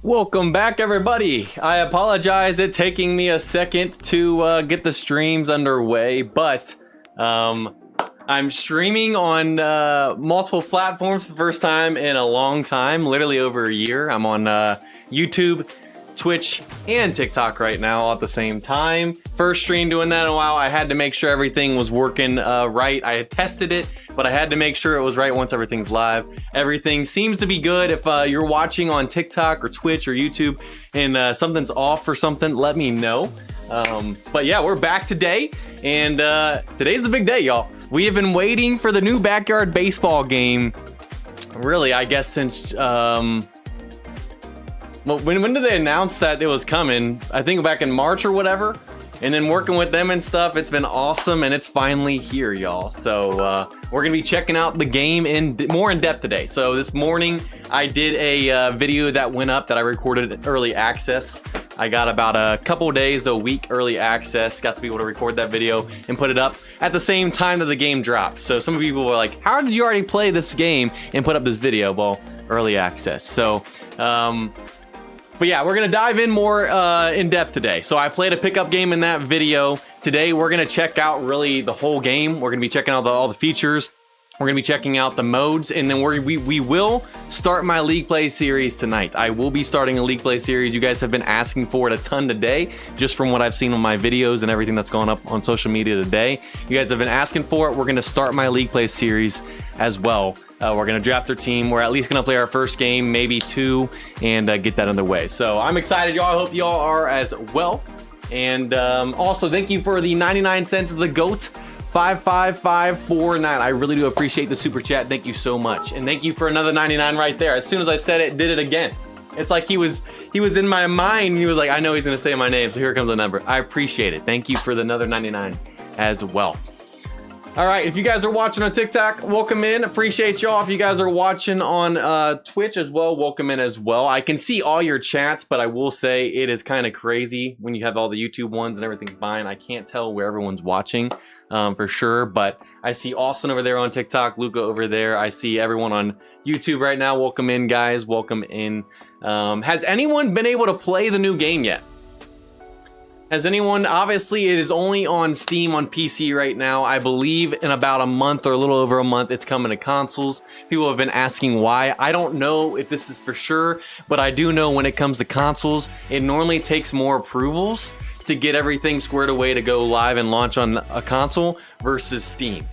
Welcome back, everybody. I apologize it taking me a second to get the streams underway, but I'm streaming on multiple platforms for the first time in a long time, literally over a year. I'm on YouTube, Twitch, and TikTok right now all at the same time. First stream doing that in a while. I had to make sure everything was working right. I had tested it, but I had to make sure it was right once everything's live. Everything seems to be good. If you're watching on TikTok or Twitch or YouTube and something's off or something, let me know. But yeah, we're back today, and today's the big day, y'all. We have been waiting for the new backyard baseball game, really, I guess since well, when did they announce that it was coming? I think back in March or whatever. And then working with them and stuff, it's been awesome, and it's finally here, y'all. So we're gonna be checking out the game more in depth today. So this morning, I did a video that went up that I recorded early access. I got about a couple days, a week early access. Got to be able to record that video and put it up at the same time that the game dropped. So some people were like, "How did you already play this game and put up this video?" Well, early access. So. But yeah, we're gonna dive in more in depth today. So I played a pickup game in that video. Today we're gonna check out really the whole game. We're gonna be checking out all the features. We're gonna be checking out the modes, and then we will start my League Play series tonight. I will be starting a League Play series. You guys have been asking for it a ton today, just from what I've seen on my videos and everything that's going up on social media today. You guys have been asking for it. We're gonna start my League Play series as well. We're gonna draft our team. We're at least gonna play our first game, maybe two, and get that underway. So I'm excited, y'all. I hope y'all are as well. And also, thank you for the 99 cents of the GOAT. 55549. I really do appreciate the super chat. Thank you so much. And thank you for another 99 right there. As soon as I said it, did it again. It's like he was in my mind. He was like, I know he's gonna say my name, so here comes the number. I appreciate it. Thank you for the another 99 as well. All right, if you guys are watching on TikTok, welcome in. Appreciate y'all. If you guys are watching on Twitch as well, welcome in as well. I can see all your chats, but I will say it is kind of crazy when you have all the YouTube ones and everything combined. I can't tell where everyone's watching for sure, but I see Austin over there on TikTok, Luca over there. I see everyone on YouTube right now. Welcome in, guys. Welcome in. Has anyone been able to play the new game yet? Has anyone? Obviously, it is only on Steam on PC right now. I believe in about a month or a little over a month, it's coming to consoles. People have been asking why. I don't know if this is for sure, but I do know when it comes to consoles, it normally takes more approvals to get everything squared away to go live and launch on a console versus Steam.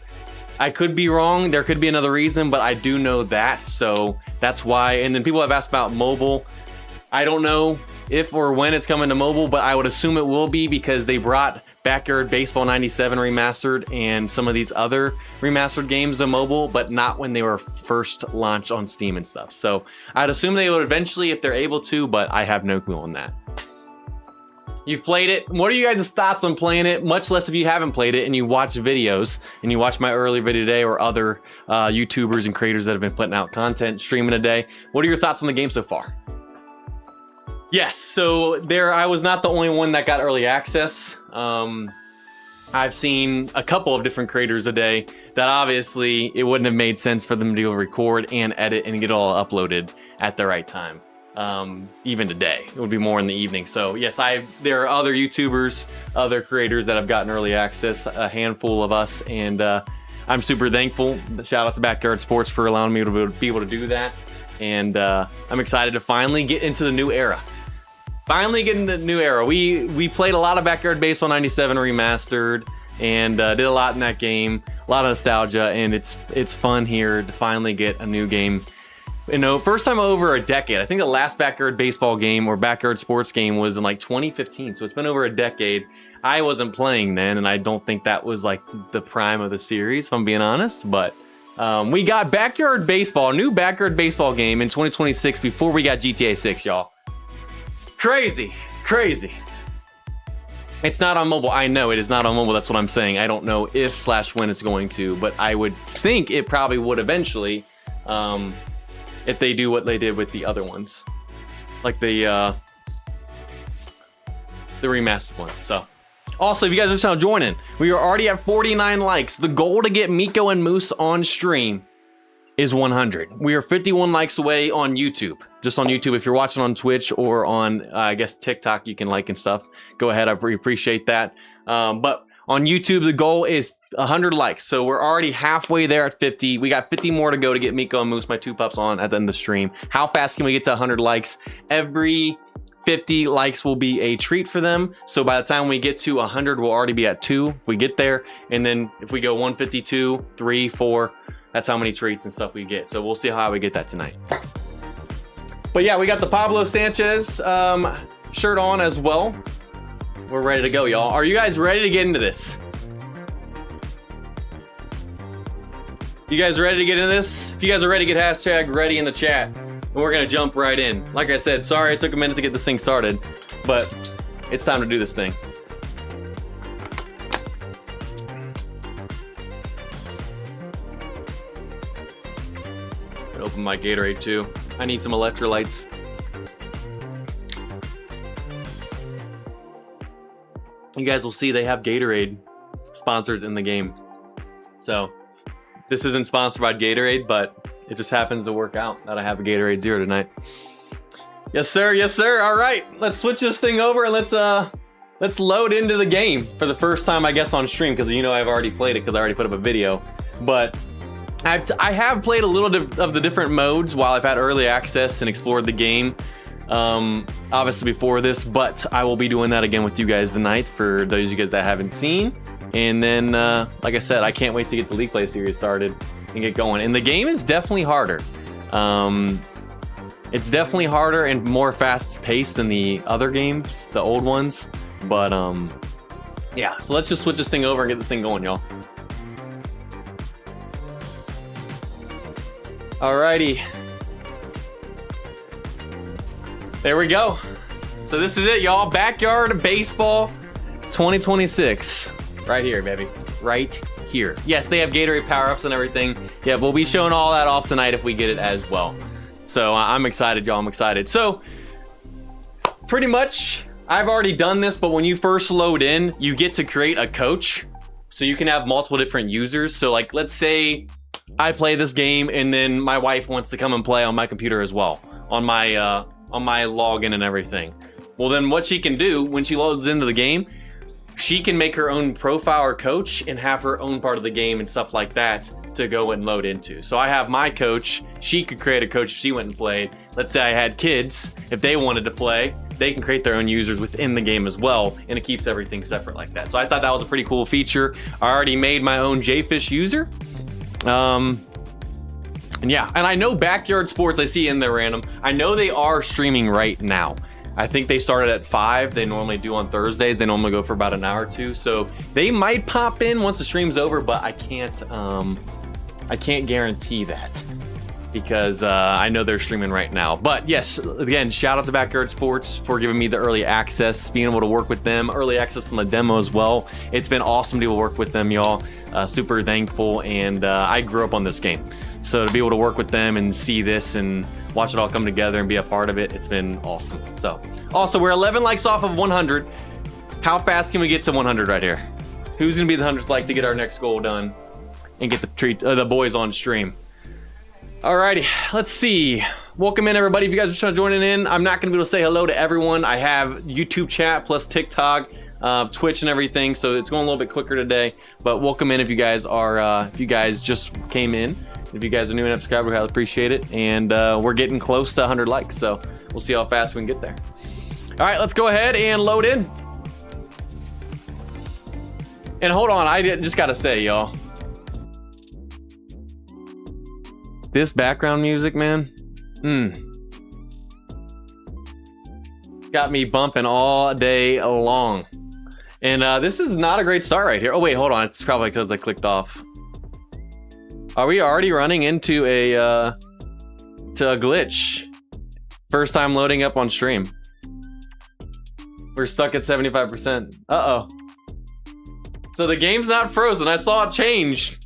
I could be wrong. There could be another reason, but I do know that. So that's why. And then people have asked about mobile. I don't know if or when it's coming to mobile, but I would assume it will be because they brought Backyard Baseball 97 remastered and some of these other remastered games to mobile, but not when they were first launched on Steam and stuff. So I'd assume they would eventually if they're able to, but I have no clue on that. You've played it. What are you guys' thoughts on playing it? Much less if you haven't played it and you watch videos and you watch my early video today or other YouTubers and creators that have been putting out content, streaming today. What are your thoughts on the game so far? Yes, so I was not the only one that got early access. I've seen a couple of different creators today that obviously it wouldn't have made sense for them to be able to record and edit and get it all uploaded at the right time. Even today, it would be more in the evening. So yes, there are other YouTubers, other creators that have gotten early access, a handful of us, and I'm super thankful. Shout out to Backyard Sports for allowing me to be able to do that. And I'm excited to finally get into the new era. Finally getting the new era. We played a lot of Backyard Baseball 97 remastered and did a lot in that game. A lot of nostalgia, and it's fun here to finally get a new game. You know, first time over a decade. I think the last Backyard Baseball game or Backyard Sports game was in like 2015. So it's been over a decade. I wasn't playing then, and I don't think that was like the prime of the series, if I'm being honest. But we got Backyard Baseball, a new Backyard Baseball game in 2026 before we got GTA 6, y'all. Crazy, crazy. It's not on mobile. I know it is not on mobile. That's what I'm saying. I don't know if/when it's going to, but I would think it probably would eventually, if they do what they did with the other ones, like the remastered ones. So, also, if you guys are still joining, we are already at 49 likes. The goal to get Miko and Moose on stream is 100. We are 51 likes away on YouTube. Just on YouTube. If you're watching on Twitch or on, I guess, TikTok, you can like and stuff. Go ahead. I appreciate that. But on YouTube, the goal is 100 likes. So we're already halfway there at 50. We got 50 more to go to get Miko and Moose, my two pups, on at the end of the stream. How fast can we get to 100 likes? Every 50 likes will be a treat for them. So by the time we get to 100, we'll already be at 2 if we get there. And then if we go 152, 3, 4, that's how many treats and stuff we get. So we'll see how we get that tonight. But yeah, we got the Pablo Sanchez shirt on as well. We're ready to go, y'all. Are you guys ready to get into this? You guys ready to get into this? If you guys are ready, get hashtag ready in the chat. And we're gonna jump right in. Like I said, sorry it took a minute to get this thing started, but it's time to do this thing. Gonna open my Gatorade too. I need some electrolytes. You guys will see they have Gatorade sponsors in the game. So this isn't sponsored by Gatorade, but it just happens to work out that I have a Gatorade Zero tonight. Yes, sir. Yes, sir. All right, let's switch this thing over and let's load into the game for the first time, I guess, on stream, because you know I've already played it because I already put up a video. But I have played a little of the different modes while I've had early access and explored the game. Obviously before this, but I will be doing that again with you guys tonight for those of you guys that haven't seen. And then, like I said, I can't wait to get the League Play series started and get going. And the game is definitely harder. It's definitely harder and more fast-paced than the other games, the old ones. But yeah, so let's just switch this thing over and get this thing going, y'all. Alrighty. There we go. So this is it, y'all. Backyard Baseball 2026. Right here, baby. Right here. Yes, they have Gatorade power-ups and everything. Yeah, we'll be showing all that off tonight if we get it as well. So I'm excited, y'all. I'm excited. So pretty much, I've already done this, but when you first load in, you get to create a coach. So you can have multiple different users. So like, let's say I play this game and then my wife wants to come and play on my computer as well. On my login and everything. Well, then what she can do when she loads into the game, she can make her own profile or coach and have her own part of the game and stuff like that to go and load into. So I have my coach. She could create a coach if she went and played. Let's say I had kids. If they wanted to play, they can create their own users within the game as well, and it keeps everything separate like that. So I thought that was a pretty cool feature. I already made my own JayFish user. And yeah, and I know Backyard Sports, I see in there random. I know they are streaming right now. I think they started at 5. They normally do on Thursdays. They normally go for about an hour or two. So they might pop in once the stream's over, but I can't guarantee that because I know they're streaming right now. But yes, again, shout out to Backyard Sports for giving me the early access, being able to work with them, early access on the demo as well. It's been awesome to be able to work with them, y'all. Super thankful, and I grew up on this game. So to be able to work with them and see this and watch it all come together and be a part of it, it's been awesome. So also, we're 11 likes off of 100. How fast can we get to 100 right here? Who's gonna be the 100th like to get our next goal done and get the boys on stream? Alrighty, let's see. Welcome in, everybody. If you guys are trying to join in, I'm not gonna be able to say hello to everyone. I have YouTube chat plus TikTok, Twitch and everything, so it's going a little bit quicker today. But welcome in if you guys are, if you guys just came in. If you guys are new and have subscribed, we highly appreciate it. And we're getting close to 100 likes, so we'll see how fast we can get there. All right, let's go ahead and load in. And hold on, I just gotta say, y'all. This background music, man, got me bumping all day long. And this is not a great start right here. Oh wait, hold on, it's probably because I clicked off. Are we already running into a glitch? First time loading up on stream. We're stuck at 75%. Uh-oh. So the game's not frozen. I saw it change.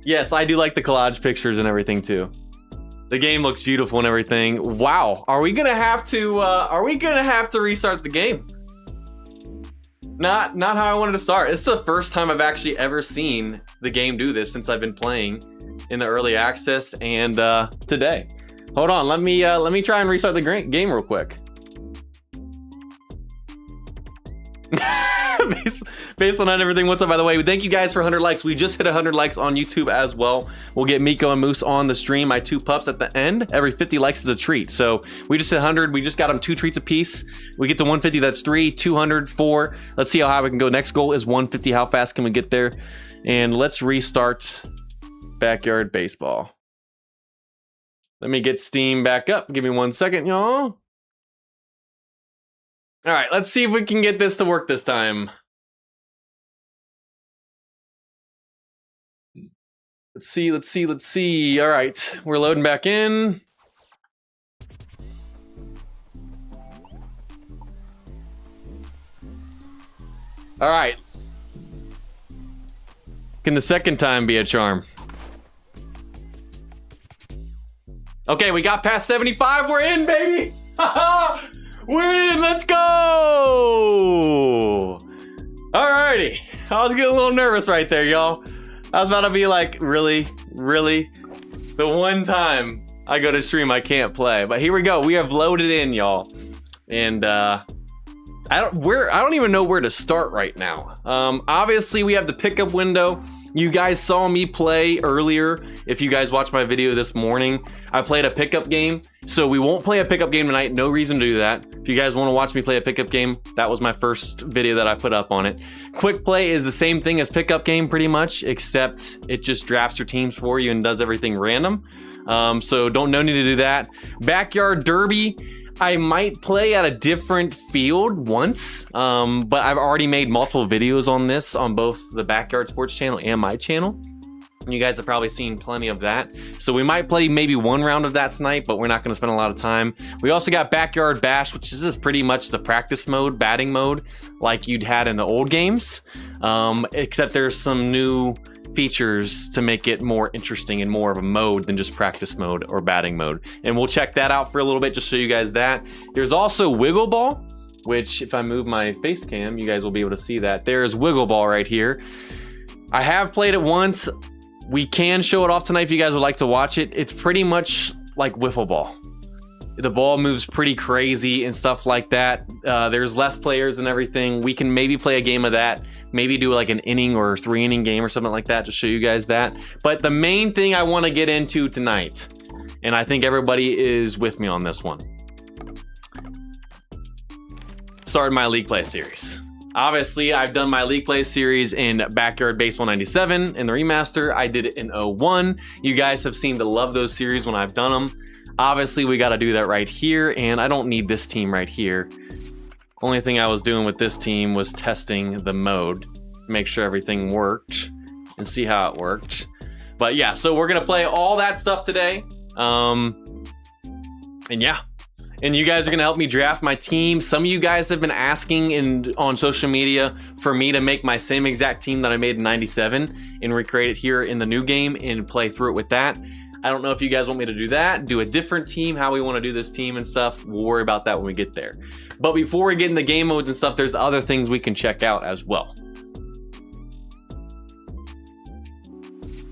Yes, I do like the collage pictures and everything too. The game looks beautiful and everything. Wow, are we gonna have to restart the game? Not how I wanted to start. It's the first time I've actually ever seen the game do this since I've been playing in the early access and today. Hold on, let me try and restart the game real quick. Baseball and everything. What's up, by the way? Thank you guys for 100 likes. We just hit 100 likes on YouTube as well. We'll get Miko and Moose on the stream, my 2 pups at the end. Every 50 likes is a treat. So we just hit 100. We just got them 2 treats apiece. We get to 150. That's 3, 200, 4. Let's see how high we can go. Next goal is 150. How fast can we get there? And let's restart Backyard Baseball. Let me get Steam back up. Give me 1 second, y'all. All right, let's see if we can get this to work this time. Let's see. All right, we're loading back in. All right. Can the second time be a charm? Okay, we got past 75. We're in, baby. We're in. Let's go. All righty. I was getting a little nervous right there, y'all. I was about to be like, really? The one time I go to stream, I can't play. But here we go. We have loaded in, y'all. And I don't even know where to start right now. Obviously, we have the pickup window. You guys saw me play earlier. If you guys watched my video this morning, I played a pickup game. So we won't play a pickup game tonight. No reason to do that. If you guys want to watch me play a pickup game, that was my first video that I put up on it. Quick play is the same thing as pickup game pretty much, except it just drafts your teams for you and does everything random. So no need to do that. Backyard Derby, I might play at a different field once, but I've already made multiple videos on this on both the Backyard Sports channel and my channel. You guys have probably seen plenty of that. So we might play maybe 1 round of that tonight, but we're not gonna spend a lot of time. We also got Backyard Bash, which is just pretty much the practice mode, batting mode, like you'd had in the old games. Except there's some new features to make it more interesting and more of a mode than just practice mode or batting mode. And we'll check that out for a little bit, just show you guys that. There's also Wiggle Ball, which if I move my face cam, you guys will be able to see that. There's Wiggle Ball right here. I have played it once. We can show it off tonight if you guys would like to watch it. It's pretty much like wiffle ball. The ball moves pretty crazy and stuff like that. There's less players and everything. We can maybe play a game of that. Maybe do like an inning or 3-inning game or something like that to show you guys that. But the main thing I want to get into tonight, and I think everybody is with me on this one, started my League Play series. Obviously, I've done my League Play series in Backyard Baseball 97 in the remaster. I did it in 01. You guys have seemed to love those series when I've done them. Obviously, we got to do that right here, and I don't need this team right here. Only thing I was doing with this team was testing the mode, make sure everything worked, and see how it worked. But yeah, so we're gonna play all that stuff today. And yeah. And you guys are gonna help me draft my team. Some of you guys have been asking on social media for me to make my same exact team that I made in 97 and recreate it here in the new game and play through it with that. I don't know if you guys want me to do that, do a different team, how we want to do this team and stuff. We'll worry about that when we get there. But before we get into game modes and stuff, there's other things we can check out as well.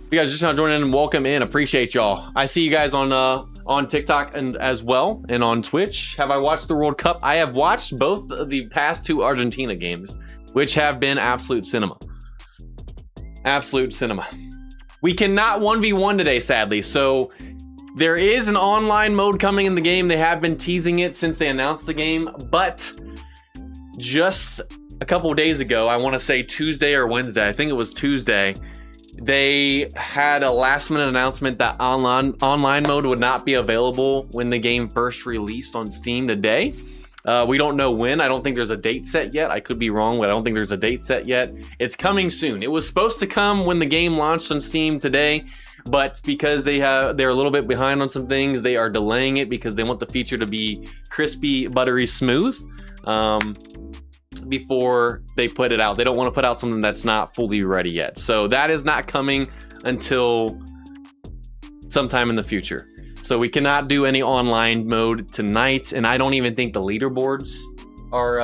You guys just now joining in, welcome in, appreciate y'all. I see you guys on TikTok and as well, and on Twitch. Have I watched the World Cup? I have watched both of the past 2 Argentina games, which have been absolute cinema. Absolute cinema. We cannot 1v1 today, sadly, so there is an online mode coming in the game. They have been teasing it since they announced the game, but just a couple of days ago, I want to say Tuesday or Wednesday, I think it was Tuesday, they had a last minute announcement that online mode would not be available when the game first released on Steam today. We don't know when. I don't think there's a date set yet. I could be wrong, but I don't think there's a date set yet. It's coming soon. It was supposed to come when the game launched on Steam today, but because they're a little bit behind on some things, they are delaying it because they want the feature to be crispy, buttery smooth before they put it out. They don't want to put out something that's not fully ready yet. So that is not coming until sometime in the future. So we cannot do any online mode tonight, and I don't even think the leaderboards are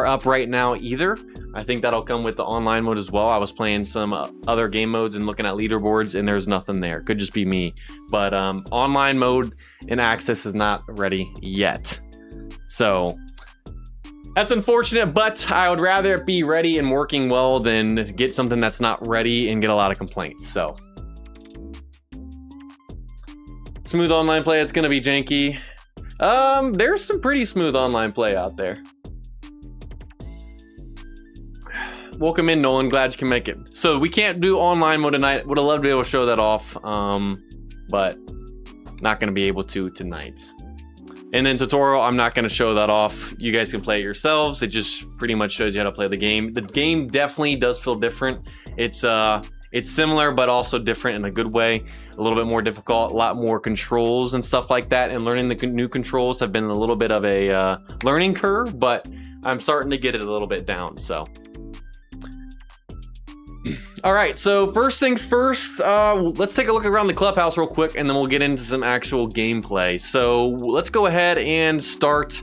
up right now either. I think that'll come with the online mode as well. I was playing some other game modes and looking at leaderboards, and there's nothing there. Could just be me. But online mode and access is not ready yet. So that's unfortunate, but I would rather it be ready and working well than get something that's not ready and get a lot of complaints. So smooth online play, it's gonna be janky. There's some pretty smooth online play out there. Welcome in, Nolan. Glad you can make it. So we can't do online mode tonight. Would have loved to be able to show that off, but not gonna be able to tonight. And then tutorial, I'm not gonna show that off. You guys can play it yourselves. It just pretty much shows you how to play the game. The game definitely does feel different. It's similar, but also different in a good way. A little bit more difficult, a lot more controls and stuff like that. And learning the new controls have been a little bit of a learning curve, but I'm starting to get it a little bit down, so. All right, so first things first, let's take a look around the clubhouse real quick, and then we'll get into some actual gameplay. So let's go ahead and start.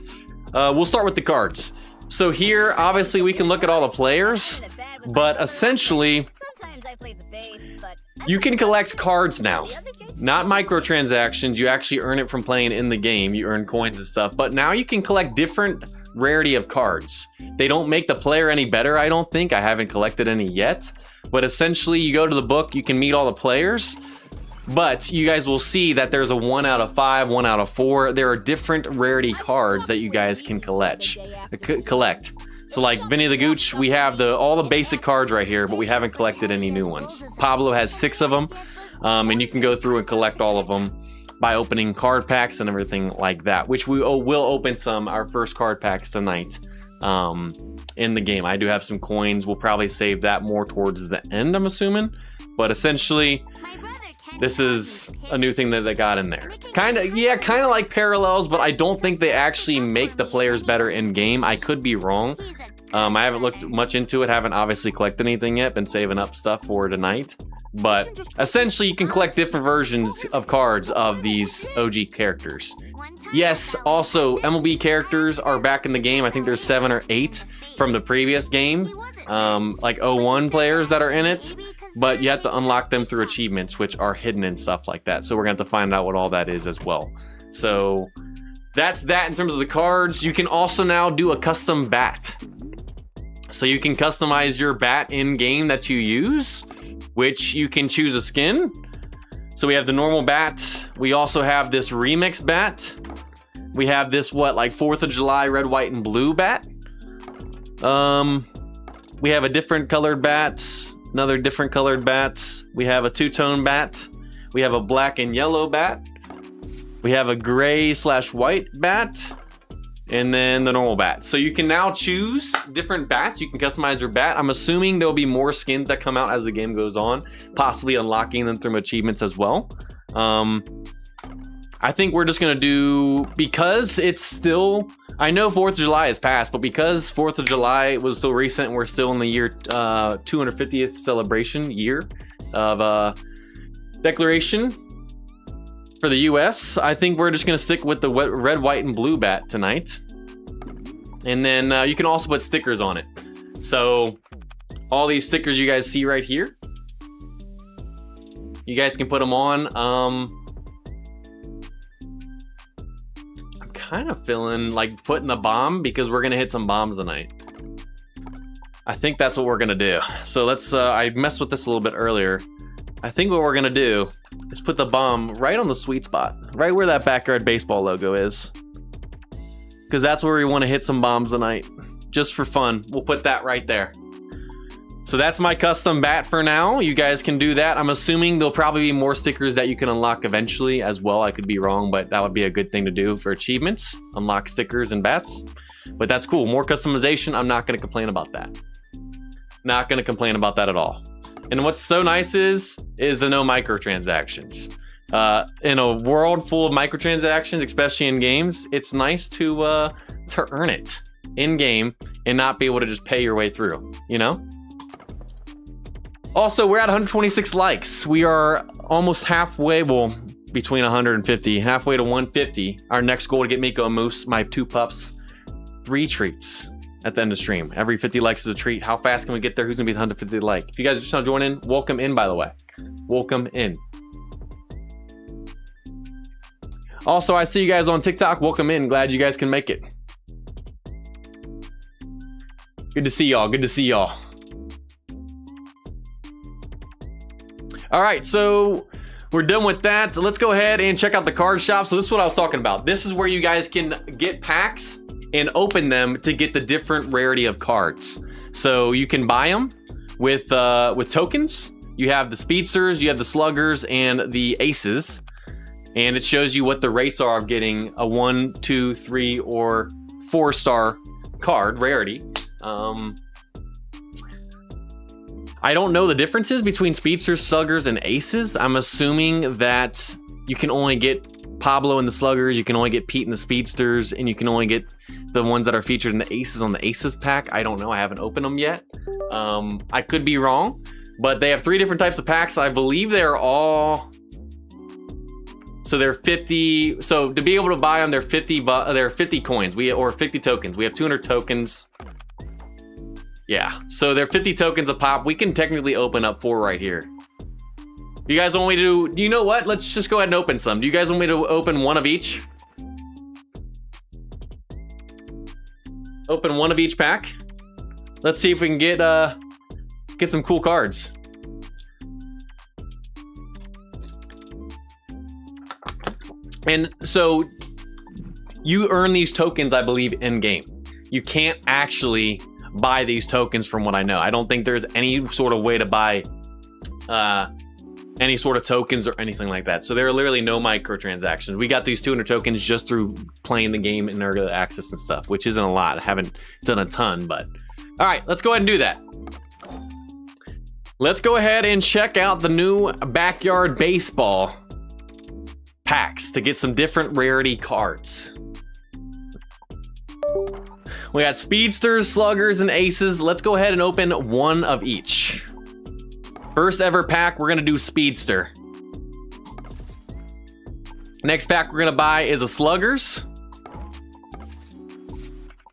We'll start with the cards. So here, obviously, we can look at all the players, but essentially, you can collect cards now. Not microtransactions. You actually earn it from playing in the game. You earn coins and stuff, but now you can collect different rarity of cards. They don't make the player any better, I don't think. I haven't collected any yet, but essentially you go to the book, you can meet all the players, but you guys will see that there's a 1 out of 5, 1 out of 4. There are different rarity cards that you guys can collect. So like Vinny the Gooch, we have all the basic cards right here, but we haven't collected any new ones. Pablo has 6 of them, and you can go through and collect all of them by opening card packs and everything like that, which we will open our first card packs tonight in the game. I do have some coins. We'll probably save that more towards the end, I'm assuming. But essentially, this is a new thing that they got in there. Kind of like Parallels, but I don't think they actually make the players better in game. I could be wrong. I haven't looked much into it, haven't obviously collected anything yet, been saving up stuff for tonight. But essentially, you can collect different versions of cards of these OG characters. Yes, also, MLB characters are back in the game. I think there's 7 or 8 from the previous game, like 01 players that are in it. But you have to unlock them through achievements, which are hidden and stuff like that. So we're going to have to find out what all that is as well. So that's that in terms of the cards. You can also now do a custom bat. So you can customize your bat in game that you use, which you can choose a skin. So we have the normal bat. We also have this remix bat. We have this, like 4th of July red, white, and blue bat. We have a different colored bat, another different colored bat. We have a 2-tone bat. We have a black and yellow bat. We have a gray/white bat. And then the normal bat. So you can now choose different bats. You can customize your bat. I'm assuming there'll be more skins that come out as the game goes on, possibly unlocking them through achievements as well. I think we're just gonna do, because it's still, I know 4th of July has passed, but because 4th of July was so recent, we're still in the year 250th celebration year of declaration for the US. I think we're just gonna stick with the red, white, and blue bat tonight. And then you can also put stickers on it. So all these stickers you guys see right here, you guys can put them on. I'm kind of feeling like putting the bomb, because we're gonna hit some bombs tonight. I think that's what we're gonna do. So let's, I messed with this a little bit earlier. I think what we're gonna do is put the bomb right on the sweet spot, right where that Backyard Baseball logo is. Because that's where we want to hit some bombs tonight. Just for fun, we'll put that right there. So that's my custom bat for now. You guys can do that. I'm assuming there'll probably be more stickers that you can unlock eventually as well. I could be wrong, but that would be a good thing to do for achievements. Unlock stickers and bats. But that's cool. More customization. I'm not going to complain about that. Not going to complain about that at all. And what's so nice is the no microtransactions. In a world full of microtransactions, especially in games, it's nice to earn it in game and not be able to just pay your way through, you know? Also, we're at 126 likes. We are almost halfway, well, between 150, halfway to 150. Our next goal to get Miko and Moose, my 2 pups, 3 treats at the end of stream. Every 50 likes is a treat. How fast can we get there? Who's gonna be the 150 like? If you guys just want to join in, welcome in, by the way. Welcome in. Also, I see you guys on TikTok. Welcome in. Glad you guys can make it. Good to see y'all. Good to see y'all. All right, so we're done with that. So let's go ahead and check out the card shop. So this is what I was talking about. This is where you guys can get packs and open them to get the different rarity of cards. So you can buy them with tokens. You have the speedsters, you have the sluggers, and the aces. And it shows you what the rates are of getting a 1, 2, 3, or 4-star card rarity. I don't know the differences between speedsters, sluggers, and aces. I'm assuming that you can only get Pablo in the sluggers, you can only get Pete in the speedsters, and you can only get the ones that are featured in the aces on the aces pack. I don't know, I haven't opened them yet. I could be wrong, but they have 3 different types of packs. I believe they're all, so they're 50. So to be able to buy them, they're 50 coins. Or 50 tokens. We have 200 tokens. Yeah, so they're 50 tokens a pop. We can technically open up 4 right here. You guys want me to do, you know what? Let's just go ahead and open some. Do you guys want me to open 1 of each? Open 1 of each pack. Let's see if we can get some cool cards. And so you earn these tokens, I believe, in game. You can't actually buy these tokens from what I know. I don't think there's any sort of way to buy any sort of tokens or anything like that. So there are literally no microtransactions. We got these 200 tokens just through playing the game in early access and stuff, which isn't a lot. I haven't done a ton, but all right, let's go ahead and do that. Let's go ahead and check out the new Backyard Baseball packs to get some different rarity cards. We got speedsters, sluggers, and aces. Let's go ahead and open 1 of each. First ever pack, we're gonna do speedster. Next pack we're gonna buy is a sluggers.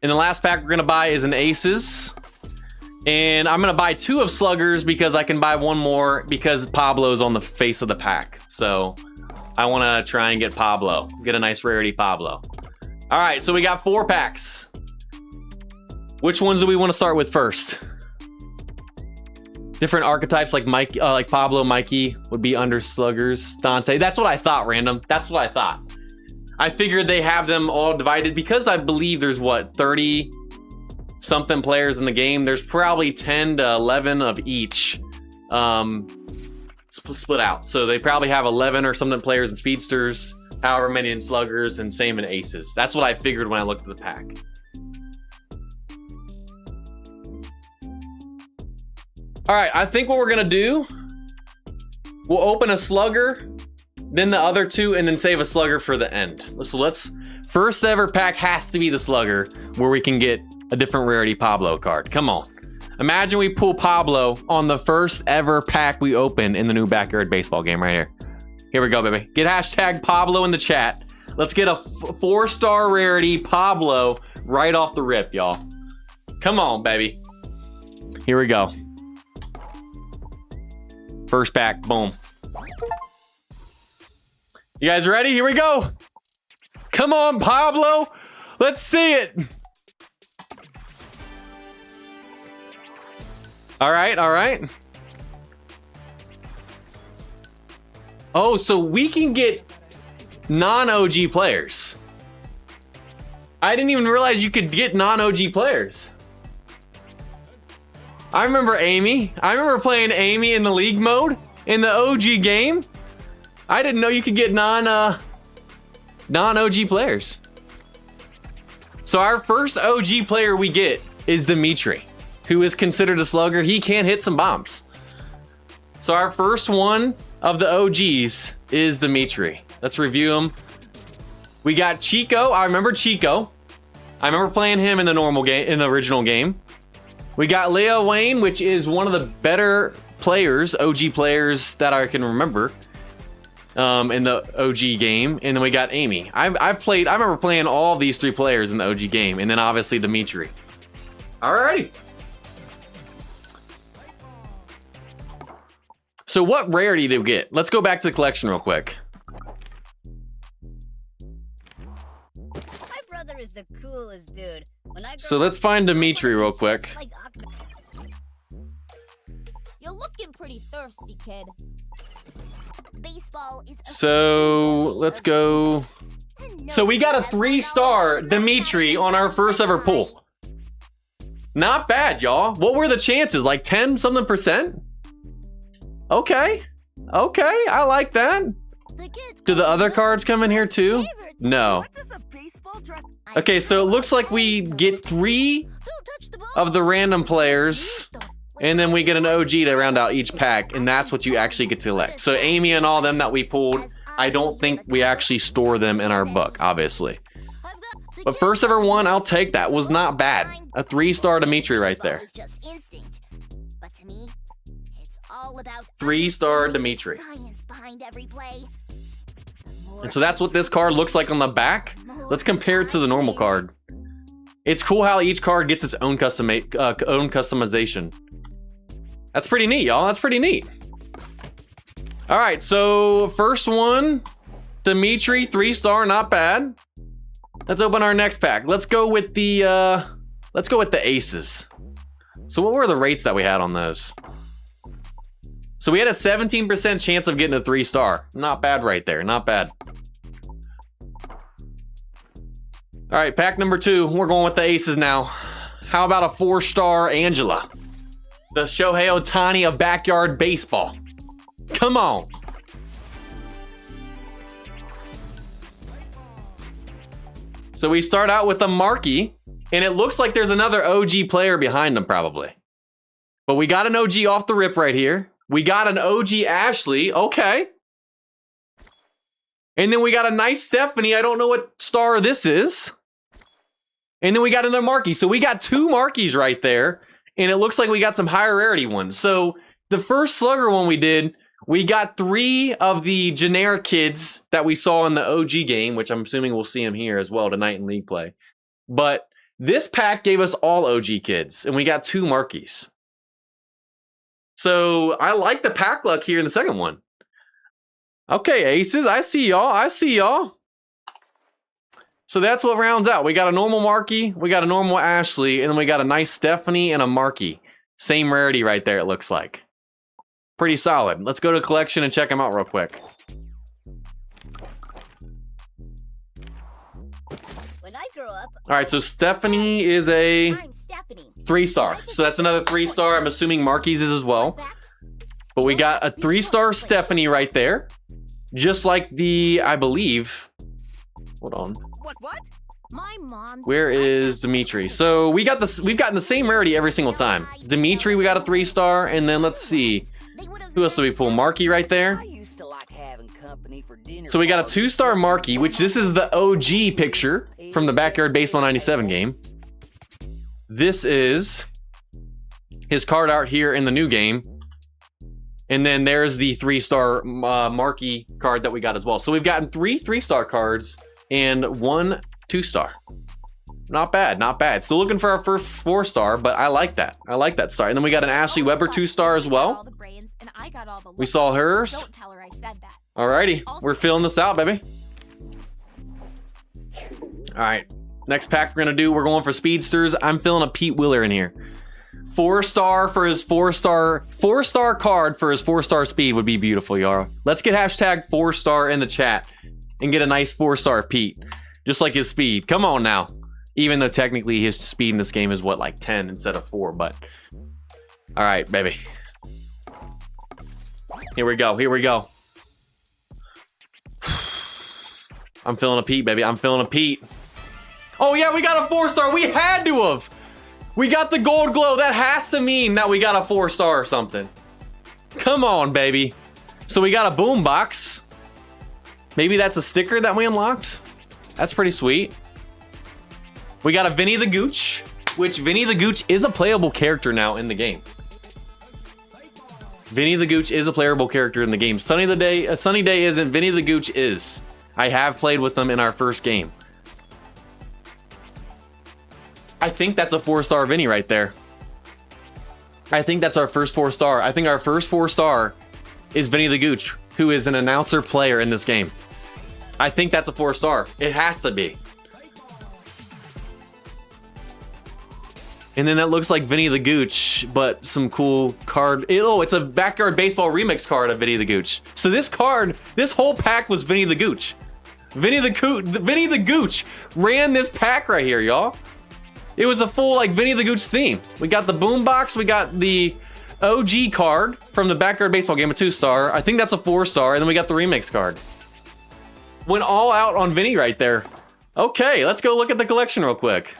And the last pack we're gonna buy is an aces. And I'm gonna buy 2 of sluggers because I can buy 1 more because Pablo's on the face of the pack. So I wanna try and get Pablo, get a nice rarity Pablo. All right, so we got 4 packs. Which ones do we want to start with first? Different archetypes like Mike, like Pablo, Mikey would be under sluggers. Dante, that's what I thought. Random, that's what I thought. I figured they have them all divided because I believe there's what 30 something players in the game. There's probably 10 to 11 of each split out. So they probably have 11 or something players in speedsters, however many in sluggers, and same in aces. That's what I figured when I looked at the pack. All right, I think what we're gonna do, we'll open a slugger, then the other 2, and then save a slugger for the end. So let's, first ever pack has to be the slugger where we can get a different rarity Pablo card. Come on. Imagine we pull Pablo on the first ever pack we open in the new Backyard Baseball game right here. Here we go, baby. Get hashtag Pablo in the chat. Let's get a 4-star rarity Pablo right off the rip, y'all. Come on, baby. Here we go. First pack, boom. You guys ready? Here we go. Come on, Pablo. Let's see it. All right, all right. Oh, so we can get non-OG players. I didn't even realize you could get non-OG players. I remember Amy. I remember playing Amy in the league mode in the OG game. I didn't know you could get non-OG players. So our first OG player we get is Dimitri, who is considered a slugger. He can hit some bombs. So our first one of the OGs is Dimitri. Let's review him. We got Chico. I remember Chico. I remember playing him in the normal game, in the original game. We got Leo Wayne, which is one of the better players, OG players that I can remember. in the OG game, and then we got Amy. I remember playing all these 3 players in the OG game, and then obviously Dimitri. Alrighty. So what rarity did we get? Let's go back to the collection real quick. My brother is the coolest dude. So let's find Dimitri real quick. You're looking pretty thirsty, kid. Baseball is so let's go. So we got a 3-star Dimitri on our first ever pull. Not bad, y'all. What were the chances? Like 10 something percent? Okay. Okay, I like that. Do the other cards come in here too? No. Okay, so it looks like we get 3 of the random players, and then we get an OG to round out each pack, and that's what you actually get to elect. So Amy and all them that we pulled, I don't think we actually store them in our book, obviously. But first ever one, I'll take that. Was not bad. A 3-star Dimitri right there. 3-star Dimitri. And so that's what this card looks like on the back. Let's compare it to the normal card. It's cool how each card gets its own customization. That's pretty neat, y'all. That's pretty neat. All right, so first one, Dimitri, 3-star, not bad. Let's open our next pack. Let's go with the aces. So what were the rates that we had on those? So we had a 17% chance of getting a 3-star. Not bad right there, not bad. All right, pack number 2. We're going with the aces now. How about a 4-star Angela? The Shohei Ohtani of backyard baseball. Come on. So we start out with a Markey, and it looks like there's another OG player behind him probably. But we got an OG off the rip right here. We got an OG Ashley, okay. And then we got a nice Stephanie. I don't know what star this is. And then we got another Markey. So we got 2 Markeys right there. And it looks like we got some higher rarity ones. So the first Slugger one we did, we got 3 of the generic kids that we saw in the OG game, which I'm assuming we'll see them here as well tonight in League Play. But this pack gave us all OG kids, and we got 2 Markeys. So I like the pack luck here in the second one. Okay, aces, I see y'all, I see y'all. So that's what rounds out. We got a normal Markey, we got a normal Ashley, and then we got a nice Stephanie and a Markey. Same rarity right there, it looks like. Pretty solid. Let's go to collection and check them out real quick. When I grow up, all right, so Stephanie is a 3-star. So that's another 3-star. I'm assuming Markey's is as well. But we got a 3-star Stephanie right there. Just like the, I believe. Hold on. What? My mom. Where is Dimitri? So we've gotten the same rarity every single time. Dimitri, we got a 3-star, and then let's see. Who else do we pull? Markey right there. So we got a 2-star Markey, which this is the OG picture from the Backyard Baseball 97 game. This is his card art here in the new game. And then there's the 3-star Markey card that we got as well. So we've gotten 3 3-star cards and 1 2-star. Not bad, not bad. Still looking for our first 4-star, but I like that. I like that star. And then we got an Ashley Weber 2-star as well. We saw hers. Alrighty, we're filling this out, baby. All right, next pack we're going for speedsters. I'm filling a Pete Wheeler in here. 4-star for his 4-star card for his 4-star speed would be beautiful, y'all. Let's get hashtag 4-star in the chat and get a nice 4-star Pete, just like his speed. Come on now. Even though technically his speed in this game is what, like 10 instead of 4, but all right, baby. Here we go. Here we go. I'm feeling a Pete, baby. I'm feeling a Pete. Oh yeah, we got a 4-star. We had to have. We got the gold glow. That has to mean that we got a 4-star or something. Come on, baby. So we got a boom box. Maybe that's a sticker that we unlocked. That's pretty sweet. We got a Vinny the Gooch, which Vinny the Gooch is a playable character now in the game. Vinny the Gooch is a playable character in the game. Sunny Day isn't. Vinny the Gooch is. I have played with them in our first game. I think that's a 4-star Vinny right there. I think that's our first 4-star. I think our first 4-star is Vinny the Gooch, who is an announcer player in this game. I think that's a 4-star. It has to be. And then that looks like Vinny the Gooch, but some cool card. Oh, it's a Backyard Baseball remix card of Vinny the Gooch. So this card, this whole pack was Vinny the Gooch. Vinny the Gooch ran this pack right here, y'all. It was a full like Vinny the Gooch theme. We got the boombox, we got the OG card from the Backyard Baseball game, a 2-star. I think that's a 4-star, and then we got the remix card. Went all out on Vinny right there. Okay, let's go look at the collection real quick.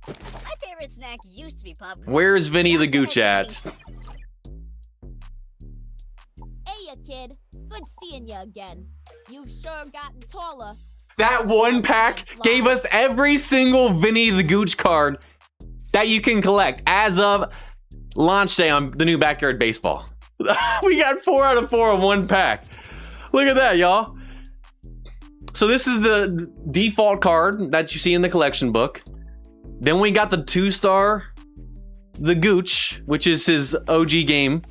My favorite snack used to be popcorn. Where's Vinny the Gooch at? Hey, ya kid. Good seeing you again. You've sure gotten taller. That one pack gave us every single Vinny the Gooch card that you can collect as of launch day on the new Backyard Baseball. We got 4 out of 4 on one pack. Look at that, y'all. So this is the default card that you see in the collection book. Then we got the 2-star, the Gooch, which is his OG game.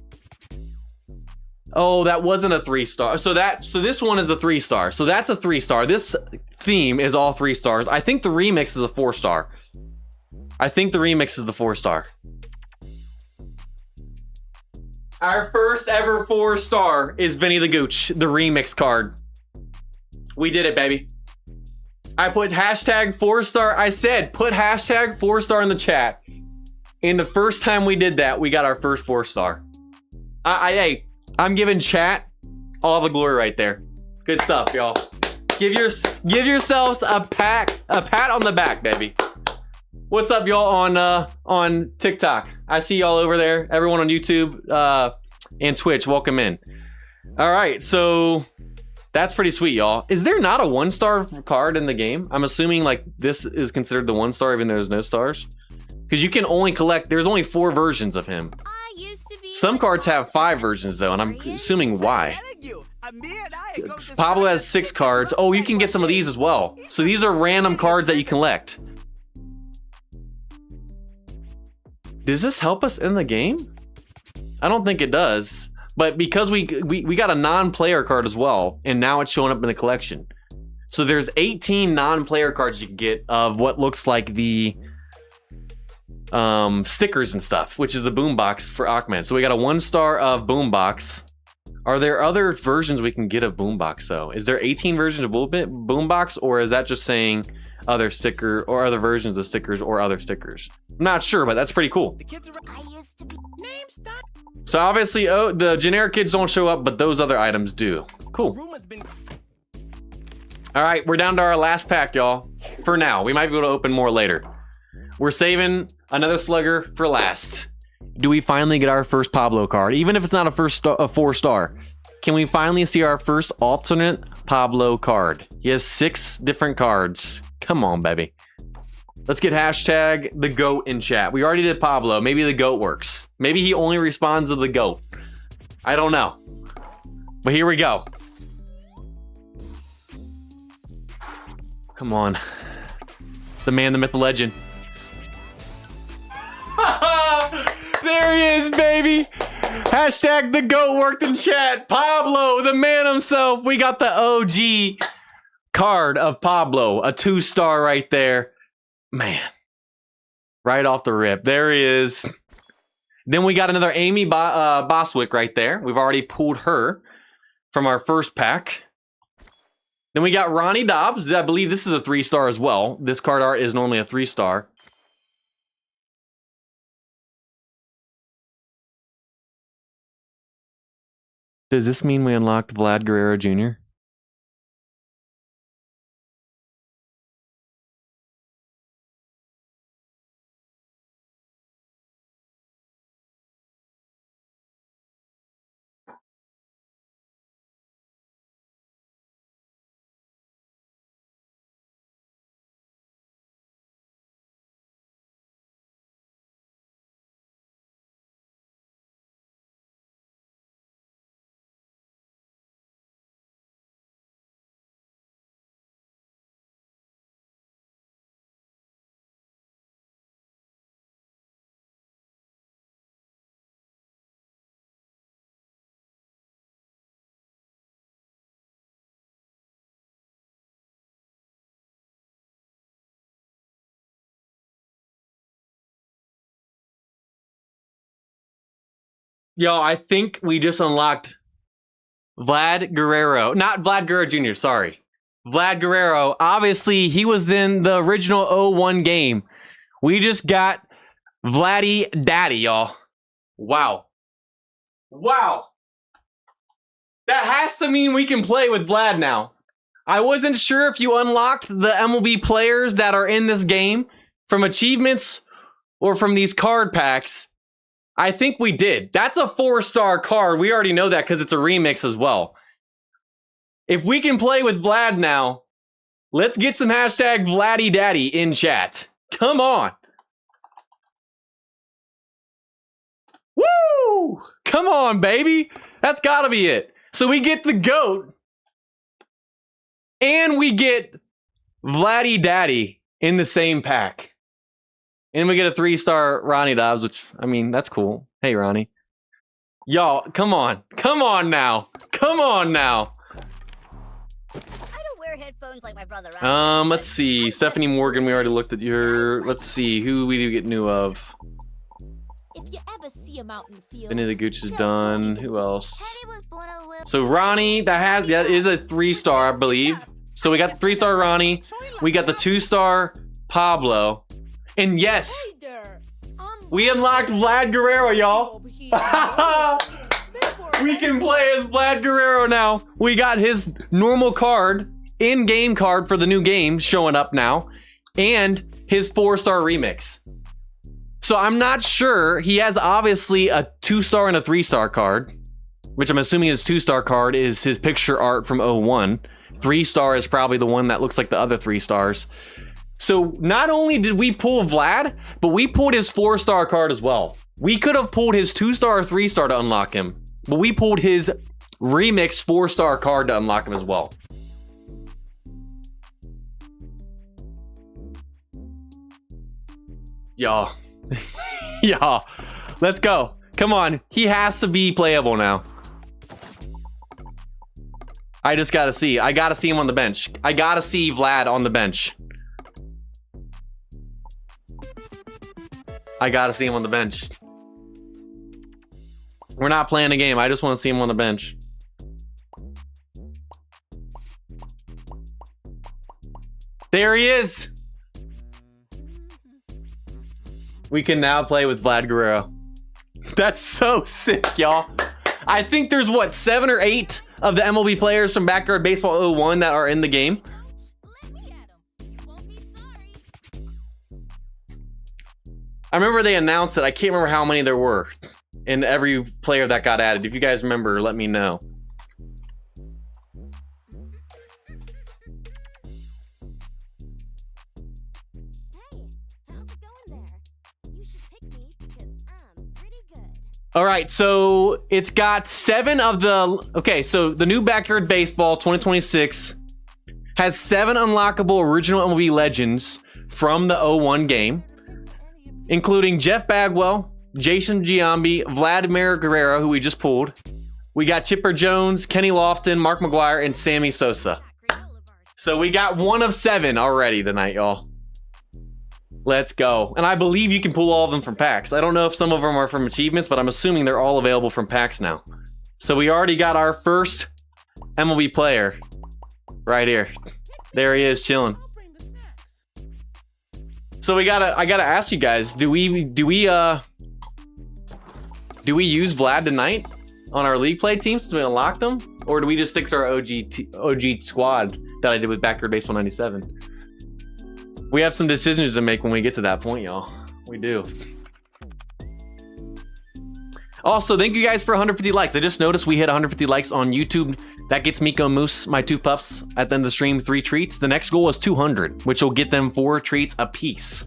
Oh, that wasn't a 3-star. So this one is a 3-star. So that's a 3-star. This theme is all 3 stars. I think the remix is a 4-star. I think the remix is the 4-star. Our first ever 4-star is Vinny the Gooch, the remix card. We did it, baby. I put hashtag 4-star. I said, put hashtag 4-star in the chat. And the first time we did that, we got our first 4-star. Hey, I'm giving chat all the glory right there. Good stuff, y'all. Give yourselves a pat on the back, baby. What's up, y'all on TikTok? I see y'all over there. Everyone on YouTube and Twitch, welcome in. All right, so that's pretty sweet, y'all. Is there not a 1-star card in the game? I'm assuming like this is considered the 1-star even though there's no stars. Because you can only collect, there's only 4 versions of him. Some cards have 5 versions though, and I'm assuming why. Pablo has 6 cards. Oh, you can get some of these as well. So these are random cards that you collect. Does this help us in the game? I don't think it does. But because we got a non-player card as well, and now it's showing up in the collection. So there's 18 non-player cards you can get of what looks like the stickers and stuff, which is the boombox for Aquaman. So we got a 1-star of boombox. Are there other versions we can get of boombox though? Is there 18 versions of boombox, or is that just saying other sticker or other versions of stickers or other stickers? I'm not sure, but that's pretty cool. So obviously, the generic kids don't show up, but those other items do. Cool. All right, we're down to our last pack, y'all. For now, we might be able to open more later. We're saving another slugger for last. Do we finally get our first Pablo card? Even if it's not a 4-star, can we finally see our first alternate Pablo card? He has 6 different cards. Come on, baby. Let's get hashtag the GOAT in chat. We already did Pablo. Maybe the GOAT works. Maybe he only responds to the GOAT. I don't know. But here we go. Come on. The man, the myth, the legend. There he is, baby. Hashtag the GOAT worked in chat. Pablo, the man himself. We got the OG card of Pablo. A 2-star right there. Man. Right off the rip. There he is. Then we got another Amy Boswick right there. We've already pulled her from our first pack. Then we got Ronnie Dobbs. I believe this is a 3-star as well. This card art is normally a 3-star. Does this mean we unlocked Vlad Guerrero Jr.? Yo, I think we just unlocked Vlad Guerrero. Not Vlad Guerrero Jr., sorry. Vlad Guerrero. Obviously, he was in the original 01 game. We just got Vladdy Daddy, y'all. Wow. Wow. That has to mean we can play with Vlad now. I wasn't sure if you unlocked the MLB players that are in this game from achievements or from these card packs. I think we did. That's a 4-star card. We already know that because it's a remix as well. If we can play with Vlad now, let's get some hashtag Vladdy Daddy in chat. Come on. Woo! Come on, baby. That's gotta be it. So we get the GOAT. And we get Vladdy Daddy in the same pack. And we get a 3-star Ronnie Dobbs, which, I mean, that's cool. Hey, Ronnie. Y'all, come on. Come on now. Come on now. I don't wear headphones like my brother. Ronnie. Let's see. Stephanie Morgan, we already looked at your... Let's see. Who we do get new of? If you ever see him out in the field, Vinny the Gooch is done. Who else? So Ronnie, that is a 3-star, I believe. So we got the 3-star Ronnie. We got the 2-star Pablo. And yes, we unlocked Vlad Guerrero, y'all. We can play as Vlad Guerrero now. We got his normal card, in-game card for the new game showing up now. And his 4-star remix. So I'm not sure. He has obviously a 2-star and a 3-star card, which I'm assuming his 2-star card is his picture art from 01. 3-star is probably the one that looks like the other 3 stars. So not only did we pull Vlad, but we pulled his 4-star card as well. We could have pulled his 2-star or 3-star to unlock him, but we pulled his remix 4-star card to unlock him as well. Y'all. Y'all. Let's go. Come on. He has to be playable now. I just gotta see. I gotta see him on the bench. I gotta see Vlad on the bench. I gotta see him on the bench. We're not playing a game. I just want to see him on the bench. There he is. We can now play with Vlad Guerrero. That's so sick, y'all. I think there's, what, 7 or 8 of the MLB players from Backyard Baseball 01 that are in the game. let me at him. You won't be sorry. I remember they announced it. I can't remember how many there were in every player that got added. If you guys remember, let me know. Hey, how's it going there? You should pick me because I'm pretty good. All right, so it's got 7 of the... Okay, so the new Backyard Baseball 2026 has 7 unlockable original MLB legends from the 01 game, including Jeff Bagwell, Jason Giambi, Vladimir Guerrero, who we just pulled. We got Chipper Jones, Kenny Lofton, Mark McGwire, and Sammy Sosa. So we got 1 of 7 already tonight, y'all. Let's go. And I believe you can pull all of them from packs. I don't know if some of them are from achievements, but I'm assuming they're all available from packs now. So we already got our first MLB player right here. There he is, chilling. So I gotta ask you guys, do we use Vlad tonight on our league play team since we unlocked them, or do we just stick to our OG squad that I did with Backyard Baseball 97? We have some decisions to make when we get to that point, y'all. We do. Also, thank you guys for 150 likes. I just noticed we hit 150 likes on YouTube. That gets Miko Moose, my 2 pups, at the end of the stream, 3 treats. The next goal is 200, which will get them 4 treats apiece.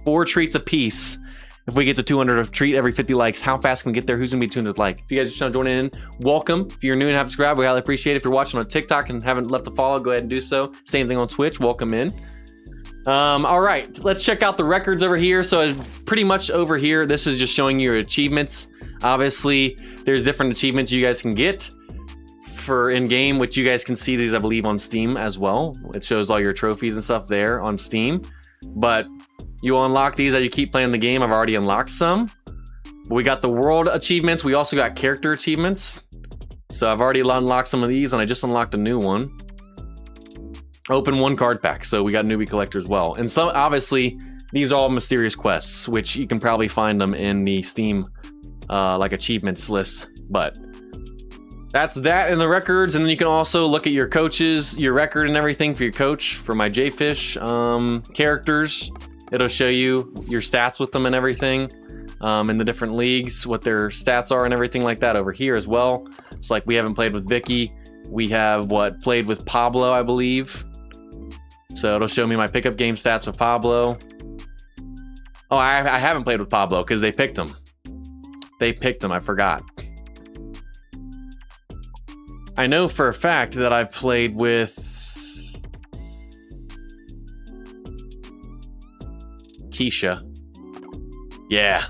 4 treats apiece. If we get to 200 a treat every 50 likes, how fast can we get there? Who's gonna be 200 like? If you guys just want to join in, welcome. If you're new and haven't subscribed, we highly appreciate it. If you're watching on TikTok and haven't left a follow, go ahead and do so. Same thing on Twitch, welcome in. All right, let's check out the records over here. So pretty much over here, this is just showing you your achievements. Obviously, there's different achievements you guys can get for in-game, which you guys can see these, I believe, on Steam as well. It shows all your trophies and stuff there on Steam. But you will unlock these as you keep playing the game. I've already unlocked some. We got the world achievements. We also got character achievements. So I've already unlocked some of these, and I just unlocked a new one. Open 1 card pack. So we got newbie collector as well. And so obviously these are all mysterious quests, which you can probably find them in the Steam like achievements list. But that's that in the records. And then you can also look at your coaches, your record and everything for your coach. For my JayFish characters, it'll show you your stats with them and everything. In the different leagues, what their stats are and everything like that over here as well. It's like we haven't played with Vicky. We have played with Pablo, I believe. So it'll show me my pickup game stats with Pablo. Oh, I haven't played with Pablo because they picked him. They picked him, I forgot. I know for a fact that I've played with Keisha. Yeah.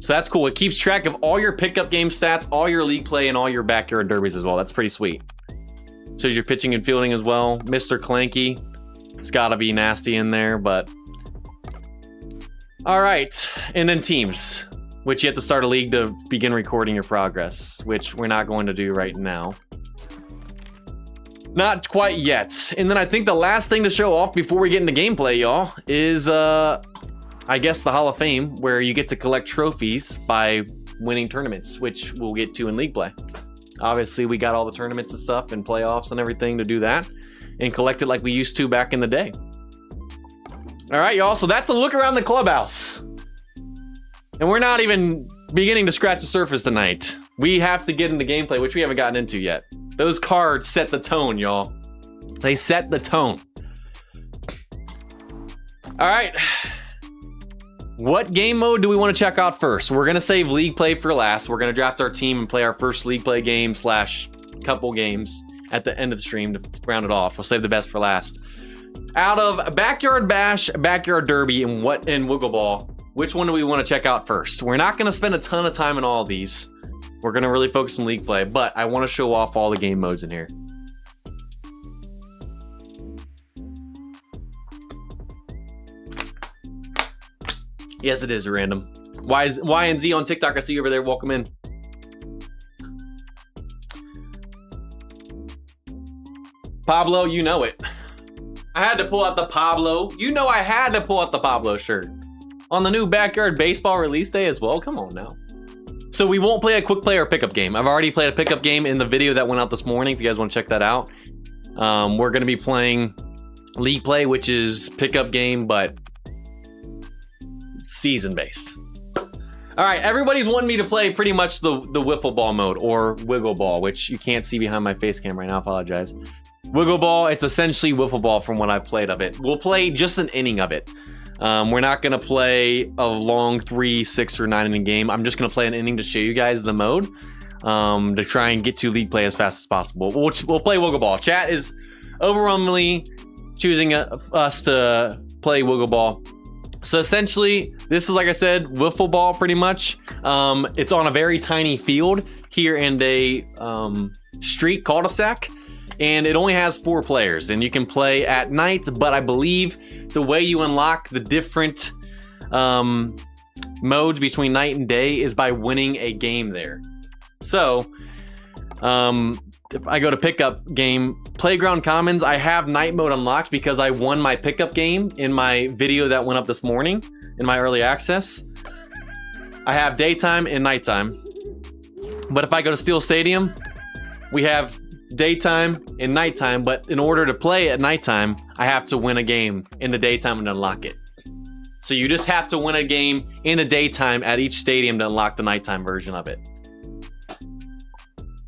So that's cool. It keeps track of all your pickup game stats, all your league play, and all your backyard derbies as well. That's pretty sweet. Shows your pitching and fielding as well. Mr. Clanky. It's got to be nasty in there, but... All right. And then teams, which you have to start a league to begin recording your progress, which we're not going to do right now. Not quite yet. And then I think the last thing to show off before we get into gameplay, y'all, is... I guess the Hall of Fame, where you get to collect trophies by winning tournaments, which we'll get to in league play. Obviously, we got all the tournaments and stuff and playoffs and everything to do that and collect it like we used to back in the day. All right, y'all, so that's a look around the clubhouse. And we're not even beginning to scratch the surface tonight. We have to get into gameplay, which we haven't gotten into yet. Those cards set the tone, y'all. They set the tone. All right. What game mode do we want to check out first? We're going to save league play for last. We're going to draft our team and play our first league play game / couple games at the end of the stream to round it off. We'll save the best for last. Out of Backyard Bash, Backyard Derby, and Wiggle Ball, which one do we want to check out first? We're not going to spend a ton of time on all of these. We're going to really focus on league play, but I want to show off all the game modes in here. Yes, it is random. Y and Z on TikTok. I see you over there. Welcome in. Pablo, you know it. I had to pull out the Pablo. You know I had to pull out the Pablo shirt. On the new Backyard Baseball release day as well. Come on now. So we won't play a quick play or pickup game. I've already played a pickup game in the video that went out this morning. If you guys want to check that out. We're going to be playing league play, which is pickup game, but season based. All right, everybody's wanting me to play pretty much the wiffle ball mode or wiggle ball, which you can't see behind my face cam right now. I apologize. Wiggle ball, it's essentially wiffle ball from what I've played of it. We'll play just an inning of it. We're not gonna play a long 3, 6, or 9 inning game. I'm just gonna play an inning to show you guys the mode to try and get to league play as fast as possible. We'll play wiggle ball. Chat is overwhelmingly choosing us to play wiggle ball. So essentially, this is, like I said, wiffle ball pretty much. It's on a very tiny field here in a street cul-de-sac, and it only has 4 players, and you can play at night, but I believe the way you unlock the different modes between night and day is by winning a game there. So, if I go to pickup game, Playground Commons, I have night mode unlocked because I won my pickup game in my video that went up this morning in my early access. I have daytime and nighttime. But if I go to Steel Stadium, we have daytime and nighttime, but in order to play at nighttime, I have to win a game in the daytime and unlock it. So you just have to win a game in the daytime at each stadium to unlock the nighttime version of it.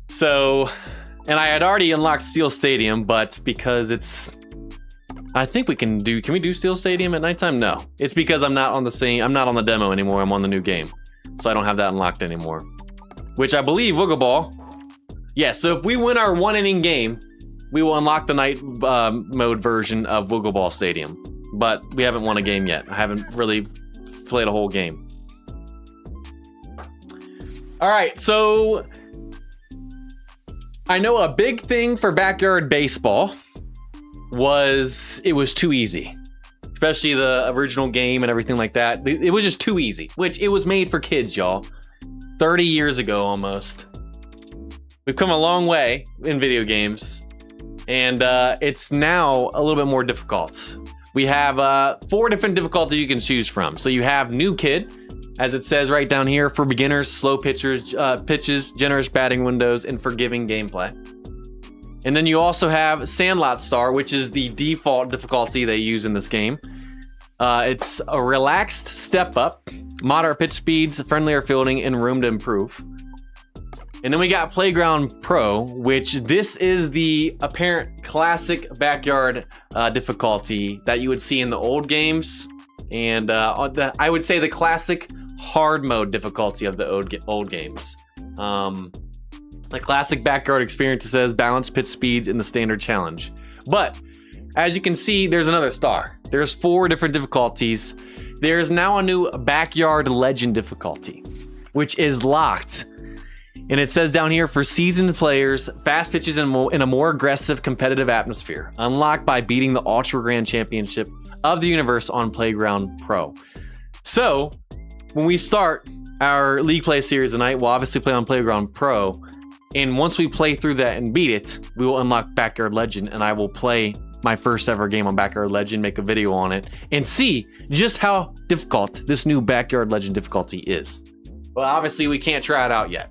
So... And I had already unlocked Steel Stadium, but because it's... I think we can do... Can we do Steel Stadium at nighttime? No. It's because I'm not on the demo anymore. I'm on the new game. So I don't have that unlocked anymore. Which I believe Wiggle Ball... Yeah, so if we win our 1 inning game, we will unlock the night mode version of Wiggle Ball Stadium. But we haven't won a game yet. I haven't really played a whole game. Alright, so... I know a big thing for Backyard Baseball was it was too easy. especially the original game and everything like that. It was just too easy, which it was made for kids, y'all. 30 years ago almost. We've come a long way in video games, and it's now a little bit more difficult. We have 4 different difficulties you can choose from. So you have New Kid, as it says right down here, for beginners, slow pitches, generous batting windows, and forgiving gameplay. And then you also have Sandlot Star, which is the default difficulty they use in this game. It's a relaxed step up, moderate pitch speeds, friendlier fielding, and room to improve. And then we got Playground Pro, which this is the apparent classic backyard difficulty that you would see in the old games. And I would say the classic hard mode difficulty of the old games. The classic backyard experience says balanced pitch speeds in the standard challenge. But as you can see, there's another star. There's 4 different difficulties. There's now a new backyard legend difficulty, which is locked. And it says down here, for seasoned players, fast pitches in a more aggressive competitive atmosphere, unlocked by beating the Ultra Grand Championship of the universe on Playground Pro. So when we start our League Play series tonight, we'll obviously play on Playground Pro. And once we play through that and beat it, we will unlock Backyard Legend, and I will play my first ever game on Backyard Legend, make a video on it, and see just how difficult this new Backyard Legend difficulty is. Well, obviously we can't try it out yet.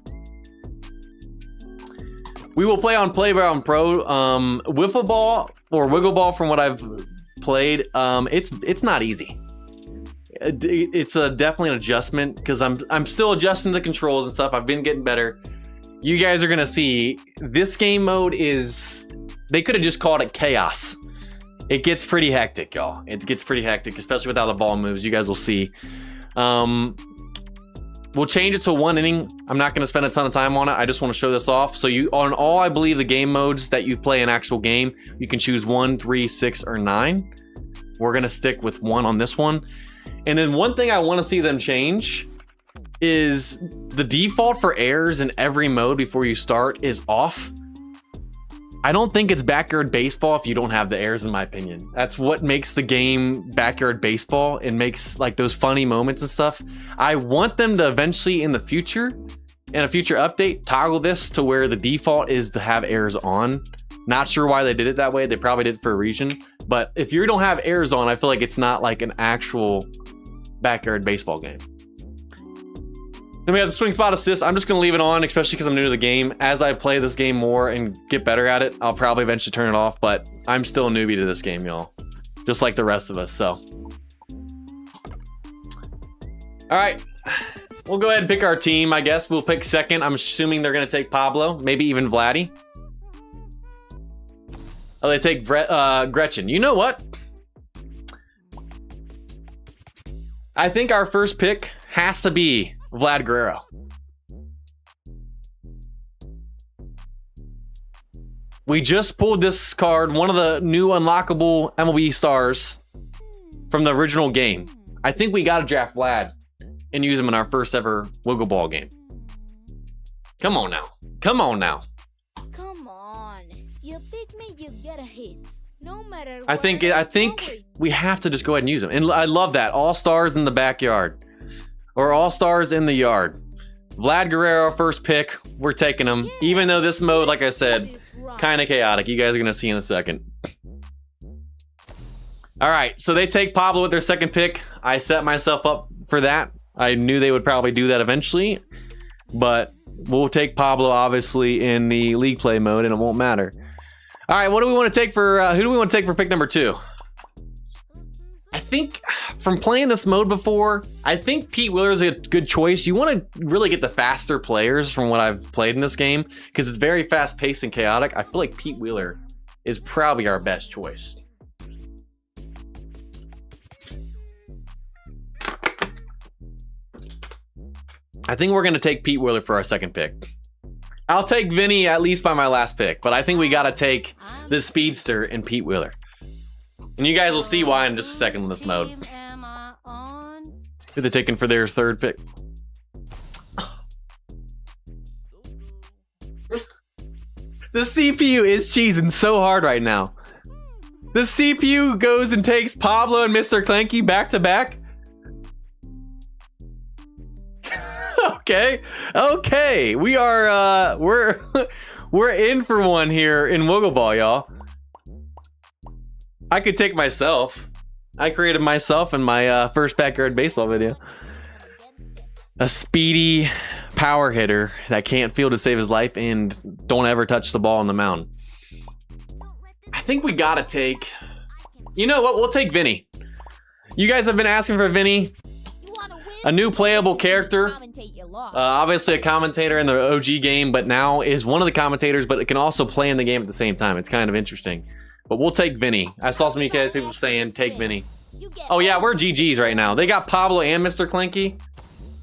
We will play on Playground Pro. Wiffle ball or wiggle ball, from what I've played, it's not easy. It's definitely an adjustment, because I'm still adjusting the controls and stuff. I've been getting better. You guys are gonna see this game mode is, they could have just called it chaos. It gets pretty hectic, y'all. It gets pretty hectic, especially with how the ball moves. You guys will see. We'll change it to 1 inning. I'm not gonna spend a ton of time on it. I just want to show this off. So you, on all, I believe, the game modes that you play in actual game, you can choose 1, 3, 6, or 9. We're gonna stick with 1 on this one. And then one thing I want to see them change is the default for errors in every mode before you start is off. I don't think it's backyard baseball if you don't have the errors, in my opinion. That's what makes the game backyard baseball and makes like those funny moments and stuff. I want them to eventually in the future, in a future update, toggle this to where the default is to have errors on. Not sure why they did it that way. They probably did it for a reason. But if you don't have errors on, I feel like it's not like an actual backyard baseball game. Then we have the swing spot assist. I'm just going to leave it on, especially because I'm new to the game. As I play this game more and get better at it, I'll probably eventually turn it off, but I'm still a newbie to this game, y'all. Just like the rest of us, so. All right. We'll go ahead and pick our team, I guess. We'll pick second. I'm assuming they're going to take Pablo, maybe even Vladdy. Oh, they take Gretchen. You know what? I think our first pick has to be Vlad Guerrero. We just pulled this card, one of the new unlockable MLB stars from the original game. I think we gotta draft Vlad and use him in our first ever Wiggle Ball game. Come on now. Come on now. Come on. You pick me, you get a hit. No matter I think we have to just go ahead and use him. And I love that. All stars in the backyard. Or all stars in the yard. Vlad Guerrero, first pick. We're taking him. Even though this mode, like I said, kind of chaotic. You guys are going to see in a second. All right, so they take Pablo with their second pick. I set myself up for that. I knew they would probably do that eventually. But we'll take Pablo, obviously, in the league play mode, and it won't matter. All right, what do we want to take for, who do we want to take for pick number 2? I think from playing this mode before, I think Pete Wheeler is a good choice. You want to really get the faster players from what I've played in this game because it's very fast paced and chaotic. I feel like Pete Wheeler is probably our best choice. I think we're going to take Pete Wheeler for our second pick. I'll take Vinny at least by my last pick, but I think we got to take the speedster and Pete Wheeler. And you guys will see why in just a second in this mode. Who they taking for their third pick? The CPU is cheesing so hard right now. The CPU goes and takes Pablo and Mr. Clanky back to back. Okay. We are we're in for one here in Wiggle Ball, y'all. I could take myself. I created myself in my first backyard baseball video. A speedy power hitter that can't field to save his life and don't ever touch the ball on the mound. I think we gotta take... You know what? We'll take Vinny. You guys have been asking for Vinny. A new playable character. Obviously a commentator in the OG game, but now is one of the commentators, but it can also play in the game at the same time. It's kind of interesting. But we'll take Vinny. I saw some of you guys people saying take Vinny. Oh yeah, we're GG's right now. They got Pablo and Mr. Clanky.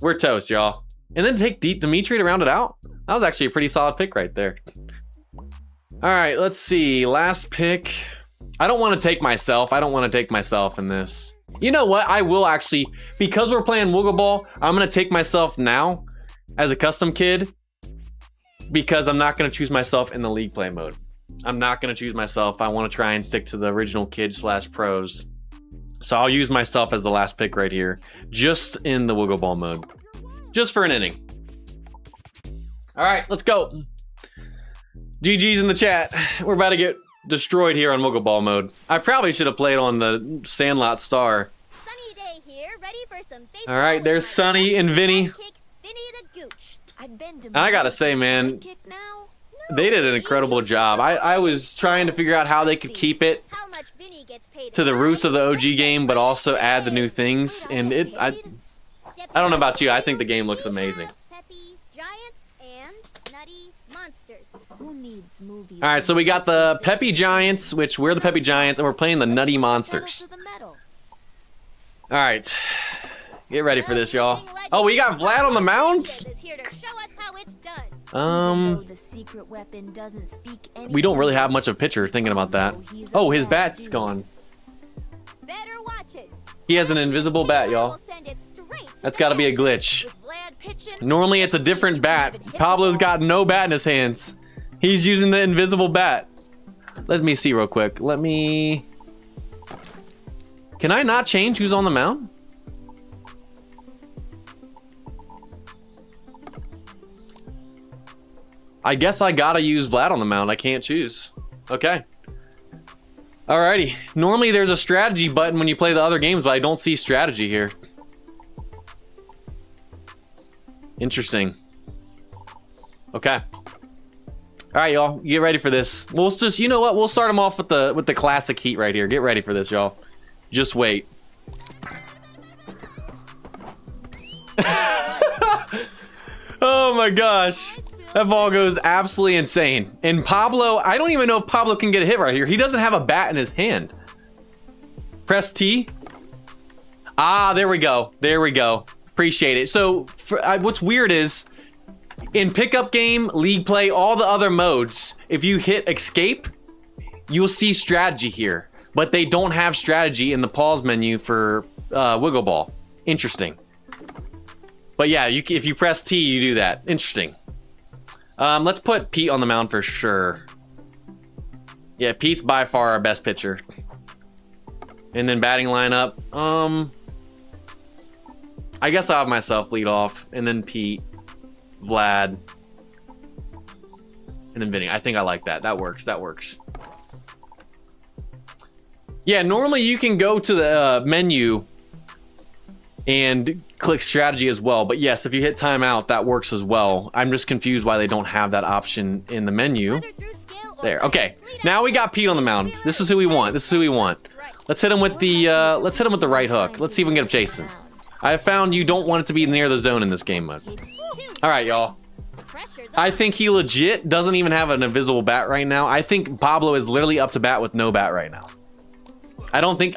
We're toast, y'all. And then take Dimitri to round it out. That was actually a pretty solid pick right there. All right, let's see. Last pick. I don't want to take myself. I don't want to take myself in this. You know what? I will actually, because we're playing Wiggle Ball, I'm going to take myself now as a custom kid because I'm not going to choose myself in the league play mode. I'm not going to choose myself. I want to try and stick to the original kid / pros. So I'll use myself as the last pick right here, just in the Wiggle Ball mode, just for an inning. All right, let's go. GG's in the chat. We're about to get destroyed here on Wiggle Ball mode. I probably should have played on the Sandlot Star. Sunny day here, ready for some all right, there's Sunny and Vinny. Vinny the Gooch. I gotta say, man, they did an incredible job. I was trying to figure out how they could keep it to the roots of the OG game, but also add the new things. And I don't know about you, I think the game looks amazing. All right, so we got the Peppy Giants, which we're the Peppy Giants, and we're playing the Nutty Monsters. All right, get ready for this, y'all. Oh, we got Vlad on the mound? We don't really have much of a pitcher, thinking about that. Oh, his bat's gone. He has an invisible bat, y'all. That's got to be a glitch. Normally, it's a different bat. Pablo's got no bat in his hands. He's using the invisible bat. Let me see real quick. Can I not change who's on the mound? I guess I gotta use Vlad on the mound. I can't choose. Okay. Alrighty. Normally there's a strategy button when you play the other games, but I don't see strategy here. Interesting. Okay. All right, y'all, get ready for this. We'll just, you know what? We'll start them off with the classic heat right here. Get ready for this, y'all. Just wait. Oh my gosh. That ball goes absolutely insane. And Pablo, I don't even know if Pablo can get a hit right here. He doesn't have a bat in his hand. Press T. Ah, there we go. There we go. Appreciate it. So what's weird is, in pickup game, league play, all the other modes, if you hit escape, you'll see strategy here. But they don't have strategy in the pause menu for Wiggle Ball. Interesting. But yeah, if you press T, you do that. Interesting. Let's put Pete on the mound for sure. Yeah, Pete's by far our best pitcher. And then batting lineup. I guess I'll have myself lead off, and then Pete. Vlad, and then Vinny. I think I like that. That works. That works. Yeah, normally you can go to the menu and click strategy as well. But yes, if you hit timeout, that works as well. I'm just confused why they don't have that option in the menu. There. Okay. Now we got Pete on the mound. This is who we want. This is who we want. Let's hit him with the right hook. Let's see if we can get him chasing. I have found you don't want it to be near the zone in this game mode. All right, y'all. I think he legit doesn't even have an invisible bat right now. I think Pablo is literally up to bat with no bat right now. I don't think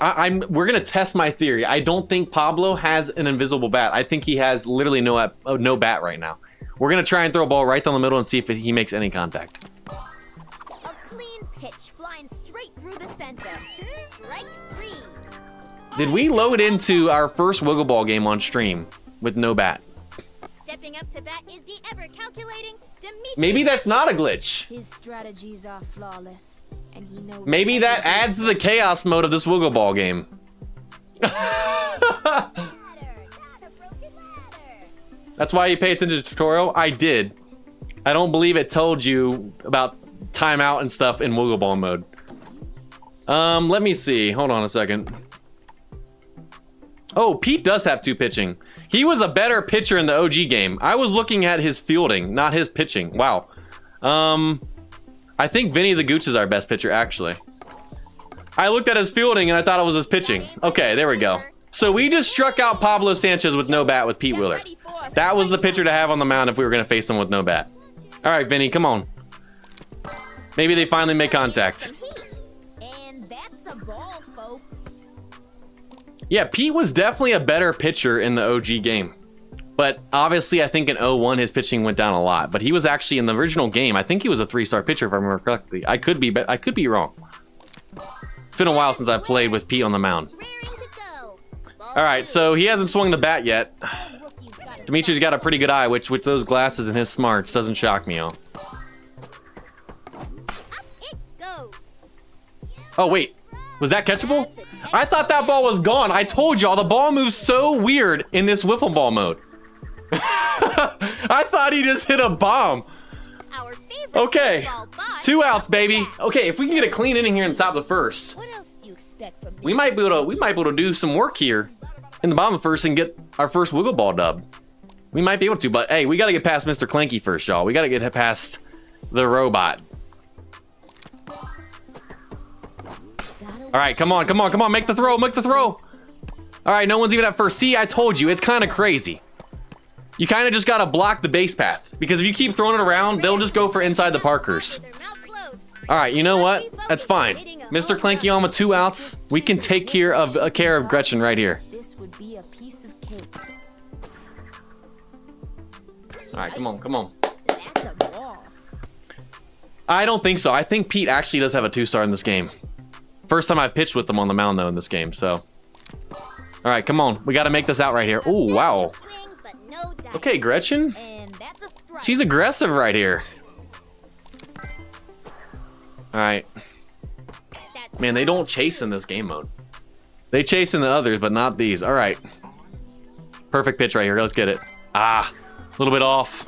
we're gonna test my theory. I don't think Pablo has an invisible bat. I think he has literally no bat right now. We're gonna try and throw a ball right down the middle and see if he makes any contact. A clean pitch flying straight through the center. Strike 3. Did we load into our first Wiggle Ball game on stream with no bat? Stepping up to bat is the ever-calculating Dimitri. Maybe that's not a glitch. His strategies are flawless, and he knows. Maybe that adds to the chaos mode of this Wiggle Ball game. That's why you pay attention to the tutorial? I did. I don't believe it told you about timeout and stuff in Wiggle Ball mode. Let me see. Hold on a second. Oh, Pete does have 2 pitching. He was a better pitcher in the OG game. I was looking at his fielding, not his pitching. Wow. I think Vinny the Gooch is our best pitcher, actually. I looked at his fielding and I thought it was his pitching. Okay, there we go. So we just struck out Pablo Sanchez with no bat with Pete Wheeler. That was the pitcher to have on the mound if we were going to face him with no bat. All right, Vinny, come on. Maybe they finally make contact. And that's a ball, folks. Yeah, Pete was definitely a better pitcher in the OG game. But obviously, I think in 01, his pitching went down a lot. But he was actually in the original game. I think he was a 3-star pitcher, if I remember correctly. I could be wrong. It's been a while since I played with Pete on the mound. All right, so he hasn't swung the bat yet. Dimitri's got a pretty good eye, which with those glasses and his smarts doesn't shock me, y'all. Oh, wait. Was that catchable? I thought that ball was gone. I told y'all, the ball moves so weird in this wiffle ball mode. I thought he just hit a bomb. Okay, 2 outs, baby. Okay, if we can get a clean inning here in the top of the first, What else do you expect from me? we might be able to do some work here in the bottom of the first and get our first Wiggle Ball dub. We might be able to, but hey, we got to get past Mr. Clanky first, y'all. We got to get past the robot. All right, come on, make the throw, All right, no one's even at first. See, I told you, it's kind of crazy. You kind of just got to block the base path, because if you keep throwing it around, they'll just go for inside the Parkers. All right, you know what? That's fine. Mr. Clanky on with 2 outs. We can take care of Gretchen right here. This would be a piece of cake. All right, come on. That's a ball. I don't think so. I think Pete actually does have a 2-star in this game. First time I've pitched with them on the mound, though, in this game, so. All right, come on. We got to make this out right here. Oh, wow. Okay, Gretchen. She's aggressive right here. All right. Man, they don't chase in this game mode. They chase in the others, but not these. All right. Perfect pitch right here. Let's get it. Ah, a little bit off.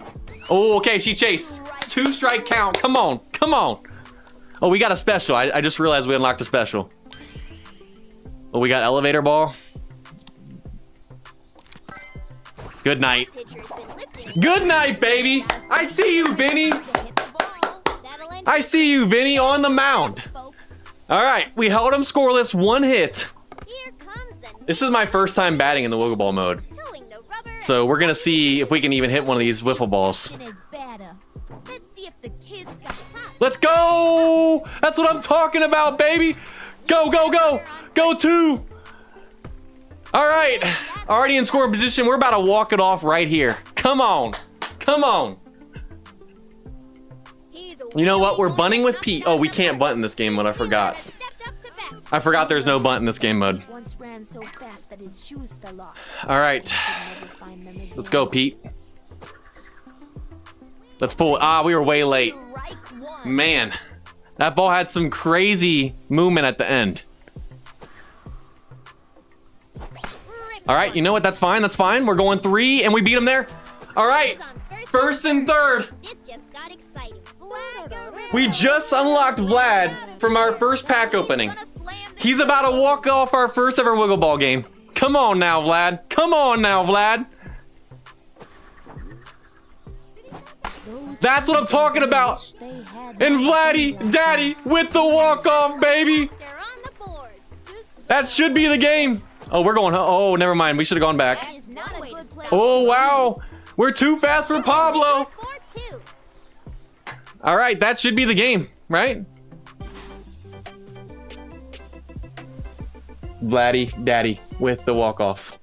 Oh, okay, she chased. 2-strike count. Come on. Oh, we got a special. I just realized we unlocked a special. Oh, we got elevator ball. Good night. Good night, baby. I see you, Vinny. I see you, Vinny, on the mound. All right, we held him scoreless, 1 hit. This is my first time batting in the Wiggle Ball mode. So we're gonna see if we can even hit one of these wiffle balls. Let's go! That's what I'm talking about, baby. Go. Go 2. All right, already in scoring position. We're about to walk it off right here. Come on. You know what? We're bunting with Pete. Oh, we can't bunt in this game mode. I forgot there's no bunt in this game mode. All right. Let's go, Pete. Let's pull it. Ah, we were way late. Man, that ball had some crazy movement at the end. All right, you know what? That's fine. We're going 3, and we beat him there. All right, 1st and 3rd. We just unlocked Vlad from our first pack opening. He's about to walk off our first ever Wiggle Ball game. Come on now, Vlad. That's what I'm talking about. And Vladdy, Daddy, with the walk-off, baby. That should be the game. Oh, we're going. Oh, never mind. We should have gone back. Oh, wow. We're too fast for Pablo. All right, that should be the game, right? Vladdy, Daddy, with the walk-off.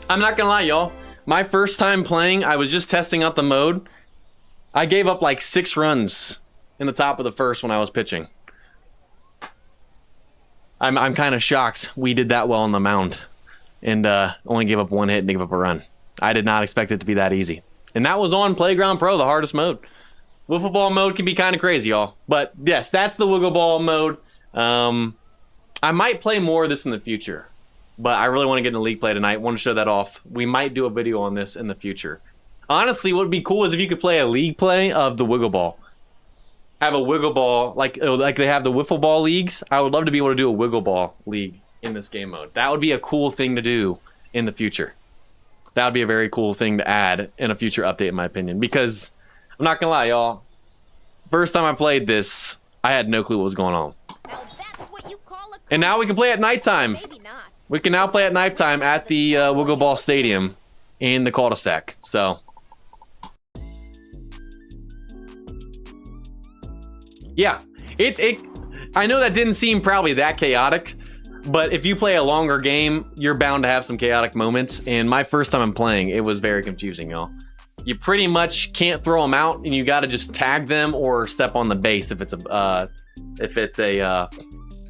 I'm not gonna lie, y'all. My first time playing, I was just testing out the mode. I gave up like 6 runs in the top of the first when I was pitching. I'm kind of shocked we did that well on the mound and only gave up 1 hit and gave up a run. I did not expect it to be that easy. And that was on Playground Pro, the hardest mode. Wiffle ball mode can be kind of crazy, y'all. But yes, that's the wiggle ball mode. I might play more of this in the future, but I really want to get into league play tonight. Want to show that off. We might do a video on this in the future. Honestly, what would be cool is if you could play a league play of the wiggle ball. Have a wiggle ball, like they have the wiffle ball leagues. I would love to be able to do a wiggle ball league in this game mode. That would be a cool thing to do in the future. That would be a very cool thing to add in a future update, in my opinion. Because, I'm not gonna lie, y'all. First time I played this, I had no clue what was going on. Now that's what you call a And now we can play at nighttime. Maybe not. We can now play at nighttime at the Wiggle Ball Stadium in the cul-de-sac. So, yeah, I know that didn't seem probably that chaotic, but if you play a longer game, you're bound to have some chaotic moments. And my first time I'm playing, it was very confusing, y'all. You pretty much can't throw them out, and you got to just tag them or step on the base if it's a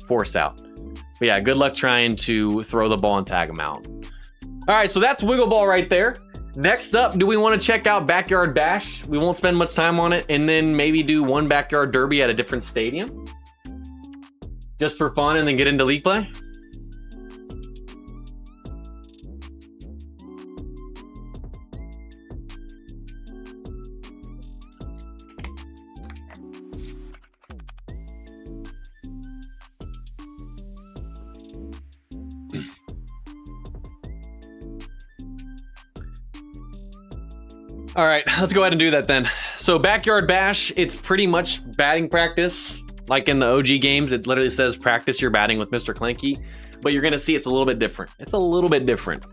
force out. But yeah, good luck trying to throw the ball and tag them out. All right, so that's Wiggle Ball right there. Next up, do we want to check out Backyard Bash? We won't spend much time on it, and then maybe do one Backyard Derby at a different stadium? Just for fun, and then get into league play? All right, let's go ahead and do that then. So Backyard Bash, it's pretty much batting practice. Like in the OG games, it literally says practice your batting with Mr. Clanky, but you're gonna see it's a little bit different. It's a little bit different.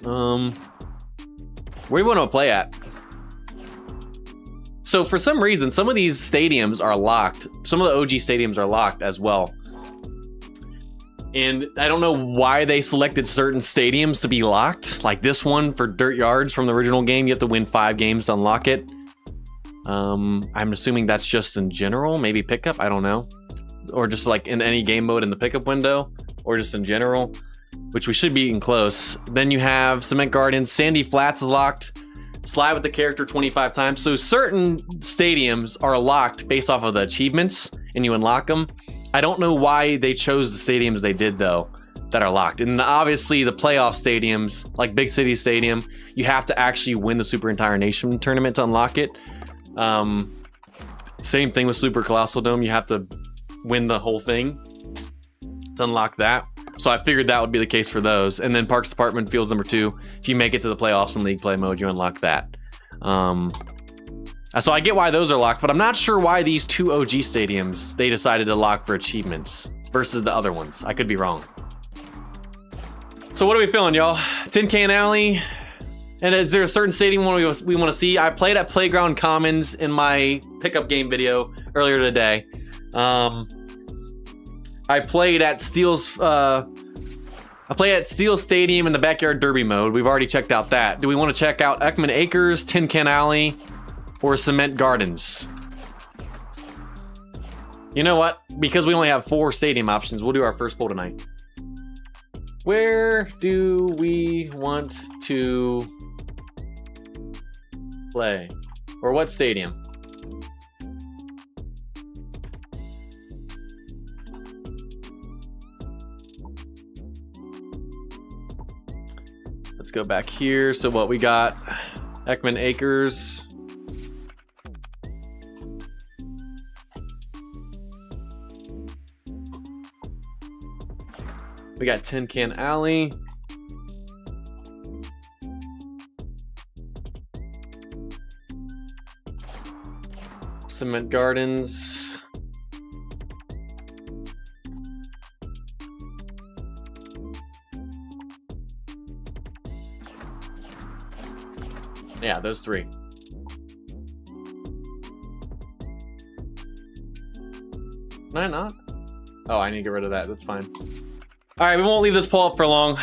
Where do you want to play at? So for some reason, some of these stadiums are locked. Some of the OG stadiums are locked as well. And I don't know why they selected certain stadiums to be locked. Like this one for Dirt Yards from the original game, you have to win 5 games to unlock it. I'm assuming that's just in general, maybe pickup, I don't know. Or just like in any game mode in the pickup window, or just in general, which we should be getting close. Then you have Cement Gardens, Sandy Flats is locked, Slide with the character 25 times. So certain stadiums are locked based off of the achievements and you unlock them. I don't know why they chose the stadiums they did though that are locked. And obviously the playoff stadiums, like Big City Stadium, you have to actually win the Super Entire Nation tournament to unlock it. Same thing with Super Colossal Dome, you have to win the whole thing to unlock that. So I figured that would be the case for those. And then Parks Department Fields number 2, if you make it to the playoffs in league play mode, you unlock that. So I get why those are locked, but I'm not sure why these 2 OG stadiums they decided to lock for achievements versus the other ones. I could be wrong. So what are we feeling, y'all? Tin Can Alley. And is there a certain stadium we want to see? I played at Playground Commons in my pickup game video earlier today. I played at Steele's Stadium in the Backyard Derby mode. We've already checked out that. Do we want to check out Ekman Acres, Tin Can Alley, or Cement Gardens? You know what? Because we only have 4 stadium options, we'll do our first poll tonight. Where do we want to play? Or what stadium? Let's go back here. So what we got? Ekman Acres. We got Tin Can Alley. Cement Gardens. Yeah, those 3. Can I not? Oh, I need to get rid of that. That's fine. All right, we won't leave this poll up for long.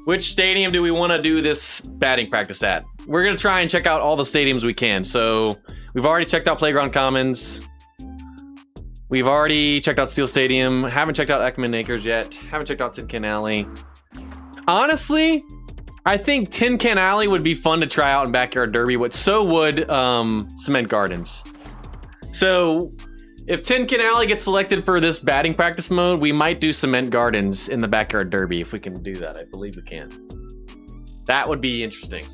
Which stadium do we want to do this batting practice at? We're going to try and check out all the stadiums we can. So we've already checked out Playground Commons. We've already checked out Steel Stadium. Haven't checked out Ekman Acres yet. Haven't checked out Tin Can Alley. Honestly, I think Tin Can Alley would be fun to try out in Backyard Derby, but so would Cement Gardens. So if Tin Can Alley gets selected for this batting practice mode, we might do Cement Gardens in the Backyard Derby if we can do that. I believe we can. That would be interesting.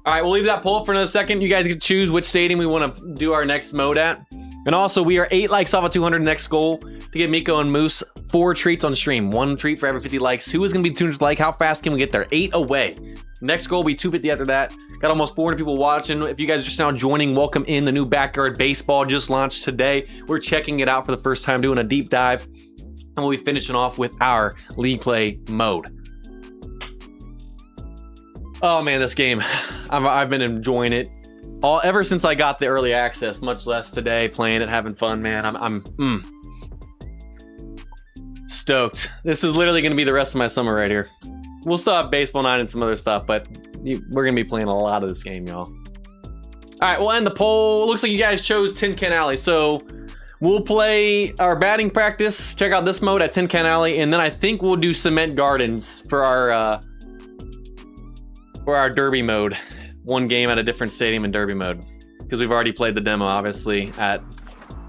All right, we'll leave that poll for another second. You guys can choose which stadium we want to do our next mode at. And also, we are 8 likes off of 200 next goal to get Miko and Moose 4 treats on stream. 1 treat for every 50 likes. Who is going to be 200 like? How fast can we get there? 8 away. Next goal will be 250 after that. Got almost 400 people watching. If you guys are just now joining, welcome in. The new Backyard Baseball just launched today. We're checking it out for the first time, doing a deep dive. And we'll be finishing off with our League Play mode. Oh man, this game, I've been enjoying it ever since I got the early access, much less today, playing it, having fun, man. I'm stoked. This is literally going to be the rest of my summer right here. We'll still have Baseball 9 and some other stuff, but we're going to be playing a lot of this game, y'all. All right, we'll end the poll. Looks like you guys chose Tin Can Alley, so we'll play our batting practice, check out this mode at Tin Can Alley, and then I think we'll do Cement Gardens for our derby mode. 1 game at a different stadium in derby mode, because we've already played the demo obviously at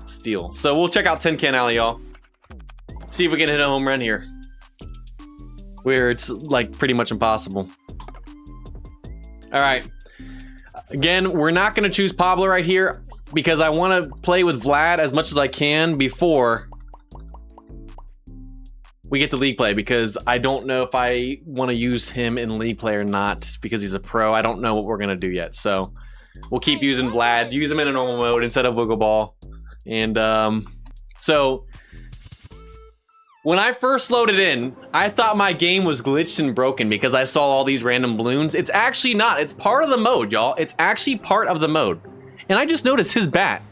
Steel. So we'll check out Tin Can Alley, y'all. See if we can hit a home run here, where it's like pretty much impossible. All right, again, we're not going to choose Pablo right here because I want to play with Vlad as much as I can before we get to League Play, because I don't know if I want to use him in League Play or not, because he's a pro. I don't know what we're going to do yet. So we'll keep using Vlad, use him in a normal mode instead of Wiggle Ball. And so when I first loaded in, I thought my game was glitched and broken because I saw all these random balloons. It's actually not. It's part of the mode, y'all. It's actually part of the mode. And I just noticed his bat.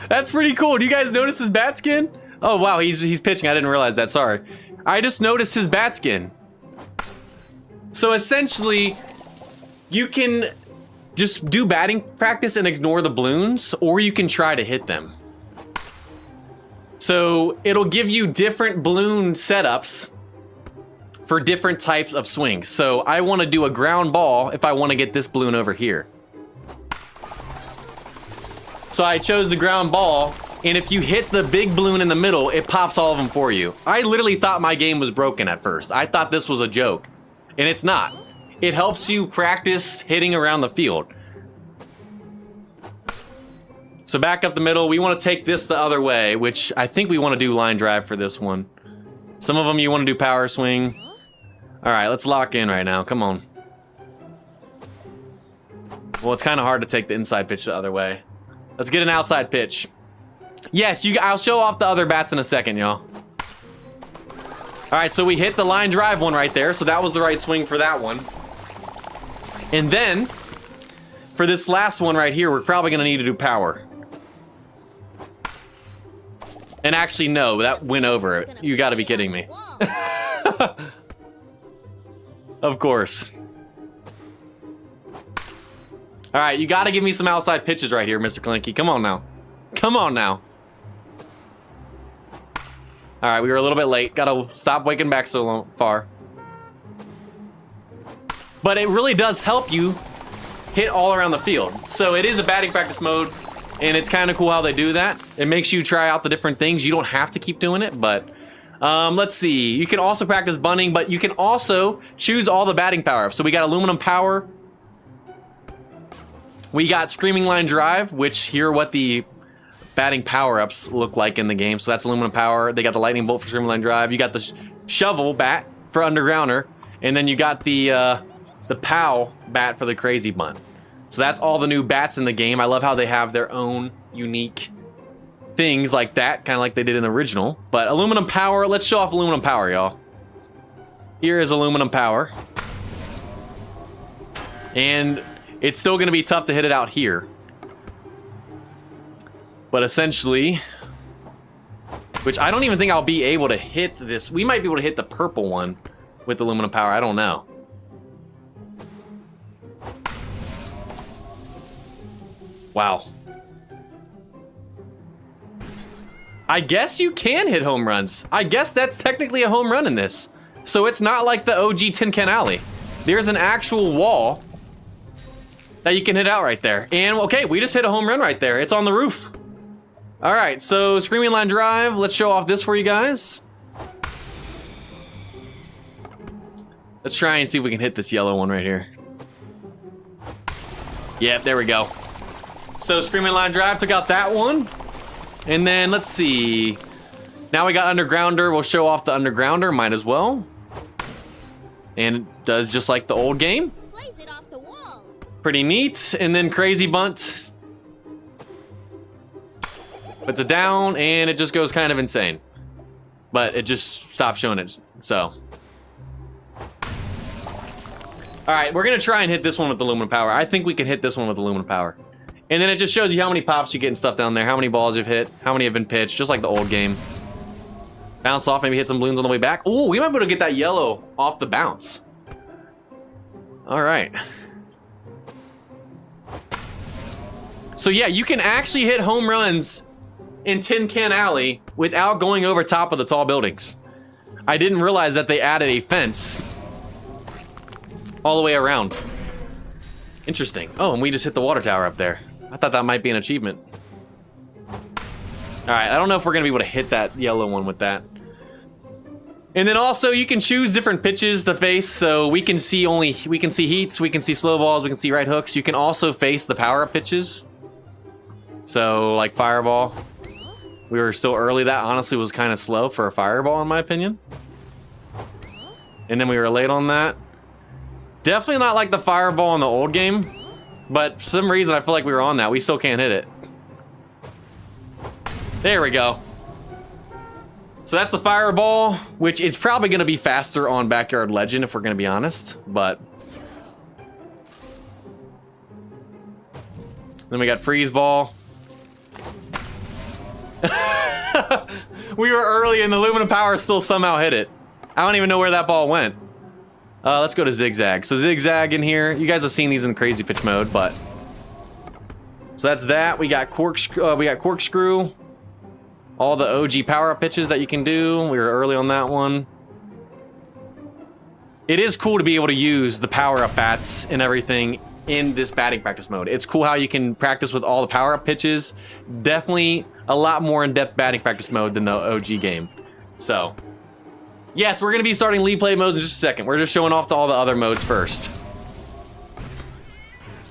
That's pretty cool. Do you guys notice his bat skin? Oh, wow, he's pitching. I didn't realize that. Sorry. I just noticed his bat skin. So essentially, you can just do batting practice and ignore the balloons, or you can try to hit them. So it'll give you different balloon setups for different types of swings. So I want to do a ground ball if I want to get this balloon over here. So I chose the ground ball, and if you hit the big balloon in the middle, it pops all of them for you. I literally thought my game was broken at first. I thought this was a joke, and it's not. It helps you practice hitting around the field. So back up the middle, we want to take this the other way, which I think we want to do line drive for this one. Some of them you want to do power swing. All right, let's lock in right now. Come on. Well, it's kind of hard to take the inside pitch the other way. Let's get an outside pitch. Yes, I'll show off the other bats in a second, y'all. All right, so we hit the line drive one right there, so that was the right swing for that one. And then, for this last one right here, we're probably gonna need to do power. And actually, no, that went over it. You gotta be kidding me. Of course. All right, you gotta give me some outside pitches right here, Mr. Clinky. Come on now. Come on now. All right, we were a little bit late. Gotta stop waking back so far. But it really does help you hit all around the field. So it is a batting practice mode, and it's kind of cool how they do that. It makes you try out the different things. You don't have to keep doing it, but let's see. You can also practice bunting, but you can also choose all the batting power-ups. So we got aluminum power. We got Screaming Line Drive, which here are what the batting power-ups look like in the game. So that's aluminum power. They got the lightning bolt for Screaming Line Drive. You got the shovel bat for undergrounder, and then you got the POW bat for the crazy bunt. So that's all the new bats in the game. I love how they have their own unique things like that, kind of like they did in the original. But aluminum power, let's show off aluminum power, y'all. Here is aluminum power. And it's still gonna be tough to hit it out here. But essentially, which I don't even think I'll be able to hit this. We might be able to hit the purple one with aluminum power, I don't know. Wow. I guess you can hit home runs. I guess that's technically a home run in this. So it's not like the OG Tin Can Alley. There's an actual wall that you can hit out right there. And okay, we just hit a home run right there. It's on the roof. All right, so Screaming Line Drive. Let's show off this for you guys. Let's try and see if we can hit this yellow one right here. Yep, there we go. So Screaming Line Drive took out that one. And then let's see. Now we got Undergrounder. We'll show off the Undergrounder, might as well. And it does just like the old game. Plays it off the wall. Pretty neat. And then Crazy Bunt. Puts it down and it just goes kind of insane. But it just stopped showing it, so. All right, we're gonna try and hit this one with aluminum power. I think we can hit this one with aluminum power. And then it just shows you how many pops you get and stuff down there, how many balls you've hit, how many have been pitched, just like the old game. Bounce off, maybe hit some balloons on the way back. Ooh, we might be able to get that yellow off the bounce. All right. So yeah, you can actually hit home runs in Tin Can Alley without going over top of the tall buildings. I didn't realize that they added a fence all the way around. Interesting. Oh, and we just hit the water tower up there. I thought that might be an achievement. All right, I don't know if we're gonna be able to hit that yellow one with that. And then also you can choose different pitches to face, so we can see heats, we can see slow balls, we can see right hooks. You can also face the power-up pitches. So like Fireball. We were still early. That honestly was kind of slow for a Fireball in my opinion. And then we were late on that. Definitely not like the Fireball in the old game, but for some reason I feel like we were on that. We still can't hit it. There we go. So that's the Fireball, which is probably going to be faster on Backyard Legend if we're going to be honest, but. Then we got Freeze Ball. We were early and the aluminum power still somehow hit it. I don't even know where that ball went. Let's go to Zigzag. So Zigzag in here. You guys have seen these in Crazy Pitch mode, but. So that's that. We got Corkscrew. All the OG power-up pitches that you can do. We were early on that one. It is cool to be able to use the power-up bats and everything in this batting practice mode. It's cool how you can practice with all the power-up pitches. Definitely a lot more in-depth batting practice mode than the OG game. So, yes, we're going to be starting lead play modes in just a second. We're just showing off all the other modes first.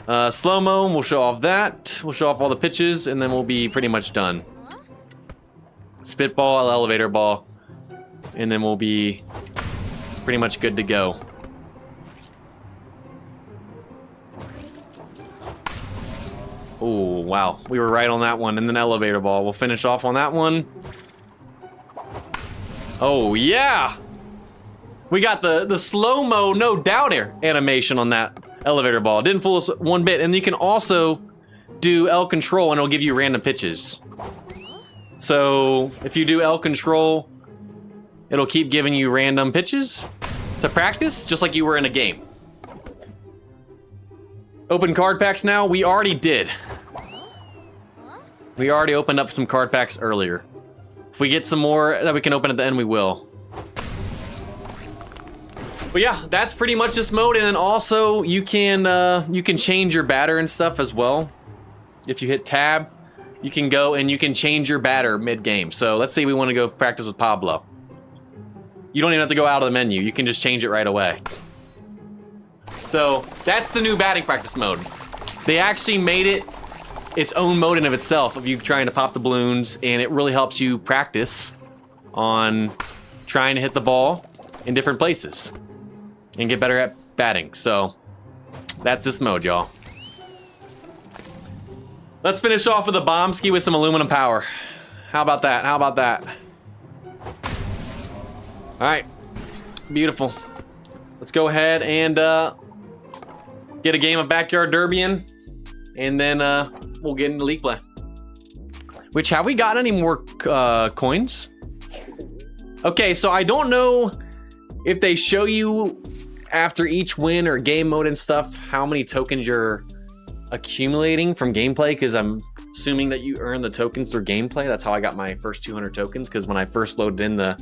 Slow-mo, we'll show off that. We'll show off all the pitches, and then we'll be pretty much done. Spitball, elevator ball, and then we'll be pretty much good to go. Oh, wow. We were right on that one. And then elevator ball. We'll finish off on that one. Oh, yeah. We got the slow-mo, no doubter animation on that elevator ball. Didn't fool us one bit. And you can also do L control and it'll give you random pitches. So if you do L control, it'll keep giving you random pitches to practice, just like you were in a game. Open card packs now. We already did. We already opened up some card packs earlier. If we get some more that we can open at the end, we will. But yeah, that's pretty much this mode. And then also you can change your batter and stuff as well. If you hit tab, you can go and you can change your batter mid-game. So let's say we want to go practice with Pablo. You don't even have to go out of the menu. You can just change it right away. So that's the new batting practice mode. They actually made it its own mode in of itself of you trying to pop the balloons, and it really helps you practice on trying to hit the ball in different places and get better at batting. So that's this mode, y'all. Let's finish off with a bomb ski with some aluminum power. How about that? How about that? All right, beautiful. Let's go ahead and get a game of Backyard Derby in, and then we'll get into league play. Which, have we gotten any more coins? Okay, so I don't know if they show you after each win or game mode and stuff how many tokens you're accumulating from gameplay because I'm assuming that you earn the tokens through gameplay. That's how I got my first 200 tokens, because when I first loaded in the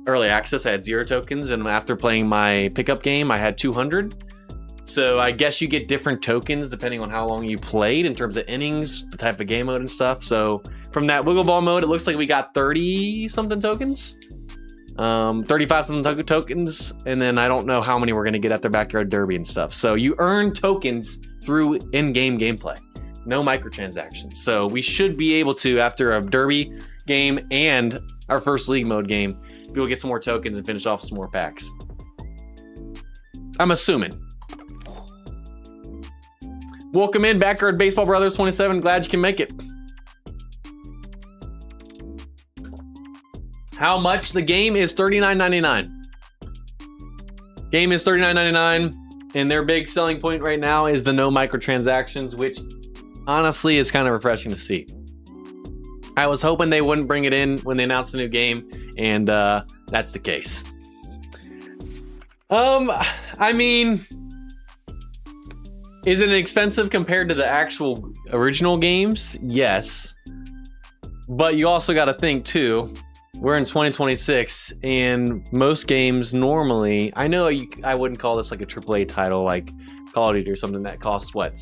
early access, I had 0 tokens, and after playing my pickup game, I had 200. So I guess you get different tokens depending on how long you played in terms of innings, the type of game mode and stuff. So from that wiggle ball mode, it looks like we got 30 something tokens, 35 something tokens, and then I don't know how many we're gonna get at their backyard derby and stuff. So you earn tokens through in-game gameplay, no microtransactions. So we should be able to, after a derby game and our first league mode game, be able to get some more tokens and finish off some more packs. I'm assuming. Welcome in, Backyard Baseball Brothers 27. Glad you can make it. How much? The game is $39.99. Game is $39.99, and their big selling point right now is the no microtransactions, which honestly is kind of refreshing to see. I was hoping they wouldn't bring it in when they announced the new game, and that's the case. I mean, is it expensive compared to the actual original games? Yes. But you also got to think too, we're in 2026, and most games normally, I know I wouldn't call this like a AAA title like Call of Duty or something that costs what,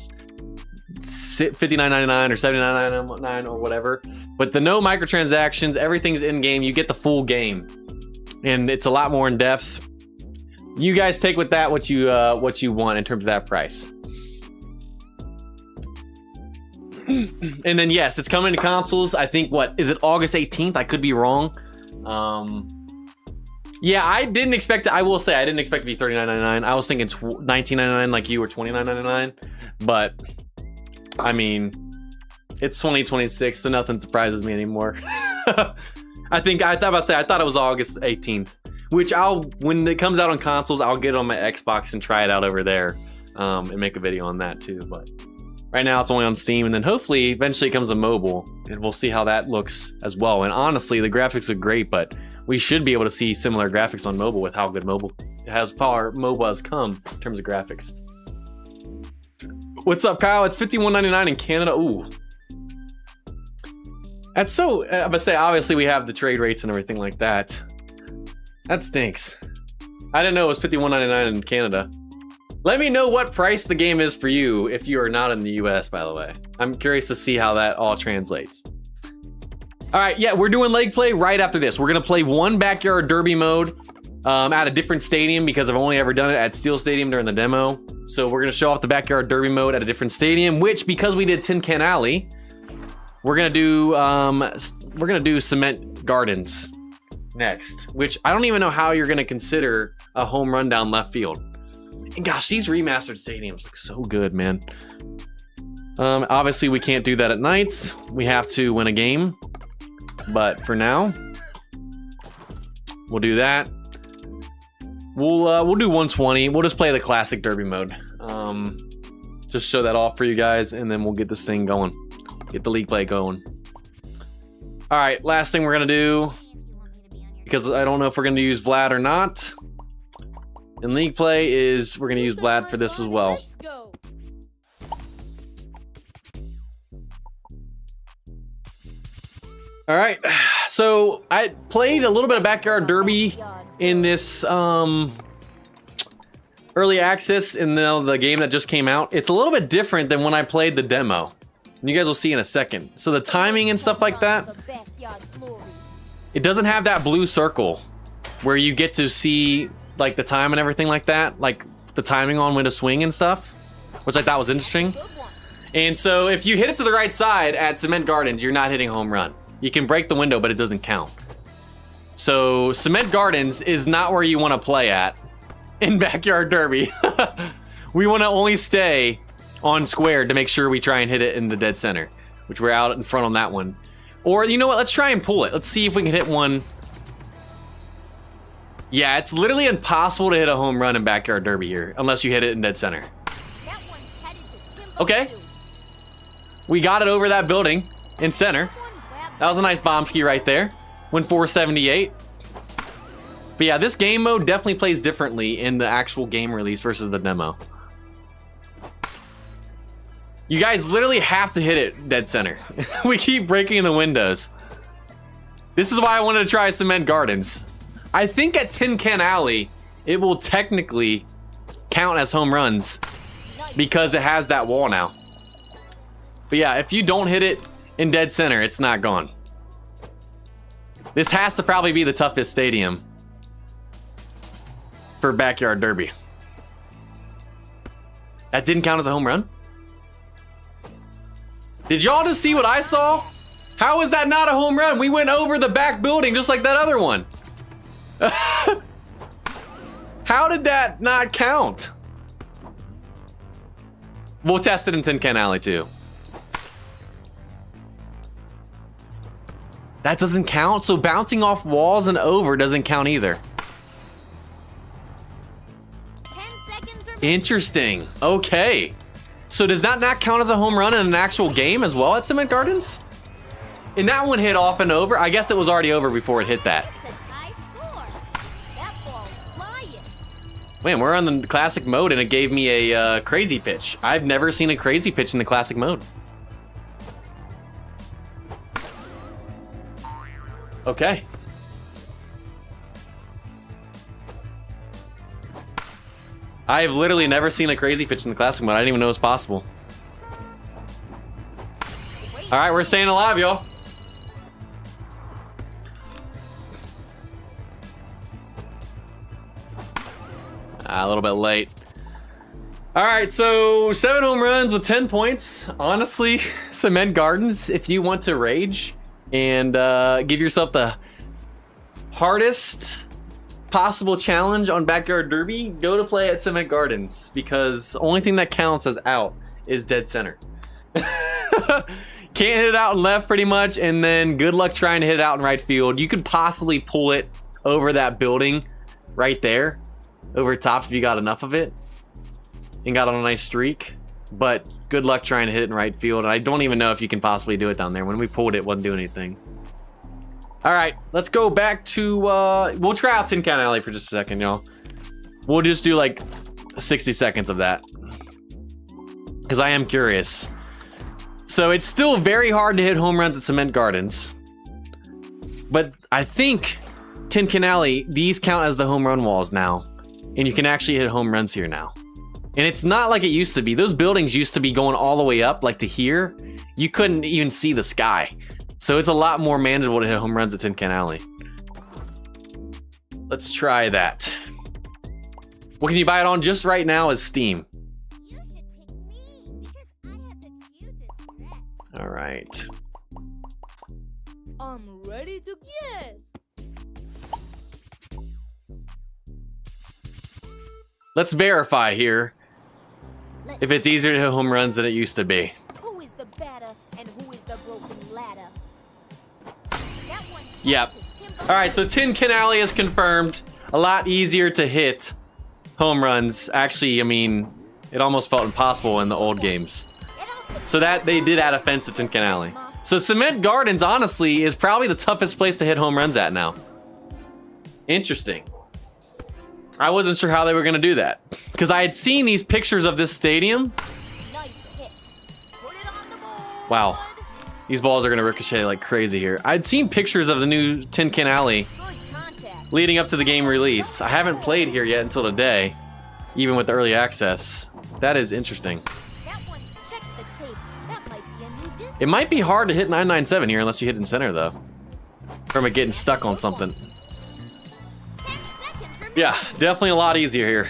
$59.99 or $79.99 or whatever. But the no microtransactions, everything's in game. You get the full game, and it's a lot more in depth. You guys take with that what you want in terms of that price. And then yes, it's coming to consoles. I think what is it, August 18th? I could be wrong. Yeah, I didn't expect it. I will say I didn't expect it to be $39.99. I was thinking $19.99 like you, were $29.99. But I mean, it's 2026, so nothing surprises me anymore. I thought it was August 18th, which when it comes out on consoles, I'll get it on my Xbox and try it out over there, and make a video on that too. But right now it's only on Steam, and then hopefully eventually it comes to mobile, and we'll see how that looks as well. And honestly, the graphics are great, but we should be able to see similar graphics on mobile with how good mobile has come in terms of graphics. What's up, Kyle? It's $51.99 in Canada. Ooh. That's so, I'm gonna say, obviously we have the trade rates and everything like that. That stinks. I didn't know it was $51.99 in Canada. Let me know what price the game is for you if you are not in the US, by the way. I'm curious to see how that all translates. All right, yeah, we're doing leg play right after this. We're gonna play one backyard derby mode at a different stadium, because I've only ever done it at Steel Stadium during the demo. So we're gonna show off the backyard derby mode at a different stadium, which, because we did Tin Can Alley, we're gonna do Cement Gardens next, which I don't even know how you're gonna consider a home run down left field. And gosh, these remastered stadiums look so good, man. Obviously we can't do that at nights. We have to win a game. But for now, we'll do that. We'll do 120. We'll just play the classic derby mode. Just show that off for you guys, and then we'll get this thing going. Get the league play going. All right, last thing we're gonna do, because I don't know if we're gonna use Vlad or not, in league play, is we're gonna use Vlad for this as well. Let's go. All right, so I played a little bit of Backyard Derby in this early access in the game that just came out. It's a little bit different than when I played the demo. And you guys will see in a second. So the timing and stuff like that, it doesn't have that blue circle where you get to see like the time and everything like that, like the timing on when to swing and stuff, which I thought was interesting. And so if you hit it to the right side at Cement Gardens, you're not hitting home run. You can break the window, but it doesn't count. So Cement Gardens is not where you want to play at in Backyard Derby. We want to only stay on square to make sure we try and hit it in the dead center, which we're out in front on that one. Or you know what? Let's try and pull it. Let's see if we can hit one. Yeah, it's literally impossible to hit a home run in Backyard Derby here unless you hit it in dead center. That one's headed to Timbo Okay. 2. We got it over that building in center. That was a nice bomb ski right there. Went 478. But yeah, this game mode definitely plays differently in the actual game release versus the demo. You guys literally have to hit it dead center. We keep breaking the windows. This is why I wanted to try Cement Gardens. I think at Tin Can Alley, it will technically count as home runs because it has that wall now. But yeah, if you don't hit it in dead center, it's not gone. This has to probably be the toughest stadium for Backyard Derby. That didn't count as a home run? Did y'all just see what I saw? How is that not a home run? We went over the back building just like that other one. How did that not count? We'll test it in Tin Can Alley too. That doesn't count? So bouncing off walls and over doesn't count either. 10 seconds remaining. Interesting. Okay. So does that not count as a home run in an actual game as well at Cement Gardens? And that one hit off and over. I guess it was already over before it hit that. It's a tie score. That ball's flying. Man, we're on the classic mode and it gave me a crazy pitch. I've never seen a crazy pitch in the classic mode. Okay. I've literally never seen a crazy pitch in the classic mode. I didn't even know it was possible. All right, we're staying alive, y'all. A little bit late. All right, so 7 home runs with 10 points. Honestly, Cement Gardens, if you want to rage and give yourself the hardest possible challenge on Backyard Derby, go to play at Cement Gardens because the only thing that counts as out is dead center. Can't hit it out and left pretty much, and then good luck trying to hit it out in right field. You could possibly pull it over that building right there, over top if you got enough of it and got on a nice streak, but good luck trying to hit it in right field. And I don't even know if you can possibly do it down there. When we pulled it, it wasn't doing anything. All right, let's go back to, we'll try out Tin Can Alley for just a second, y'all. We'll just do like 60 seconds of that because I am curious. So it's still very hard to hit home runs at Cement Gardens, but I think Tin Can Alley, these count as the home run walls now, and you can actually hit home runs here now. And it's not like it used to be. Those buildings used to be going all the way up, like to here. You couldn't even see the sky. So it's a lot more manageable to hit home runs at Tin Can Alley. Let's try that. What can you buy it on just right now is Steam. You should pick me because I have the cutest dress. All right. I'm ready to guess. Let's verify here Let's if it's easier to hit home runs than it used to be. Who is the batter and who is the broken ladder? That one's Yep. to Timber. All right, so Tin Can Alley is confirmed. A lot easier to hit home runs. Actually, I mean, it almost felt impossible in the old games. Get out the So that they did add a fence to Tin Can Alley. So Cement Gardens, honestly, is probably the toughest place to hit home runs at now. Interesting. I wasn't sure how they were gonna do that because I had seen these pictures of this stadium. nice hit. Put it on the board. Wow. These balls are gonna ricochet like crazy here. I'd seen pictures of the new Tin Can Alley Good contact. leading up to the game release. I haven't played here yet until today, even with the early access. That is interesting. That one's check the tape. That might be a new distance. It might be hard to hit 997 here unless you hit in center though, from it getting stuck on something. 10 seconds remaining. Yeah, definitely a lot easier here.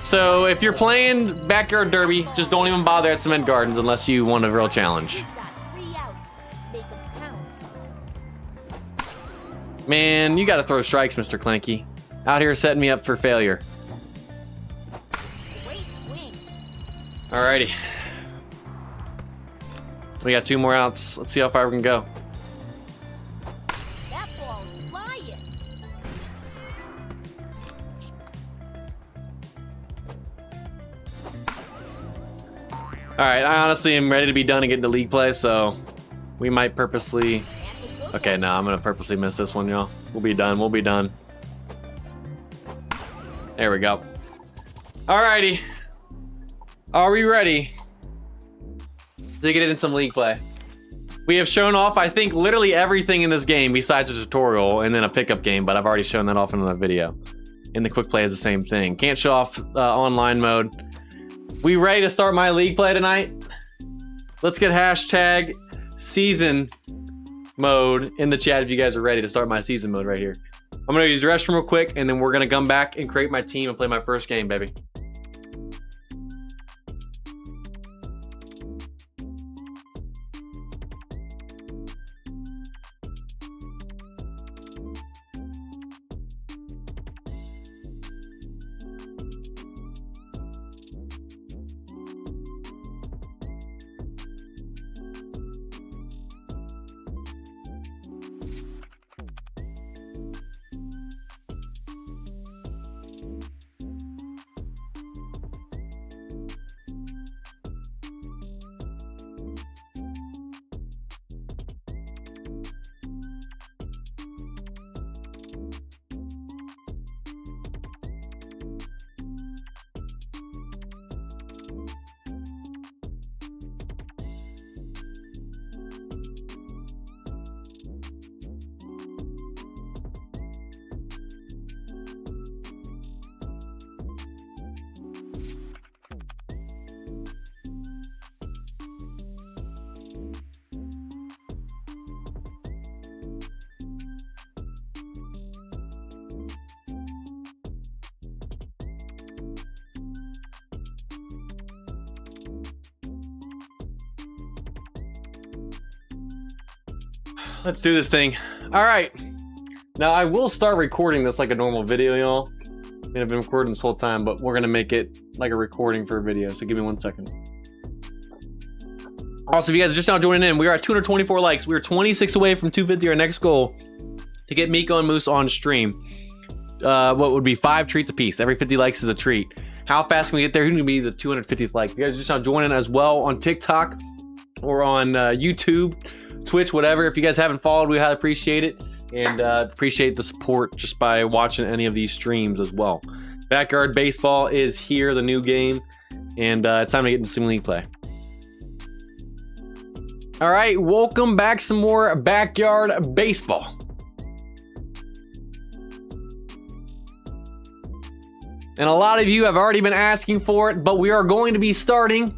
So if you're playing Backyard Derby, just don't even bother at Cement Gardens unless you want a real challenge. You've got 3 outs. Make 'em count. Man, you gotta throw strikes, Mr. Clanky. Out here setting me up for failure. Great swing. Alrighty. We got 2 more outs. Let's see how far we can go. That ball's flying. Alright, I honestly am ready to be done and get into league play, so we might purposely... That's a good Okay, one. no, I'm gonna purposely miss this one, y'all. We'll be done, we'll be done. There we go. Alrighty. Are we ready to get into some league play? We have shown off, I think, literally everything in this game besides a tutorial and then a pickup game, but I've already shown that off in another video. And the quick play is the same thing. Can't show off online mode. We ready to start my league play tonight? Let's get hashtag season mode in the chat if you guys are ready to start my season mode right here. I'm gonna use the restroom real quick and then we're gonna come back and create my team and play my first game, baby. Let's do this thing. All right. Now I will start recording this like a normal video, y'all. I mean, I've been recording this whole time, but we're gonna make it like a recording for a video. So give me 1 second. Also, if you guys are just now joining in, we are at 224 likes. We are 26 away from 250, our next goal, to get Miko and Moose on stream. What would be 5 treats apiece. Every 50 likes is a treat. How fast can we get there? Who's gonna be the 250th like? If you guys are just now joining as well on TikTok or on YouTube, Twitch, whatever. If you guys haven't followed, we highly appreciate it, and appreciate the support just by watching any of these streams as well. Backyard Baseball is here, the new game, and it's time to get into some league play. All right, welcome back. Some more Backyard Baseball. And a lot of you have already been asking for it, but we are going to be starting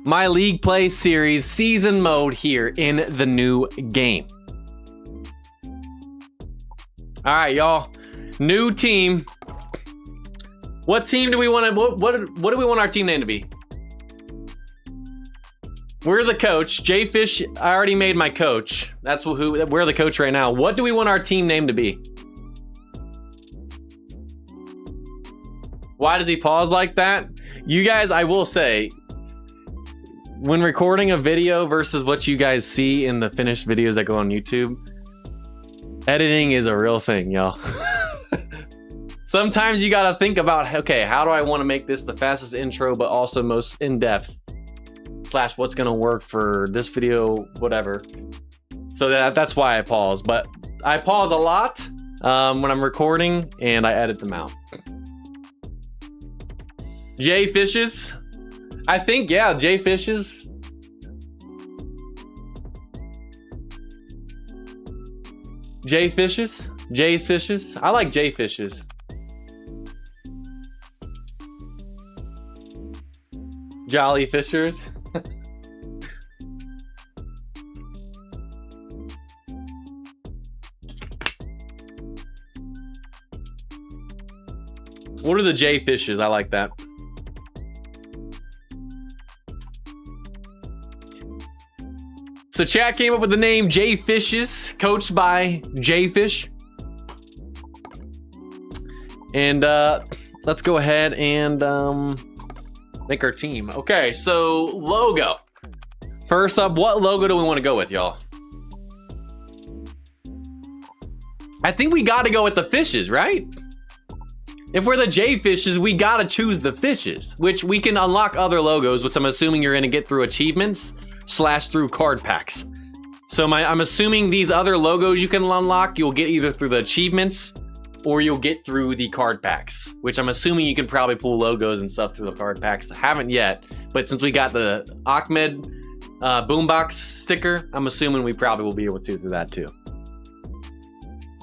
my league play series season mode here in the new game. All right, y'all, new team. What team do we want to, what do we want our team name to be? We're the coach. JayFish, I already made my coach. That's who, we're the coach right now. What do we want our team name to be? Why does he pause like that? You guys, I will say, when recording a video versus what you guys see in the finished videos that go on YouTube, editing is a real thing, y'all. Sometimes you gotta think about, okay, how do I want to make this the fastest intro, but also most in-depth, / what's gonna work for this video, whatever. So that's why I pause, but I pause a lot when I'm recording and I edit them out. JayFishes. I think, yeah, JayFishes. JayFishes. Jay's Fishes. I like JayFishes. Jolly Fishers. What are the JayFishes? I like that. So chat came up with the name JayFishes, coached by JayFish. And let's go ahead and make our team. Okay, so logo. First up, what logo do we want to go with, y'all? I think we got to go with the fishes, right? If we're the JayFishes, we got to choose the fishes, which we can unlock other logos, which I'm assuming you're going to get through achievements / through card packs. So I'm assuming these other logos you can unlock, you'll get either through the achievements or you'll get through the card packs, which I'm assuming you can probably pull logos and stuff through the card packs. I haven't yet, but since we got the Ahmed boombox sticker, I'm assuming we probably will be able to through that too.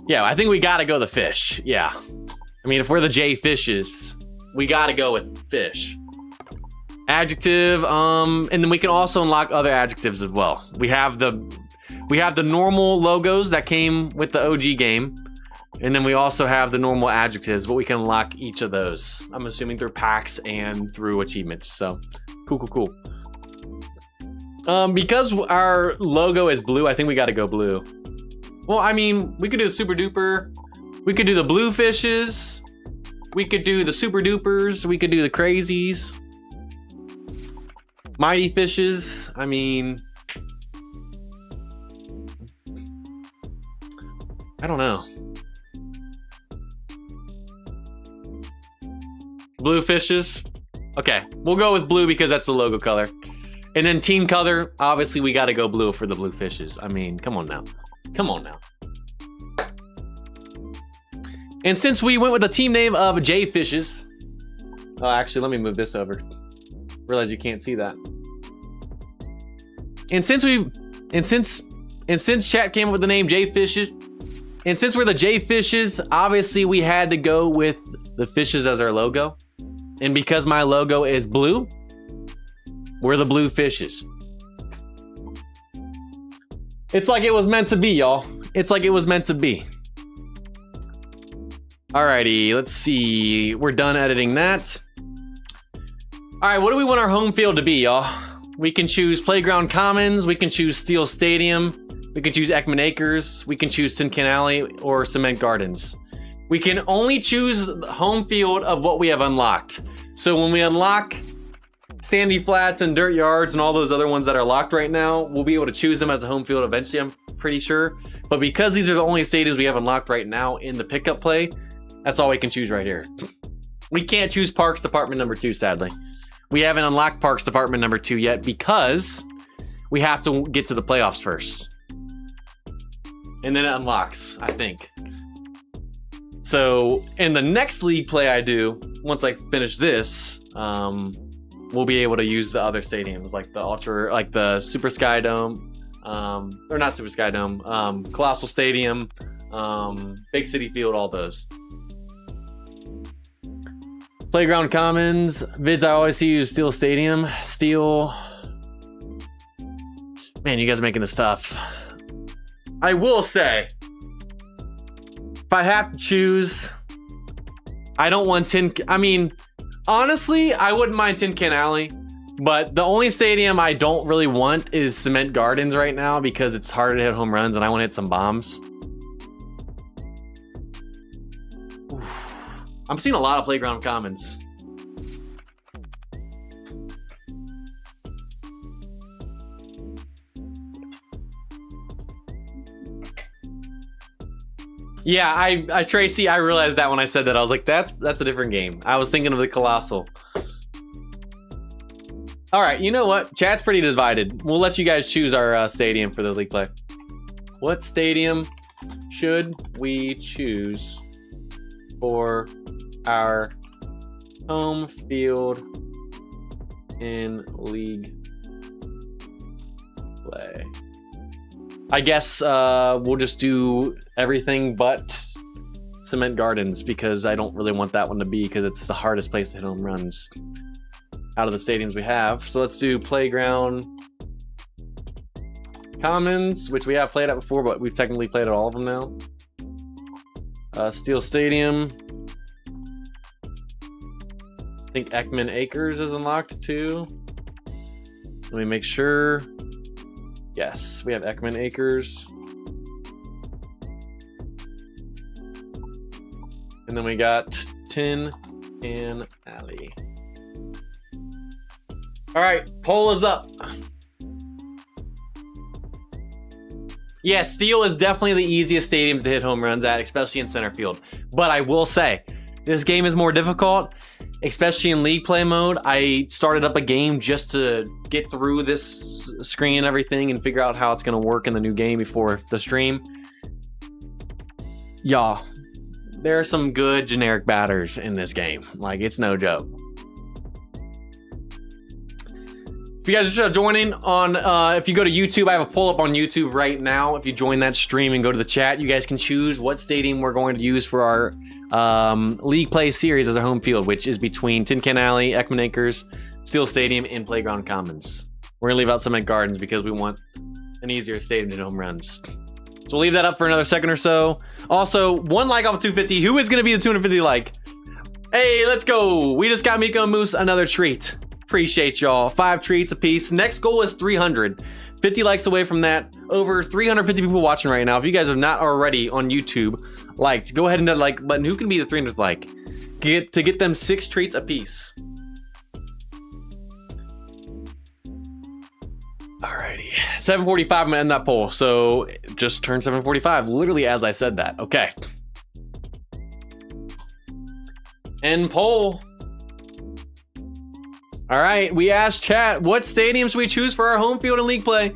Yeah, I think we gotta go the fish. Yeah. I mean, if we're the JayFishes, we gotta go with fish. Adjective, and then we can also unlock other adjectives as well. We have the normal logos that came with the OG game, and then we also have the normal adjectives, but we can unlock each of those. I'm assuming through packs and through achievements. So, cool. Because our logo is blue, I think we gotta go blue. Well, I mean, we could do the super duper. We could do the blue fishes. We could do the super dupers. We could do the crazies. Mighty fishes. I mean, I don't know. Blue fishes. Okay, we'll go with blue because that's the logo color. And then team color, obviously we gotta go blue for the blue fishes. I mean, come on now. Come on now. And since we went with the team name of JayFishes, actually, let me move this over. Realize you can't see that. And since chat came up with the name JayFishes, and since we're the JayFishes, obviously we had to go with the fishes as our logo. And because my logo is blue, we're the blue fishes. It's like it was meant to be, y'all. It's like it was meant to be. Alrighty, let's see. We're done editing that. Alright, what do we want our home field to be, y'all? We can choose Playground Commons, we can choose Steel Stadium, we can choose Ekman Acres, we can choose Tin Can Alley, or Cement Gardens. We can only choose the home field of what we have unlocked. So when we unlock Sandy Flats and Dirt Yards and all those other ones that are locked right now, we'll be able to choose them as a home field eventually, I'm pretty sure. But because these are the only stadiums we have unlocked right now in the pickup play, that's all we can choose right here. We can't choose Parks Department number 2, sadly. We haven't unlocked Parks Department number 2 yet because we have to get to the playoffs first. And then it unlocks, I think. So in the next league play I do, once I finish this, we'll be able to use the other stadiums like the Super Sky Dome, or not Super Sky Dome, Colossal Stadium, Big City Field, all those. Playground Commons, vids I always see use Steel Stadium, Steel. Man, you guys are making this tough. I will say, if I have to choose, I don't want honestly, I wouldn't mind Tin Can Alley, but the only stadium I don't really want is Cement Gardens right now because it's harder to hit home runs and I want to hit some bombs. Oof. I'm seeing a lot of Playground Commons. Yeah, Tracy, I realized that when I said that. I was like, that's a different game. I was thinking of the Colossal. All right, you know what? Chat's pretty divided. We'll let you guys choose our stadium for the league play. What stadium should we choose for our home field in league play? I guess we'll just do everything but Cement Gardens because I don't really want that one to be because it's the hardest place to hit home runs out of the stadiums we have. So let's do Playground Commons, which we have played at before, but we've technically played at all of them now. Steel Stadium. I think Ekman Acres is unlocked too. Let me make sure. Yes, we have Ekman Acres. And then we got Tin Can Alley. All right, poll is up. Yeah, Steel is definitely the easiest stadiums to hit home runs at, especially in center field. But I will say, this game is more difficult, especially in league play mode. I started up a game just to get through this screen and everything and figure out how it's gonna work in the new game before the stream. Y'all, there are some good generic batters in this game. Like, it's no joke. If you guys are just joining on, if you go to YouTube, I have a poll up on YouTube right now. If you join that stream and go to the chat, you guys can choose what stadium we're going to use for our league play series as a home field, which is between Tin Can Alley, Ekman Acres, Steel Stadium, and Playground Commons. We're gonna leave out Cement Gardens because we want an easier stadium to hit home runs. So we'll leave that up for another second or so. Also, one like off of 250. Who is gonna be the 250 like? Hey, let's go. We just got Miko and Moose another treat. Appreciate y'all. 5 treats apiece. Next goal is 300. 50 likes away from that. Over 350 people watching right now. If you guys have not already on YouTube liked, go ahead and hit that like button. Who can be the 300th like? To get them 6 treats apiece. Alrighty. 7:45, I'm gonna end that poll. So just turned 7:45, literally as I said that. Okay. End poll. All right, we asked chat, what stadium should we choose for our home field and league play?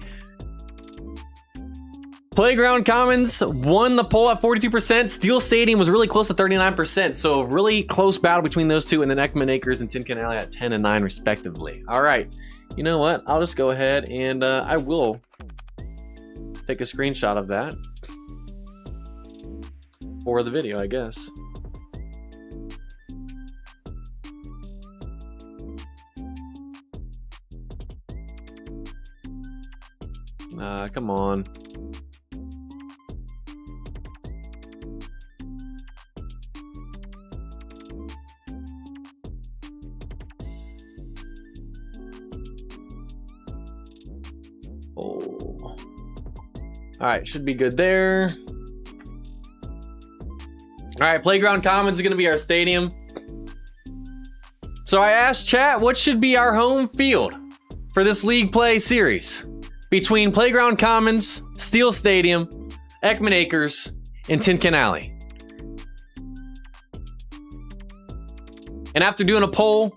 Playground Commons won the poll at 42%. Steel Stadium was really close to 39%. So really close battle between those two, and then Ekman Acres and Tin Can Alley at 10 and 9 respectively. All right, you know what? I'll just go ahead and I will take a screenshot of that for the video, I guess. Come on. Oh. All right, should be good there. All right, Playground Commons is gonna be our stadium. So I asked chat, what should be our home field for this league play series? Between Playground Commons, Steel Stadium, Ekman Acres, and Tin Can Alley. And after doing a poll,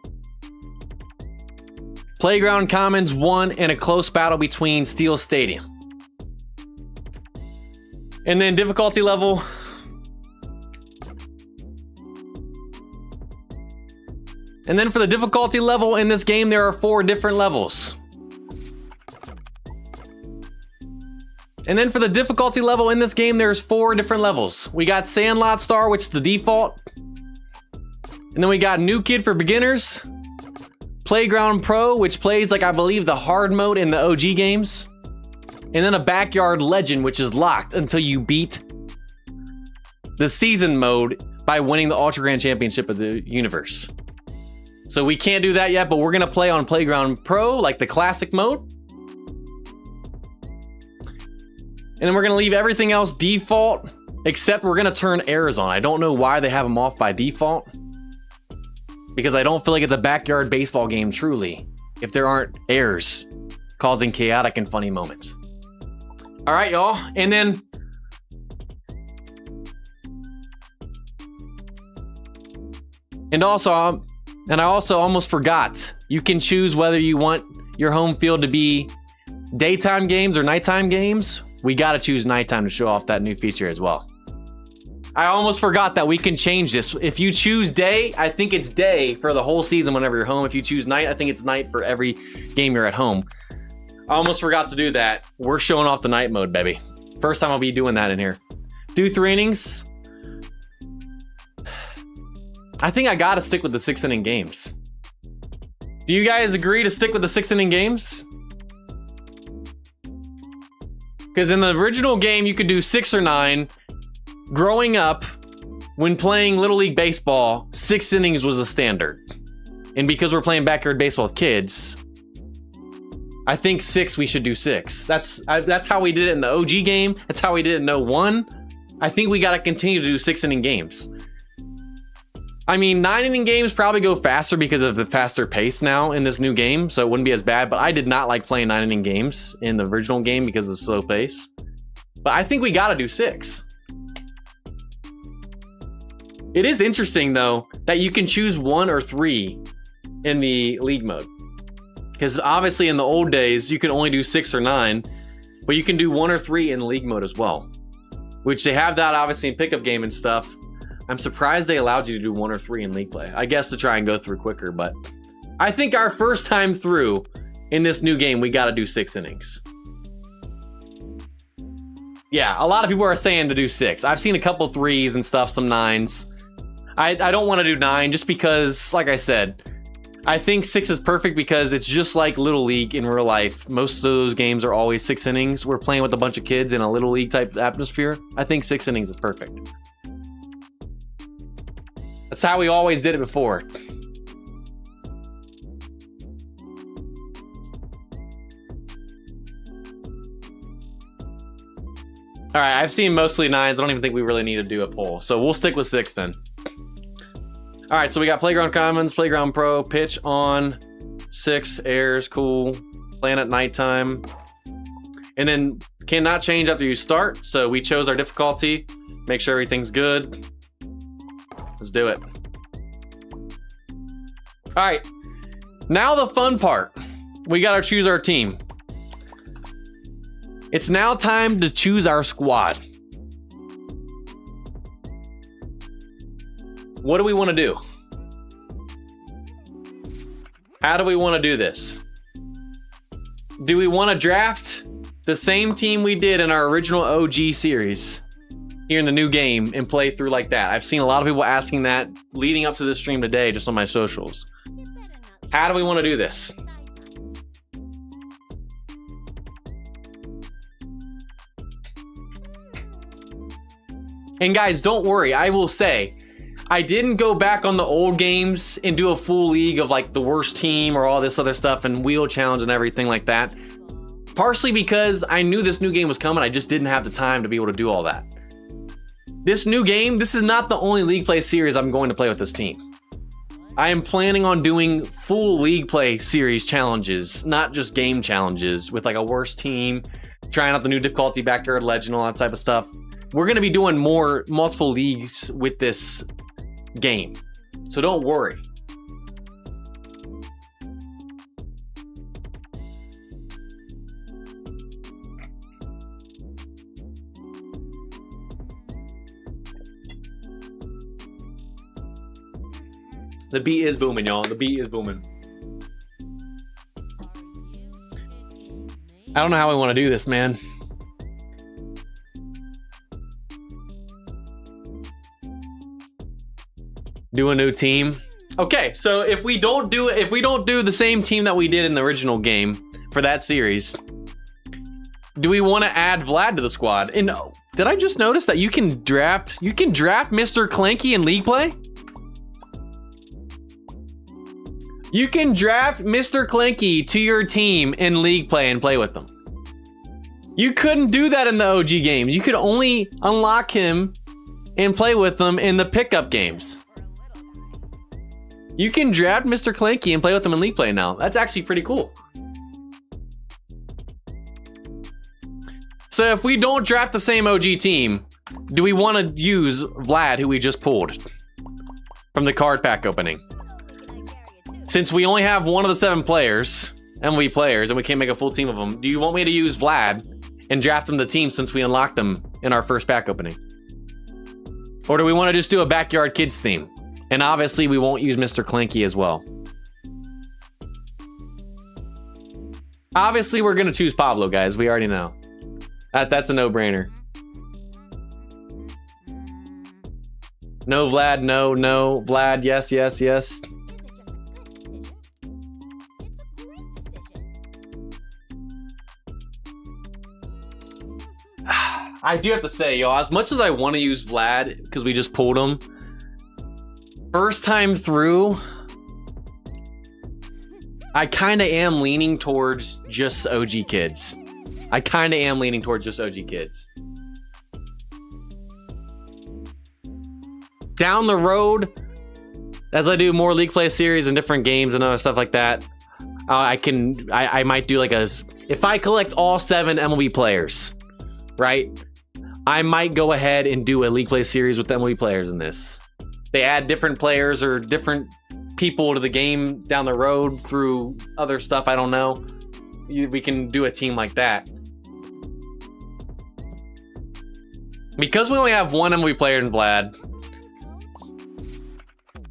Playground Commons won in a close battle between Steel Stadium. And then difficulty level. And then for the difficulty level in this game, there are 4 different levels. And then for the difficulty level in this game, there's 4 different levels. We got Sandlot Star, which is the default. And then we got New Kid for beginners. Playground Pro, which plays like I believe the hard mode in the OG games. And then a Backyard Legend, which is locked until you beat the season mode by winning the Ultra Grand Championship of the universe. So we can't do that yet, but we're gonna play on Playground Pro, like the classic mode. And then we're gonna leave everything else default, except we're gonna turn errors on. I don't know why they have them off by default, because I don't feel like it's a backyard baseball game truly if there aren't errors causing chaotic and funny moments. All right, y'all. And then I also almost forgot, you can choose whether you want your home field to be daytime games or nighttime games. We gotta choose nighttime to show off that new feature as well. I almost forgot that we can change this. If you choose day, I think it's day for the whole season whenever you're home. If you choose night, I think it's night for every game you're at home. I almost forgot to do that. We're showing off the night mode, baby. First time I'll be doing that in here. Do 3 innings. I think I gotta stick with the 6-inning games. Do you guys agree to stick with the 6-inning games? Because in the original game, you could do 6 or 9. Growing up, when playing Little League Baseball, 6 innings was a standard. And because we're playing backyard baseball with kids, I think 6, we should do 6. That's how we did it in the OG game. That's how we did it in 01. I think we gotta continue to do 6-inning games. I mean, 9-inning games probably go faster because of the faster pace now in this new game, so it wouldn't be as bad, but I did not like playing 9-inning games in the original game because of the slow pace. But I think we gotta do 6. It is interesting, though, that you can choose 1 or 3 in the league mode. Because obviously in the old days, you can only do 6 or 9, but you can do 1 or 3 in league mode as well. Which they have that obviously in pickup game and stuff. I'm surprised they allowed you to do 1 or 3 in league play. I guess to try and go through quicker, but I think our first time through in this new game, we got to do 6 innings. Yeah, a lot of people are saying to do 6. I've seen a couple 3s and stuff, some 9s. I don't want to do 9 just because, like I said, I think 6 is perfect because it's just like Little League in real life. Most of those games are always 6 innings. We're playing with a bunch of kids in a Little League type atmosphere. I think 6 innings is perfect. That's how we always did it before. All right, I've seen mostly 9s. I don't even think we really need to do a poll. So we'll stick with 6 then. All right, so we got Playground Commons, Playground Pro, Pitch on, 6, airs, cool, playing at nighttime. And then cannot change after you start. So we chose our difficulty, make sure everything's good. Let's do it. All right, now the fun part. We gotta choose our team. It's now time to choose our squad. What do we want to do? How do we want to do this? Do we want to draft the same team we did in our original OG series here in the new game and play through like that? I've seen a lot of people asking that leading up to this stream today, just on my socials. How do we want to do this? And guys, don't worry, I will say, I didn't go back on the old games and do a full league of like the worst team or all this other stuff and wheel challenge and everything like that. Partially because I knew this new game was coming, I just didn't have the time to be able to do all that. This new game, this is not the only league play series I'm going to play with this team. I am planning on doing full league play series challenges, not just game challenges with like a worst team, trying out the new difficulty, backyard legend, all that type of stuff. We're going to be doing multiple leagues with this game. So don't worry. The beat is booming, y'all. The beat is booming. I don't know how we want to do this, man. Do a new team. Okay, so if we don't do the same team that we did in the original game for that series, do we want to add Vlad to the squad? And did I just notice that you can draft Mr. Clanky in league play? You can draft Mr. Clanky to your team in league play and play with them. You couldn't do that in the OG games. You could only unlock him and play with them in the pickup games. You can draft Mr. Clanky and play with them in league play now. That's actually pretty cool. So if we don't draft the same OG team, do we want to use Vlad, who we just pulled from the card pack opening? Since we only have one of the 7 players, MLB players, and we can't make a full team of them, do you want me to use Vlad and draft him the team since we unlocked him in our first pack opening? Or do we want to just do a backyard kids theme? And obviously we won't use Mr. Clanky as well. Obviously we're gonna choose Pablo, guys. We already know. That's a no-brainer. No Vlad, no Vlad, yes. I do have to say, y'all, as much as I want to use Vlad because we just pulled him, first time through, I kind of am leaning towards just OG kids. Down the road, as I do more league play series and different games and other stuff like that, I might do like if I collect all 7 MLB players, right? I might go ahead and do a league play series with MLB players in this. They add different players or different people to the game down the road through other stuff. I don't know. We can do a team like that. Because we only have one MLB player in Vlad,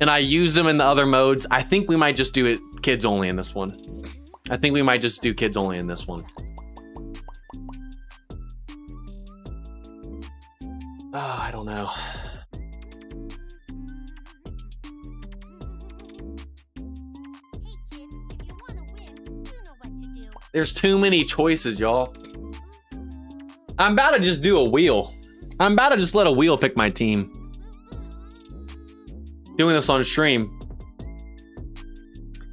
and I use them in the other modes, I think we might just do it kids only in this one. I think we might just do kids only in this one. Oh, I don't know. There's too many choices, y'all. I'm about to just do a wheel. I'm about to just let a wheel pick my team. Doing this on stream.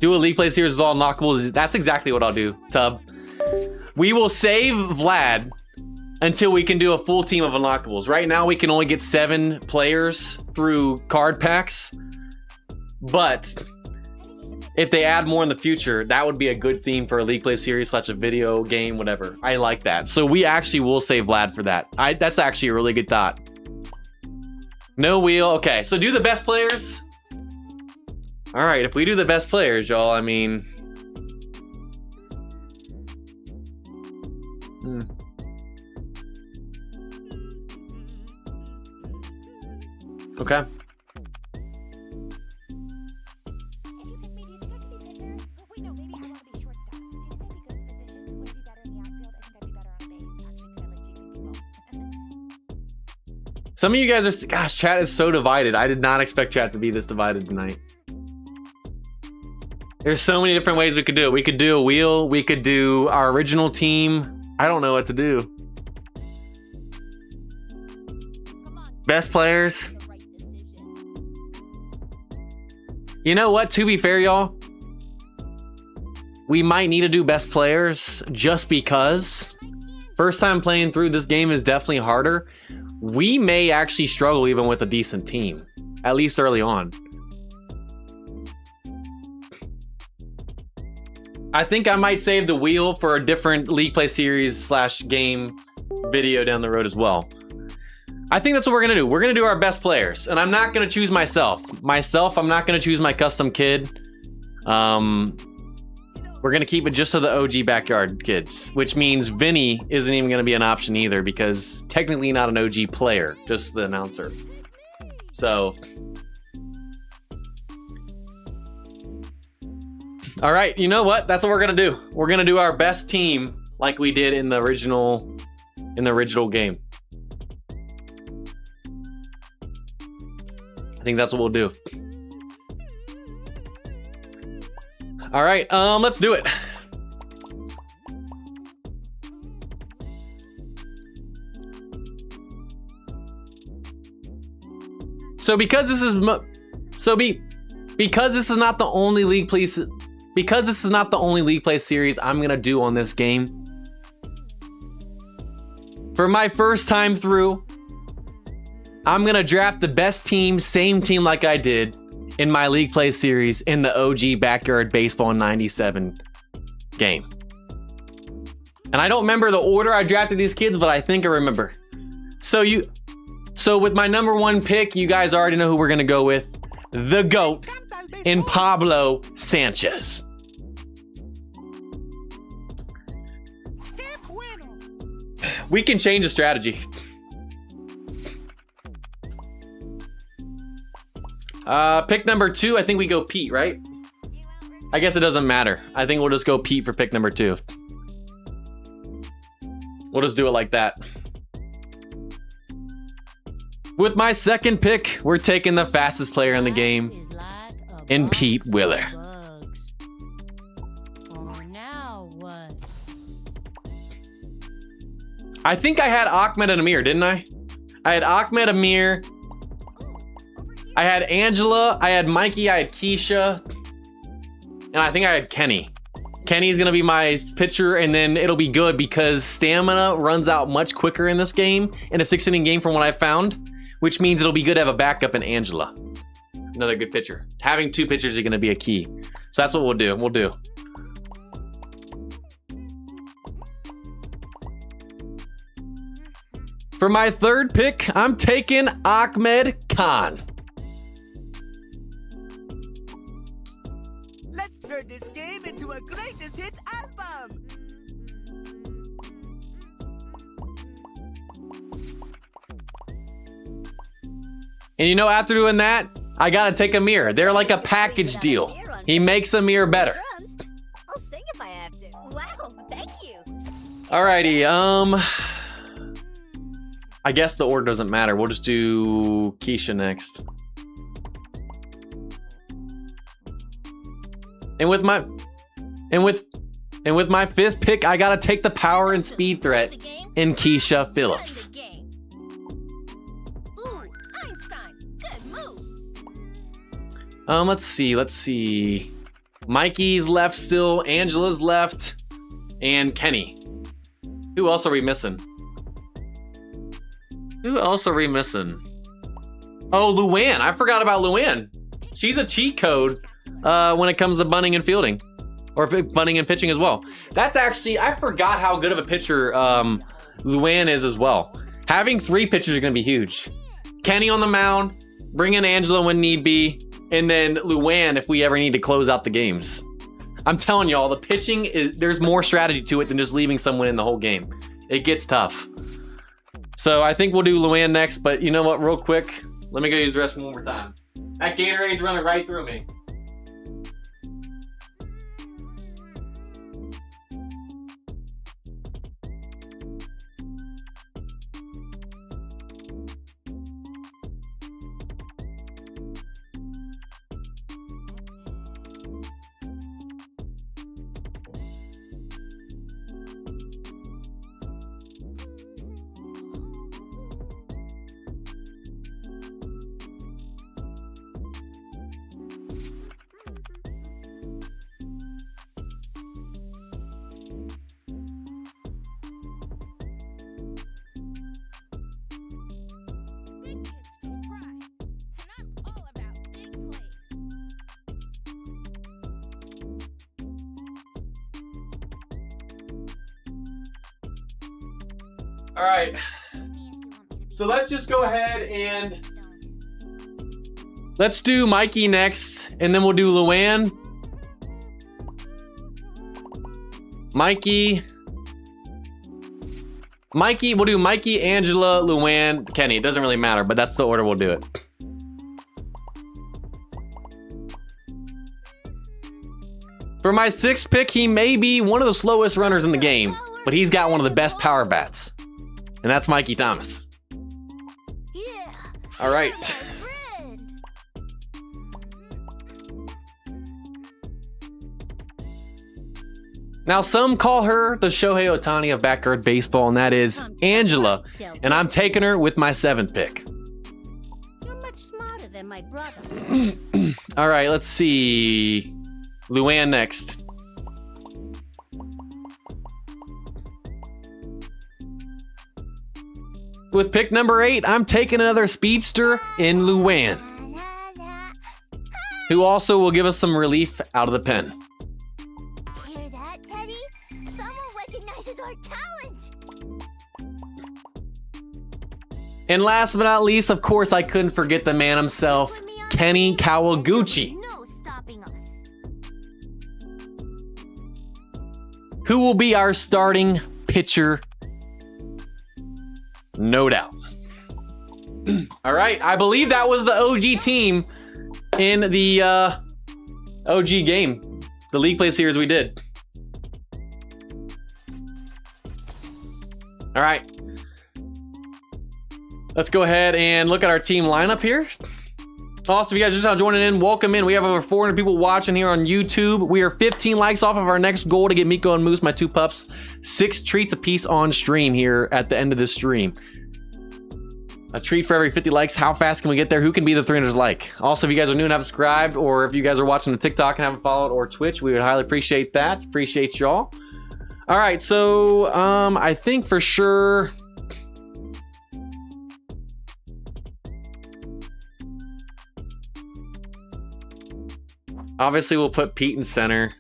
Do a league play series with all knockables. That's exactly what I'll do, Tub. We will save Vlad until we can do a full team of unlockables. Right now, we can only get 7 players through card packs. But if they add more in the future, that would be a good theme for a league play series / a video game, whatever. I like that. So we actually will save Vlad for that. That's actually a really good thought. No wheel. Okay, so do the best players. All right, if we do the best players, y'all, I mean... Okay. Some of you guys are, gosh, chat is so divided. I did not expect chat to be this divided tonight. There's so many different ways we could do it. We could do a wheel. We could do our original team. I don't know what to do. Best players. You know what? To be fair, y'all, we might need to do best players just because first time playing through this game is definitely harder. We may actually struggle even with a decent team, at least early on. I think I might save the wheel for a different league play series / game video down the road as well. I think that's what we're gonna do. We're gonna do our best players, and I'm not gonna choose myself. I'm not gonna choose my custom kid. We're gonna keep it just to the OG backyard kids, which means Vinny isn't even gonna be an option either because technically not an OG player, just the announcer. So, all right, you know what? That's what we're gonna do. We're gonna do our best team like we did in the original game. I think that's what we'll do. All right, let's do it. So because this is not the only league play series I'm gonna do on this game. For my first time through, I'm gonna draft the best team, same team like I did in my league play series in the OG Backyard Baseball 97 game. And I don't remember the order I drafted these kids, but I think I remember. So with my number 1 pick, you guys already know who we're gonna go with. The GOAT in Pablo Sanchez. We can change the strategy. Pick number 2, I think we go Pete, right? I guess it doesn't matter. I think we'll just go Pete for pick number 2. We'll just do it like that. With my second pick, we're taking the fastest player in the game, in Pete Willer. I think I had Ahmed and Amir, didn't I? I had Ahmed, Amir. I had Angela, I had Mikey, I had Keisha, and I think I had Kenny. Kenny's gonna be my pitcher, and then it'll be good because stamina runs out much quicker in this game, in a 6-inning game from what I found, which means it'll be good to have a backup in Angela. Another good pitcher. Having 2 pitchers is gonna be a key. So that's what we'll do. For my third pick, I'm taking Ahmed Khan. Let's turn this game into a greatest hits album! And you know, after doing that, I gotta take Amir. They're like a package deal. He makes Amir better. Drums. I'll sing if I have to. Wow, thank you. Alrighty, I guess the order doesn't matter. We'll just do Keisha next. And with my fifth pick, I gotta take the power and speed threat in Keisha Phillips. Ooh, Einstein. Good move. Let's see. Mikey's left still, Angela's left, and Kenny. Who else are we missing? Oh, Luann. I forgot about Luann. She's a cheat code when it comes to bunting and fielding. Or bunting and pitching as well. That's actually, I forgot how good of a pitcher Luann is as well. Having 3 pitchers are going to be huge. Kenny on the mound, bring in Angela when need be, and then Luann if we ever need to close out the games. I'm telling y'all, the pitching there's more strategy to it than just leaving someone in the whole game. It gets tough. So I think we'll do Luann next, but you know what, real quick, let me go use the restroom one more time. That Gatorade's running right through me. Big kids don't cry. And I'm all about big plays. All right, so let's just go ahead and let's do Mikey next, and then we'll do Luann. Mikey, we'll do Mikey, Angela, Luann, Kenny. It doesn't really matter, but that's the order we'll do it. For my 6th pick, he may be one of the slowest runners in the game, but he's got one of the best power bats. And that's Mikey Thomas. Yeah. All right. My friend. Now, some call her the Shohei Ohtani of backyard baseball, and that is Angela. And I'm taking her with my 7th pick. You're much smarter than my brother. All right, let's see. Luann next. With pick number 8, I'm taking another speedster in Luann, who also will give us some relief out of the pen. Hear that, Teddy? Someone recognizes our talent. And last but not least, of course, I couldn't forget the man himself, Kenny Kawaguchi, No stopping us. who will be our starting pitcher. No doubt. All right, I believe that was the OG team in the OG game, the League Play series we did. All right. Let's go ahead and look at our team lineup here. Also, if you guys are just now joining in, welcome in. We have over 400 people watching here on YouTube. We are 15 likes off of our next goal to get Miko and Moose, my 2 pups, 6 treats apiece on stream here at the end of this stream. A treat for every 50 likes. How fast can we get there? Who can be the 300 like? Also, if you guys are new and haven't subscribed, or if you guys are watching the TikTok and haven't followed, or Twitch, we would highly appreciate that. Appreciate y'all. All right, so I think for sure... Obviously, we'll put Pete in center.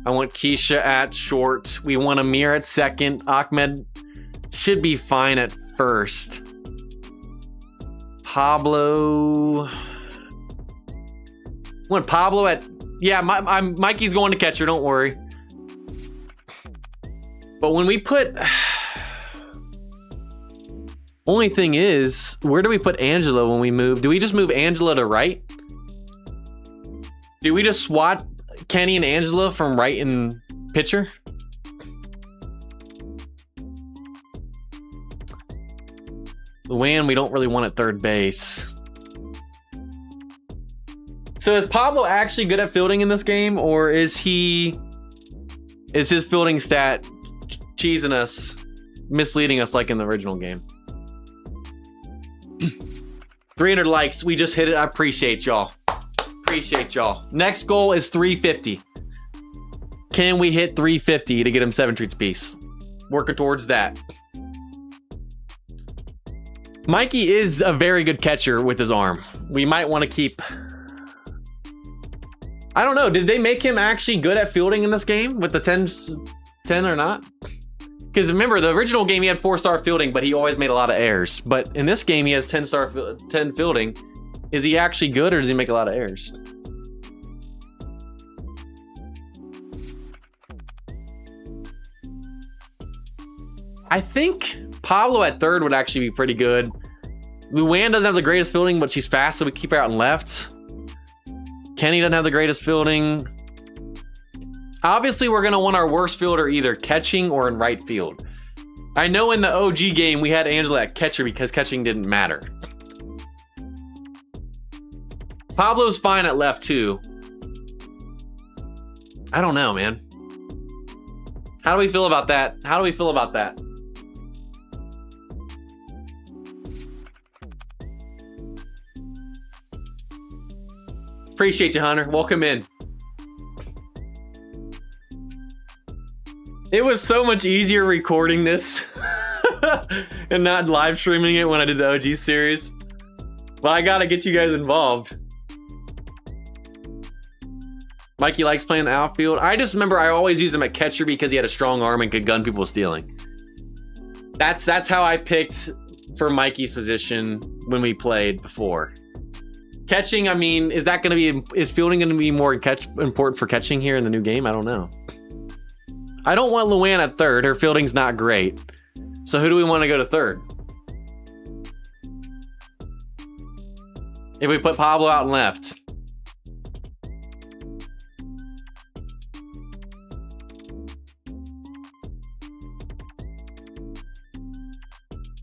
I want Keisha at short. We want Amir at second. Ahmed should be fine at first. Pablo. I want Pablo at... Yeah, Mikey's going to catcher, don't worry. But when we put... Only thing is, where do we put Angela when we move? Do we just move Angela to right? Do we just swap Kenny and Angela from right in pitcher? Luann, we don't really want at third base. So is Pablo actually good at fielding in this game, or is his fielding stat cheesing us, misleading us like in the original game? 300 likes, we just hit it. I appreciate y'all. Appreciate y'all. Next goal is 350. Can we hit 350 to get him 7 treats apiece? Working towards that. Mikey is a very good catcher with his arm. We might want to keep... I don't know. Did they make him actually good at fielding in this game with the 10 or not? Because remember, the original game he had 4-star fielding, but he always made a lot of errors. But in this game, he has 10 fielding. Is he actually good, or does he make a lot of errors? I think Pablo at third would actually be pretty good. Luann doesn't have the greatest fielding, but she's fast, so we keep her out in left. Kenny doesn't have the greatest fielding. Obviously, we're going to want our worst fielder either catching or in right field. I know in the OG game, we had Angela at catcher because catching didn't matter. Pablo's fine at left, too. I don't know, man. How do we feel about that? How do we feel about that? Appreciate you, Hunter. Welcome in. It was so much easier recording this and not live streaming it when I did the OG series. But I gotta get you guys involved. Mikey likes playing the outfield. I just remember I always used him at catcher because he had a strong arm and could gun people with stealing. That's how I picked for Mikey's position when we played before. Catching, I mean, is fielding gonna be more important for catching here in the new game? I don't know. I don't want Luann at third. Her fielding's not great. So who do we want to go to third? If we put Pablo out in left.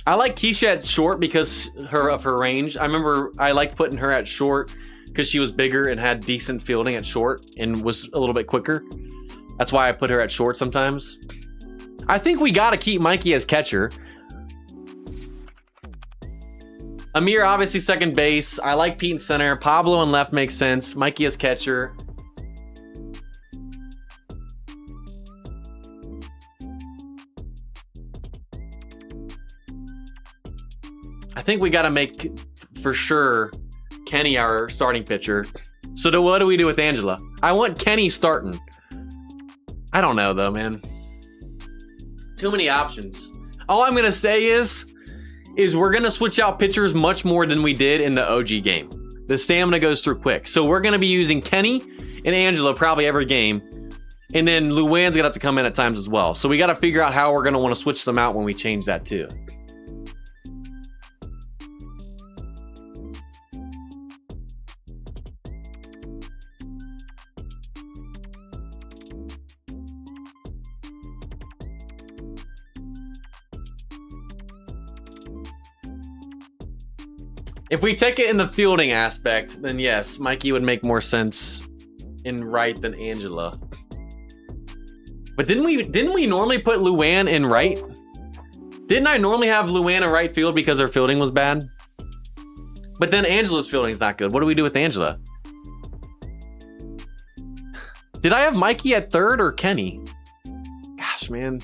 I like Keisha at short because of her range. I remember I liked putting her at short because she was bigger and had decent fielding at short and was a little bit quicker. That's why I put her at short sometimes. I think we gotta keep Mikey as catcher. Amir obviously second base. I like Pete in center. Pablo in left makes sense. Mikey as catcher. I think we gotta make for sure Kenny our starting pitcher. So what do we do with Angela? I want Kenny starting. I don't know though, man. Too many options. All I'm gonna say is we're gonna switch out pitchers much more than we did in the OG game. The stamina goes through quick. So we're gonna be using Kenny and Angela probably every game. And then Luann's gonna have to come in at times as well. So we gotta figure out how we're gonna wanna switch them out when we change that too. If we take it in the fielding aspect, then yes, Mikey would make more sense in right than Angela. But didn't we normally put Luann in right? Didn't I normally have Luann in right field because her fielding was bad? But then Angela's fielding is not good. What do we do with Angela? Did I have Mikey at third or Kenny? Gosh, man.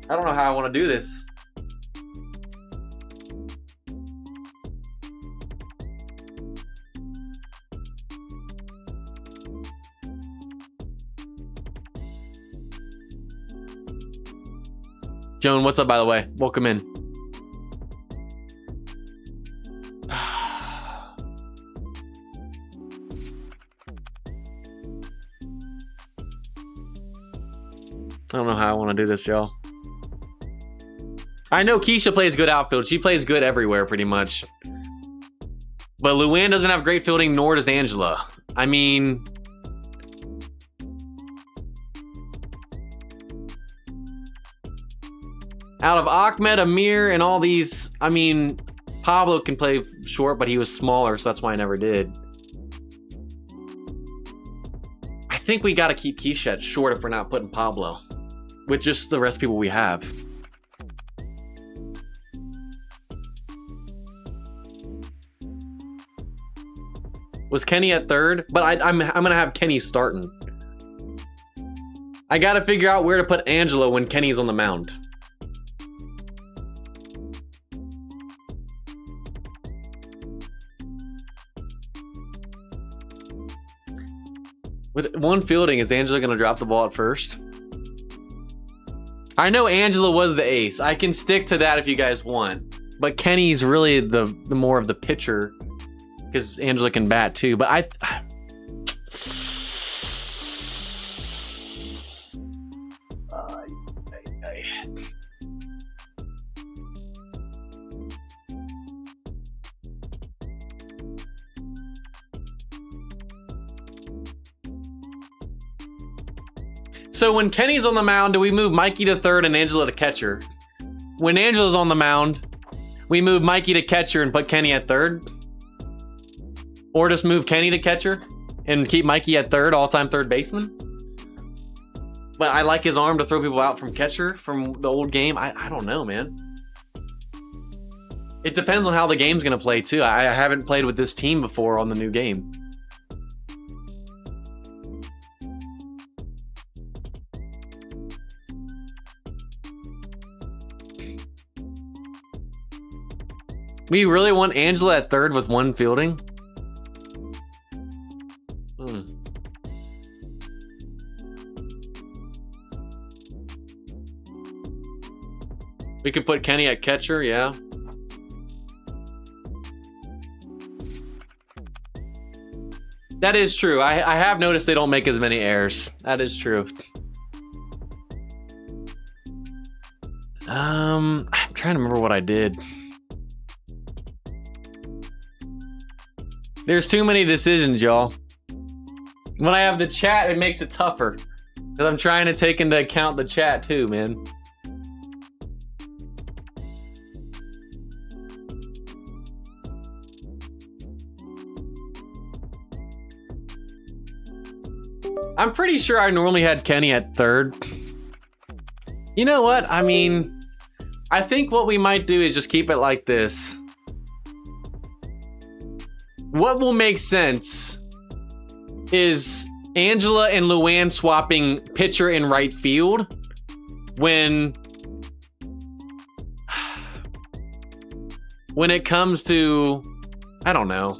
I don't know how I want to do this. Joan, what's up, by the way? Welcome in. I don't know how I want to do this, y'all. I know Keisha plays good outfield. She plays good everywhere, pretty much. But Luann doesn't have great fielding, nor does Angela. I mean... out of Ahmed, Amir, and all these... I mean, Pablo can play short, but he was smaller, so that's why I never did. I think we gotta keep Keisha at short if we're not putting Pablo. With just the rest of people we have. Was Kenny at third? But I'm gonna have Kenny starting. I gotta figure out where to put Angela when Kenny's on the mound. With one fielding, is Angela gonna drop the ball at first? I know Angela was the ace. I can stick to that if you guys want. But Kenny's really the more of the pitcher. Because Angela can bat too, but so when Kenny's on the mound, do we move Mikey to third and Angela to catcher? When Angela's on the mound, we move Mikey to catcher and put Kenny at third? Or just move Kenny to catcher and keep Mikey at third, all-time third baseman. But I like his arm to throw people out from catcher from the old game. I don't know, man. It depends on how the game's gonna play too. I haven't played with this team before on the new game. We really want Angela at third with one fielding? We could put Kenny at catcher, yeah. That is true. I have noticed they don't make as many errors. That is true. I'm trying to remember what I did. There's too many decisions, y'all. When I have the chat, it makes it tougher. Because I'm trying to take into account the chat too, man. I'm pretty sure I normally had Kenny at third. You know what? I mean, I think what we might do is just keep it like this. What will make sense is Angela and Luann swapping pitcher in right field when it comes to, I don't know.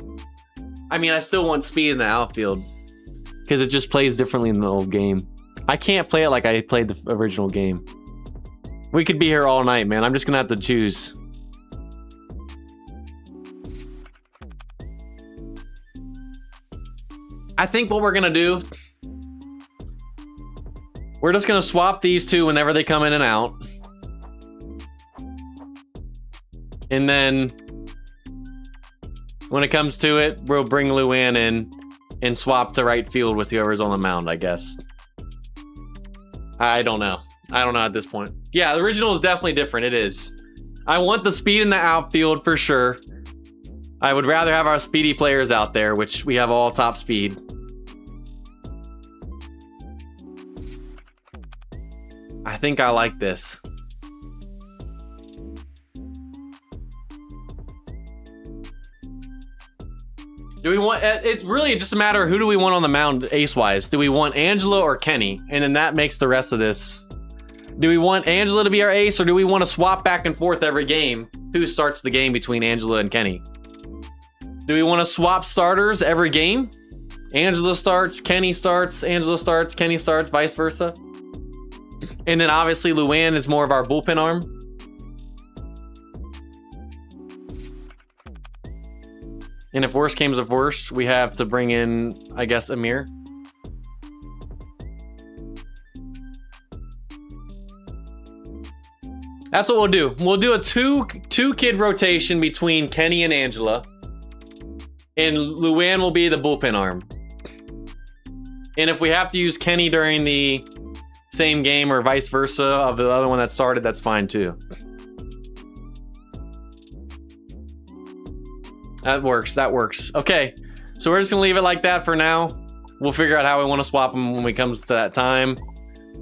I mean, I still want speed in the outfield because it just plays differently in the old game. I can't play it like I played the original game. We could be here all night, man. I'm just gonna have to choose. I think what we're gonna do, we're just gonna swap these two whenever they come in and out. And then when it comes to it, we'll bring Luann in and swap to right field with whoever's on the mound, I guess. I don't know. I don't know at this point. Yeah, the original is definitely different. It is. I want the speed in the outfield for sure. I would rather have our speedy players out there, which we have all top speed. I think I like this. Do we want, it's really just a matter of who do we want on the mound ace-wise. Do we want Angela or Kenny? And then that makes the rest of this. Do we want Angela to be our ace, or do we want to swap back and forth every game? Who starts the game between Angela and Kenny? Do we want to swap starters every game? Angela starts, Kenny starts, Angela starts, Kenny starts, vice versa. And then obviously Luann is more of our bullpen arm. And if worst comes to worst, we have to bring in, I guess, Amir. That's what we'll do. We'll do a two kid rotation between Kenny and Angela. And Luann will be the bullpen arm. And if we have to use Kenny during the same game or vice versa of the other one that started, that's fine too. That works, that works. Okay, so we're just gonna leave it like that for now. We'll figure out how we want to swap them when it comes to that time.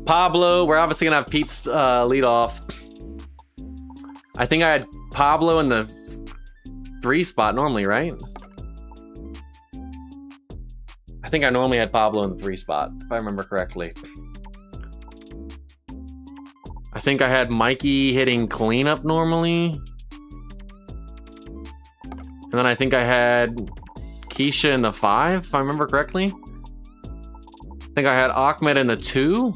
Pablo, we're obviously gonna have Pete's lead off. I think I had Pablo in the 3 spot normally, right? I think I normally had Pablo in the 3 spot, if I remember correctly. I think I had Mikey hitting cleanup normally. And then I think I had Keisha in the 5, if I remember correctly. I think I had Ahmed in the 2.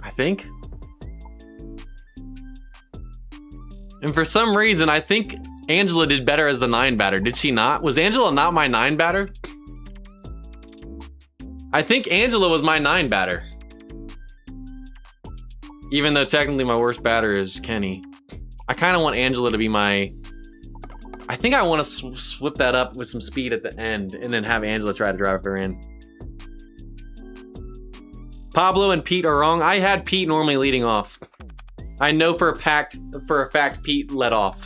I think. And for some reason, I think Angela did better as the 9 batter. Did she not? Was Angela not my 9 batter? I think Angela was my 9 batter. Even though technically my worst batter is Kenny. I kind of want Angela to be my... I think I want to flip that up with some speed at the end and then have Angela try to drive her in. Pablo and Pete are wrong. I had Pete normally leading off. I know for a fact Pete led off.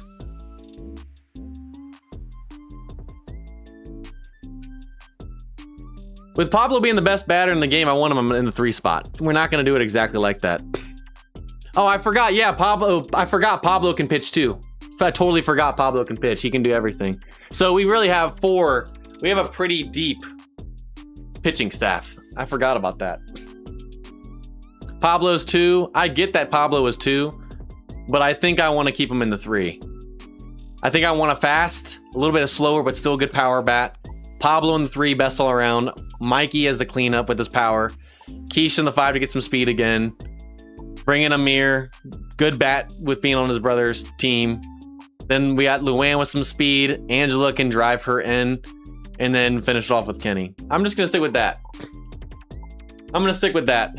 With Pablo being the best batter in the game, I want him in the 3 spot. We're not going to do it exactly like that. Oh, I forgot. Yeah, Pablo. I forgot Pablo can pitch too. I totally forgot Pablo can pitch. He can do everything. So we really have 4. We have a pretty deep pitching staff. I forgot about that. Pablo's 2. I get that Pablo is 2, but I think I want to keep him in the 3. I think I want a fast, a little bit of slower, but still good power bat. Pablo in the 3, best all around. Mikey as the cleanup with his power. Keisha in the 5 to get some speed again. Bring in Amir. Good bat with being on his brother's team. Then we got Luann with some speed. Angela can drive her in. And then finish off with Kenny. I'm just going to stick with that. I'm going to stick with that.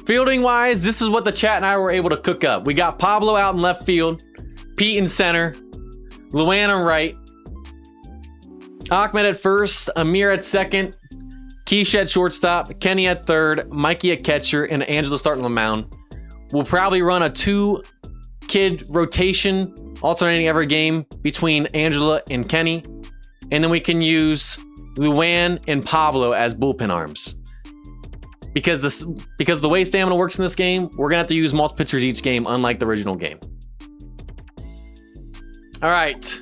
Fielding wise, this is what the chat and I were able to cook up. We got Pablo out in left field, Pete in center, Luann on right, Ahmed at first, Amir at second, Keisha at shortstop, Kenny at third, Mikey at catcher, and Angela starting on the mound. We'll probably run a 2-kid rotation, alternating every game between Angela and Kenny. And then we can use Luann and Pablo as bullpen arms. Because the way stamina works in this game, we're gonna have to use multiple pitchers each game, unlike the original game. All right.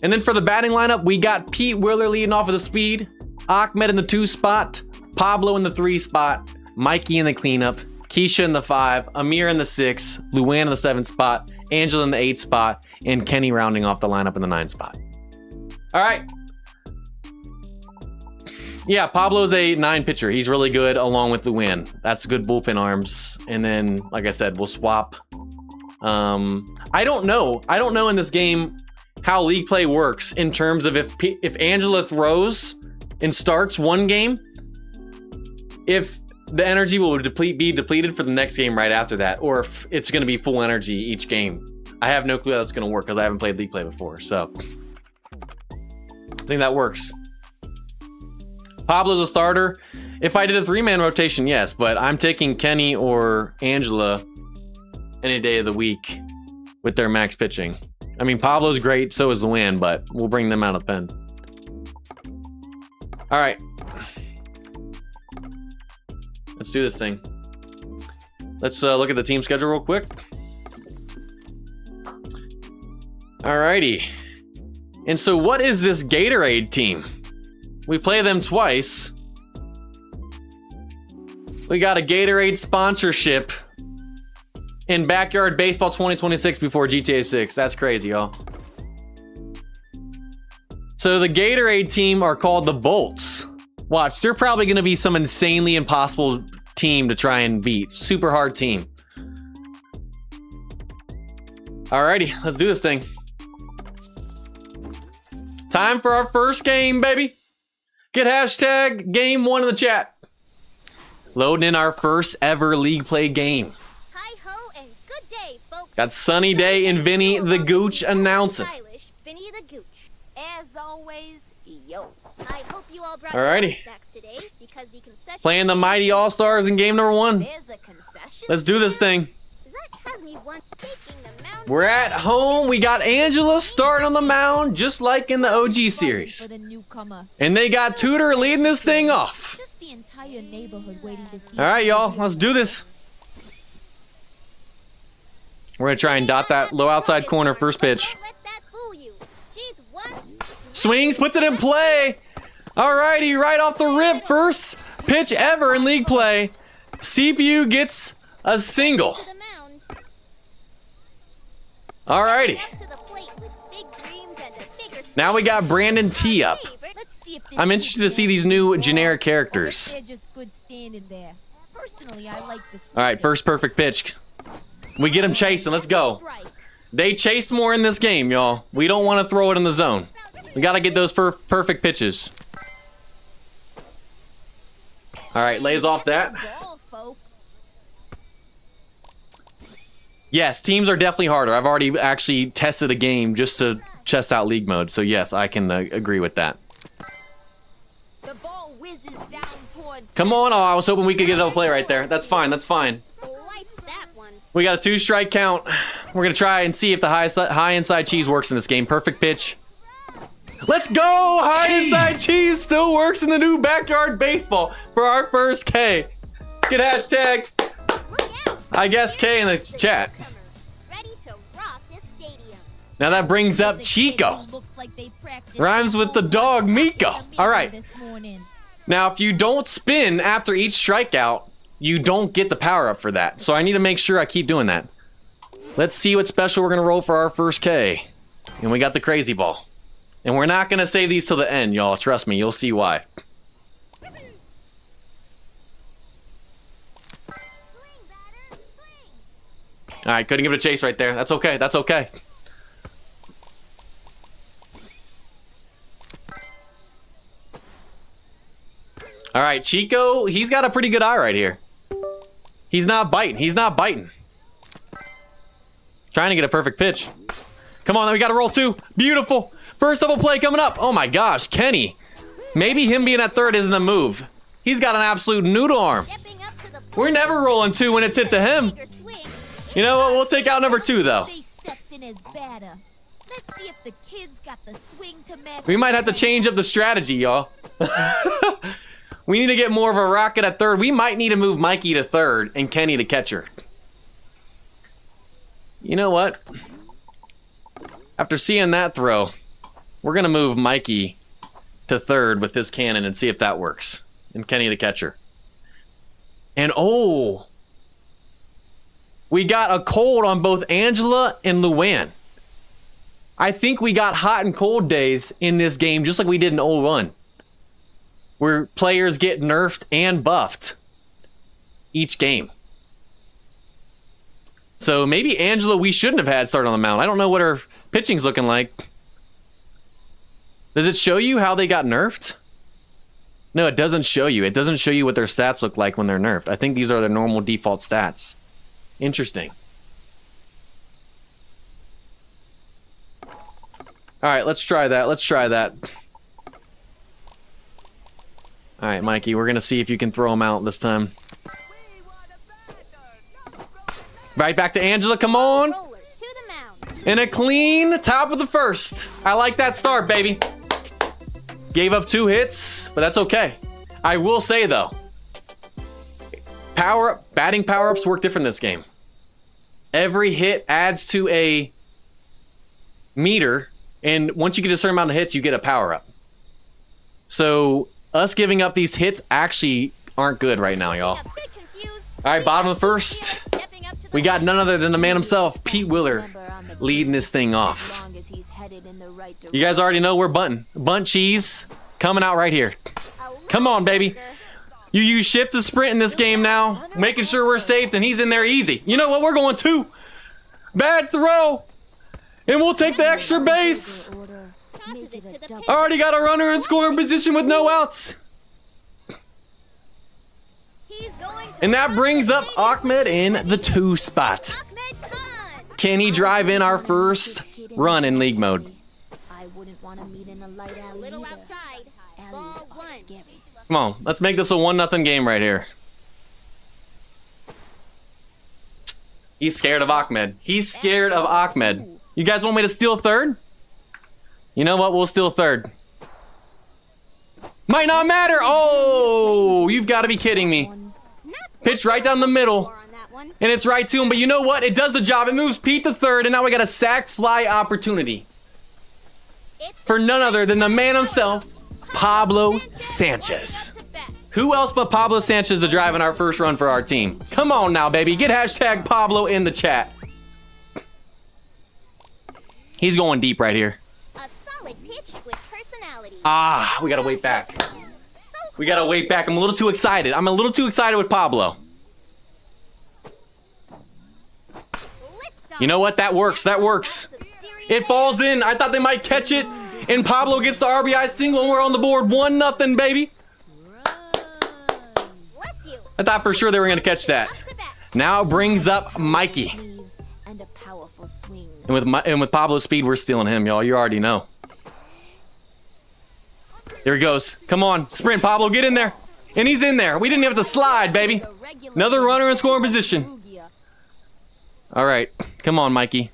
And then for the batting lineup, we got Pete Willer leading off with the speed, Ahmed in the 2 spot, Pablo in the 3 spot, Mikey in the cleanup, Keisha in the 5, Amir in the 6, Luann in the 7 spot, Angela in the 8 spot, and Kenny rounding off the lineup in the 9 spot. All right. Yeah, Pablo's a 9 pitcher. He's really good along with Luann. That's good bullpen arms. And then, like I said, we'll swap. I don't know. I don't know in this game how league play works in terms of if Angela throws and starts one game, if the energy will be depleted for the next game right after that, or if it's going to be full energy each game. I have no clue how that's going to work because I haven't played league play before. So I think that works. Pablo's a starter. If I did a 3-man rotation, yes, but I'm taking Kenny or Angela any day of the week with their max pitching. I mean, Pablo's great, so is Luann, but we'll bring them out of the pen. All right. Let's do this thing. Let's look at the team schedule real quick. Alrighty. And so what is this Gatorade team? We play them twice. We got a Gatorade sponsorship in Backyard Baseball 2026 before GTA 6. That's crazy, y'all. So the Gatorade team are called the Bolts. Watch, they're probably going to be some insanely impossible team to try and beat. Super hard team. Alrighty, let's do this thing. Time for our first game, baby. Get hashtag game 1 in the chat. Loading in our first ever league play game. Hi ho and good day, folks. Got Sunny Day and Vinny the Gooch announcing. Stylish Vinny the Gooch. As always, yo. I hope you all brought Alrighty. your snacks today because the concession Playing the Mighty All-Stars in game number 1. There's a concession. Let's do this thing. That has me one taking the mountain. We're at home. We got Angela starting on the mound, just like in the OG series. For the newcomer. And they got Tudor leading this thing off. Just the entire neighborhood waiting to see. All right, y'all, let's do this. We're gonna try and dot that low outside corner first pitch. Don't let that fool you. She's once Swings, puts it in play. All righty, right off the rip, first pitch ever in league play. CPU gets a single. to the mound. All righty. Up to the plate with big dreams and a bigger Now we got Brandon T up. Let's see if this I'm is interested to see these new generic characters. They're just good standing there. Personally, I like this. All right, first perfect pitch. We get him chasing. Let's go. They chase more in this game, y'all. We don't want to throw it in the zone. We got to get those perfect pitches. All right, lays off that. Ball, folks. Yes, teams are definitely harder. I've already actually tested a game just to test out league mode. So yes, I can agree with that. The ball whizzes down towards. Come on. Oh, I was hoping we could get a play right there. That's fine. That's fine. Sliced that one. We got a 2-strike count. We're going to try and see if the high inside cheese works in this game. Perfect pitch. Let's go! High inside cheese still works in the new backyard baseball for our first K. Get hashtag, Look out. I guess, K in the chat. Ready to rock this stadium. Now that brings up There's a kid Chico. who looks like they practiced Rhymes with the dog Miko. All right. this morning. Now, if you don't spin after each strikeout, you don't get the power up for that. So I need to make sure I keep doing that. Let's see what special we're going to roll for our first K. And we got the crazy ball. And we're not going to save these till the end, y'all. Trust me, you'll see why. Swing, batter, swing. All right, couldn't give it a chase right there. That's okay. That's okay. All right, Chico, he's got a pretty good eye right here. He's not biting. He's not biting. Trying to get a perfect pitch. Come on, we got to roll 2. Beautiful. First double play coming up. Oh my gosh, Kenny. Maybe him being at third isn't the move. He's got an absolute noodle arm. Stepping up to the plate. We're never rolling 2 when it's hit to him. Bigger swing. You know what? We'll take out number 2 though. They steps in as batter. Let's see if the kids got the swing to match. We might have to change up the strategy, y'all. We need to get more of a rocket at third. We might need to move Mikey to third and Kenny to catcher. You know what? After seeing that throw, we're going to move Mikey to third with this cannon and see if that works. And Kenny to catcher. And oh, we got a cold on both Angela and Luann. I think we got hot and cold days in this game, just like we did in 01. Where players get nerfed and buffed each game. So maybe Angela, we shouldn't have had start on the mound. I don't know what her pitching's looking like. Does it show you how they got nerfed? No, it doesn't show you. It doesn't show you what their stats look like when they're nerfed. I think these are their normal default stats. Interesting. All right, let's try that. Let's try that. All right, Mikey, we're going to see if you can throw them out this time. Right back to Angela. Come on. Roller to the mound. And a clean top of the first. I like that start, baby. Gave up 2 hits, but that's okay. I will say, though, batting power-ups work different in this game. Every hit adds to a meter, and once you get a certain amount of hits, you get a power-up. So us giving up these hits actually aren't good right now, y'all. A bit confused. All right, bottom of the first. Stepping up to the We got none other than the man himself, Pete Willer, Number on the leading this thing as off. long as he's headed in the right direction. You guys already know we're bunting. Bunt cheese coming out right here. A little Come on, baby. bigger. You use shift to sprint in this game now, making sure we're safe, and he's in there easy. You know what? We're going 2. Bad throw. And we'll take the extra base. Tosses it to the pitcher. Already got a runner in scoring position with no outs. He's going to And that run brings the up bases. Ahmed in the 2 spot. Ahmed Khan. Can he drive in our first run in league mode? I wouldn't want to meet in a light A alley little either. outside. Alleys Ball are 1. scary. Come on, let's make this a 1-0 game right here. He's scared of Ahmed. He's scared of Ahmed. You guys want me to steal third? You know what? We'll steal third. Might not matter. Oh, you've got to be kidding me. Pitch right down the middle. More on that one. And it's right to him. But you know what? It does the job. It moves Pete to third. And now we got a sac fly opportunity It's for none other than the man himself, Pablo Sanchez. to bat. Who else but Pablo Sanchez to drive in our first run for our team? Come on now, baby. Get hashtag Pablo in the chat. He's going deep right here. A solid pitch with personality. Ah, we gotta wait back. So We gotta wait back. I'm a little too excited. I'm a little too excited with Pablo. lift You know what? That works. That works. It falls in. I thought they might catch it. And Pablo gets the RBI single, and we're on the board 1-0, baby. Bless you. I thought for sure they were gonna catch that. Up to bat. Now it brings up Mikey. Knees and a powerful swing. And with Pablo's speed, we're stealing him, y'all. You already know. Here he goes. Come on, sprint, Pablo, get in there. And he's in there. We didn't have to slide, baby. Another runner in scoring position. All right, come on, Mikey.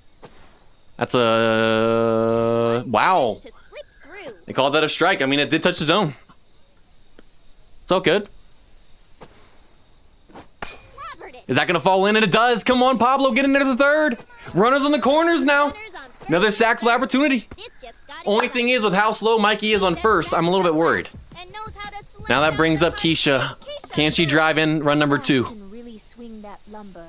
That's a wow. To slip through. They called that a strike. I mean, it did touch the zone. It's all good. Clobbered it. Is that gonna fall in? And it does. Come on, Pablo, get in there to the third. Runners on the corners now. Runners on third. Another sack fly opportunity. This just got Only inside. thing is, with how slow Mikey is on first, I'm a little bit worried. And knows how to slide Now that down brings the up line. Keisha. Keisha Can she third. drive in run number 2? Can really swing that lumber.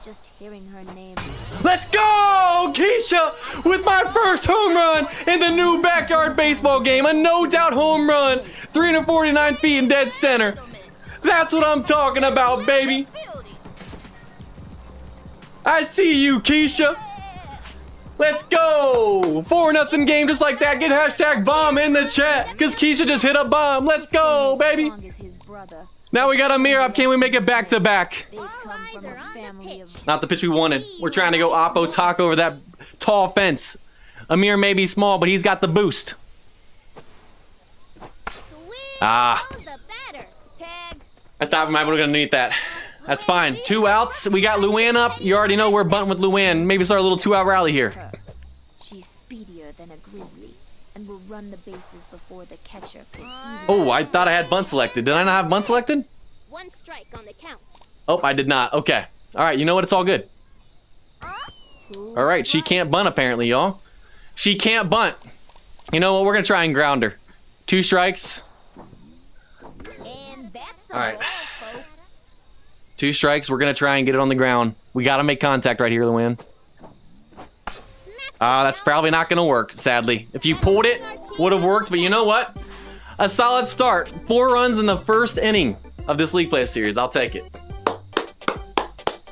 Just hearing her name. Let's go, Keisha, with my first home run in the new backyard baseball game. A no-doubt home run, 349 feet in dead center. That's what I'm talking about, baby. I see you, Keisha. Let's go. 4-0 game just like that. Get hashtag bomb in the chat, because Keisha just hit a bomb. Let's go, baby. Strong as his brother. Now we got a mirror up. Can we make it back-to-back? They come eyes from are a on the family of pitch. Not the pitch we wanted. We're trying to go Oppo talk over that tall fence. Amir may be small, but he's got the boost. Swing Ah. goes the batter. Tag. I thought we might be gonna need that. That's fine. 2 outs. We got Luann up. You already know we're bunting with Luann. Maybe start a little 2-out rally here. her. She's speedier than a grizzly and will run the bases before the catcher can even Oh, I thought I had bunt selected. Did I not have bunt selected? One strike on the count. Oh, I did not. Okay. All right. You know what? It's all good. two All right. She can't bunt apparently, y'all. She can't bunt. You know what? We're gonna try and ground her. 2 strikes. And that's All right. ball, folks. 2 strikes. We're gonna try and get it on the ground. We gotta make contact right here, Luann. Smacks That's probably not gonna work, sadly. If you pulled it, would have worked, but you know what? A solid start. 4 runs in the first inning of this League Play Series. I'll take it.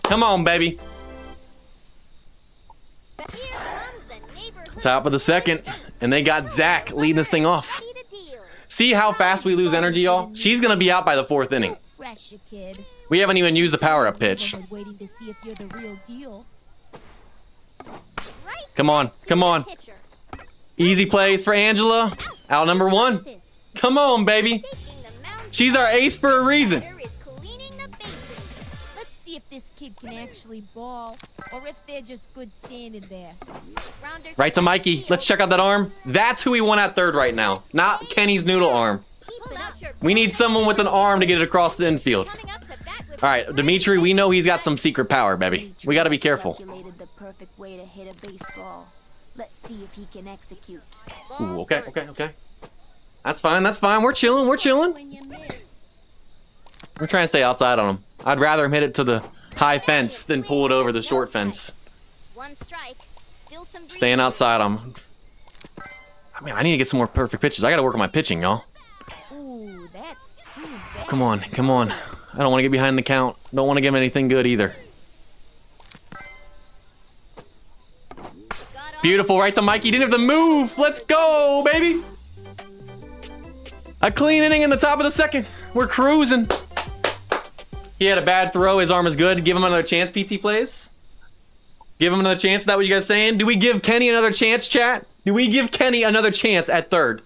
Come on, baby. Here comes the neighborhood Top of the second. And they got Zach leading this thing off. ready to deal. See how fast we lose energy, y'all? She's gonna be out by the 4th inning. Rest your kid. We haven't even used the power-up pitch. We're waiting to see if you're the real deal. Right Come on, to come the on. pitcher. Easy plays for Angela. Out number 1. This. Come on, baby. Taking the mound. She's our ace for a reason. Batter is cleaning the bases. Let's see if this kid can actually ball, or if they're just good standing there. Rounder Right to Mikey. Let's check out that arm. That's who we want at third right now. Not Kenny's noodle arm. Pull out your We need someone with an arm to get it across the infield. coming up to bat with All right, Dimitri, we know he's got some secret power, baby. We got to be careful. calculated the perfect way to hit a baseball. Let's see if he can execute. Ooh, okay, okay, okay. That's fine, that's fine. We're chilling, we're chilling. when you miss. We're trying to stay outside on him. I'd rather him hit it to the high fence than pull it over the short fence. One strike. Still some Staying breathing. outside on him. I mean, I need to get some more perfect pitches. I got to work on my pitching, y'all. Ooh, that's too bad. come on, come on. I don't want to get behind the count. Don't want to give him anything good either. Beautiful, right to Mikey. Didn't have to move. Let's go, baby. A clean inning in the top of the second. We're cruising. He had a bad throw. His arm is good. Give him another chance, PT plays. Give him another chance. Is that what you guys saying? Do we give Kenny another chance, chat? Do we give Kenny another chance at third?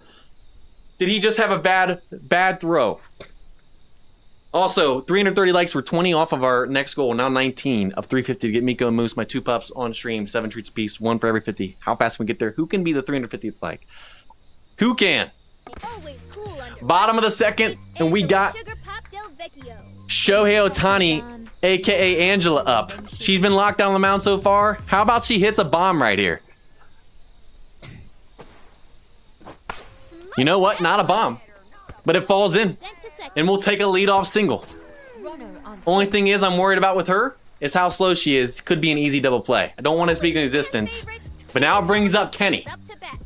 Did he just have a bad throw? Also, 330 likes. We're 20 off of our next goal. Now 19 of 350 to get Miko and Moose, my 2 pups, on stream. 7 treats apiece. 1 for every 50. How fast can we get there? Who can be the 350th like? Who can? Always cool under Bottom of the second, and we got Sugar Pop Del Vecchio. Shohei Ohtani, a.k.a. Angela, up. She's been locked down on the mound so far. How about she hits a bomb right here? You know what? Not a bomb. But it falls in. Sent to second. And we'll take a leadoff single. Runner on Only thing is I'm worried about with her is how slow she is. Could be an easy double play. I don't want to speak in existence. But now it brings up Kenny. Up to bat.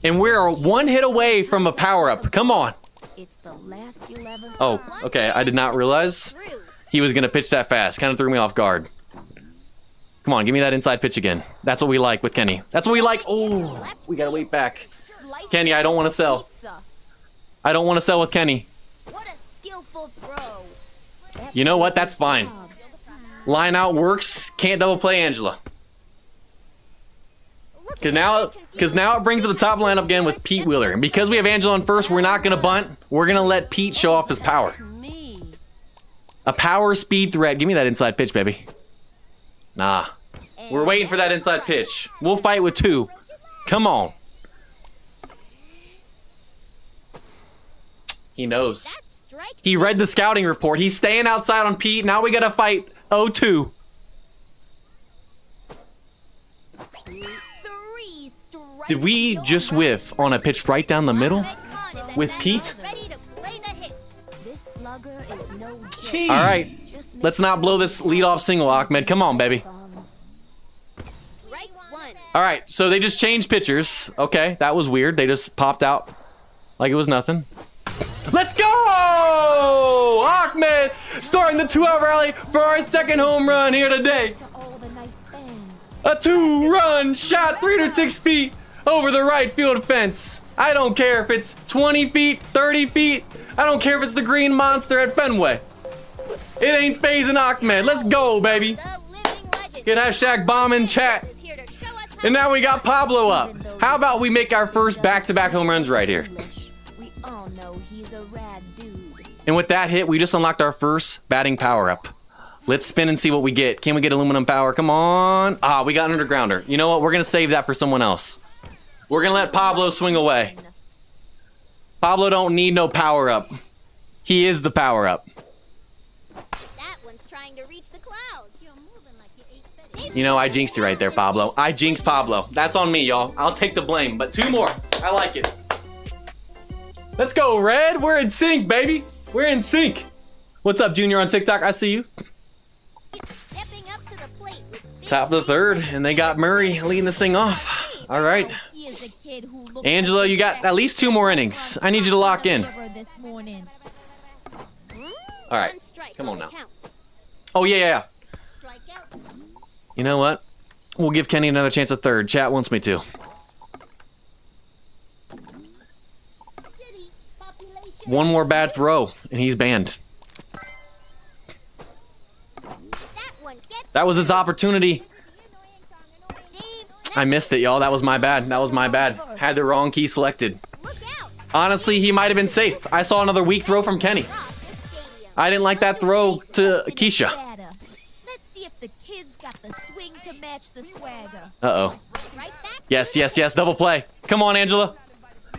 And we're 1 hit away from a power-up. Come on. It's the last you'll ever. Oh, okay. I did not realize Through. he was going to pitch that fast. Kind of threw me off guard. Come on, give me that inside pitch again. That's what we like with Kenny. That's what we like. Oh, we got to wait back. Slice Kenny, I don't want to sell. pizza. I don't want to sell with Kenny. What a skillful throw. You know what? That's fine. Line out works. Can't double play Angela. Look Because now it brings to the top lineup again with Pete Wheeler. And because we have Angela on first, we're not going to bunt. We're going to let Pete show off his power. Me. A power speed threat. Give me that inside pitch, baby. Nah. We're waiting for that inside pitch. We'll fight with 2. Come on. He knows. That's strike. He read the scouting report. He's staying outside on Pete. Now we got to fight 0-2. 3 strikes. Did we just whiff on a pitch right down the middle? Ahmed Khan is at with bat, Pete? ready to play the hits. This slugger is no joke. Jeez. All right. Just make Let's not blow this leadoff single, Ahmed. Come on, baby. songs. Strike 1. All right, so they just changed pitchers. Okay, that was weird. They just popped out like it was nothing. Let's go! Ahmed starting the 2-out rally for our second home run here today. To all the nice fans. A 2-run shot 306 feet over the right field fence. I don't care if it's 20 feet, 30 feet. I don't care if it's the Green Monster at Fenway. It ain't phasing Ahmed. Let's go, baby. The living legend. Get hashtag bomb in chat. Is here to show us how And now we got Pablo up. How about we make our first back-to-back home runs right here? We all know he's a rad dude. And with that hit, we just unlocked our first batting power-up. Let's spin and see what we get. Can we get aluminum power? Come on. Ah, we got an undergrounder. You know what? We're going to save that for someone else. We're going to let Pablo swing away. Pablo don't need no power-up. He is the power-up. that one's trying to reach the clouds. You're moving like you ate Betty. You know, I jinxed you right there, Pablo. I jinxed Pablo. That's on me, y'all. I'll take the blame. But 2 more. I like it. Let's go, Red. We're in sync, baby. We're in sync. What's up, Junior on TikTok? I see you. Stepping up to the plate with big Top of the third, and they got Murray leading this thing off. All right. He is a kid who looks Angela, like you got at least 2 more innings. I need you to lock in. This morning. All right. One strike Come on the now. count. Oh, yeah. Strike out. You know what? We'll give Kenny another chance at third. Chat wants me to. City population. 1 more bad throw, and he's banned. That one gets That was his opportunity. Steve, I missed it, y'all. That was my bad. That was my bad. Had the wrong key selected. look out. Honestly, he might have been safe. I saw another weak throw from Kenny. Rock the stadium. I didn't like that throw to Keisha. Let's see if the kids got the swing to match the swagger. Uh-oh. Right back. Yes, yes, yes. Double play. Come on, Angela.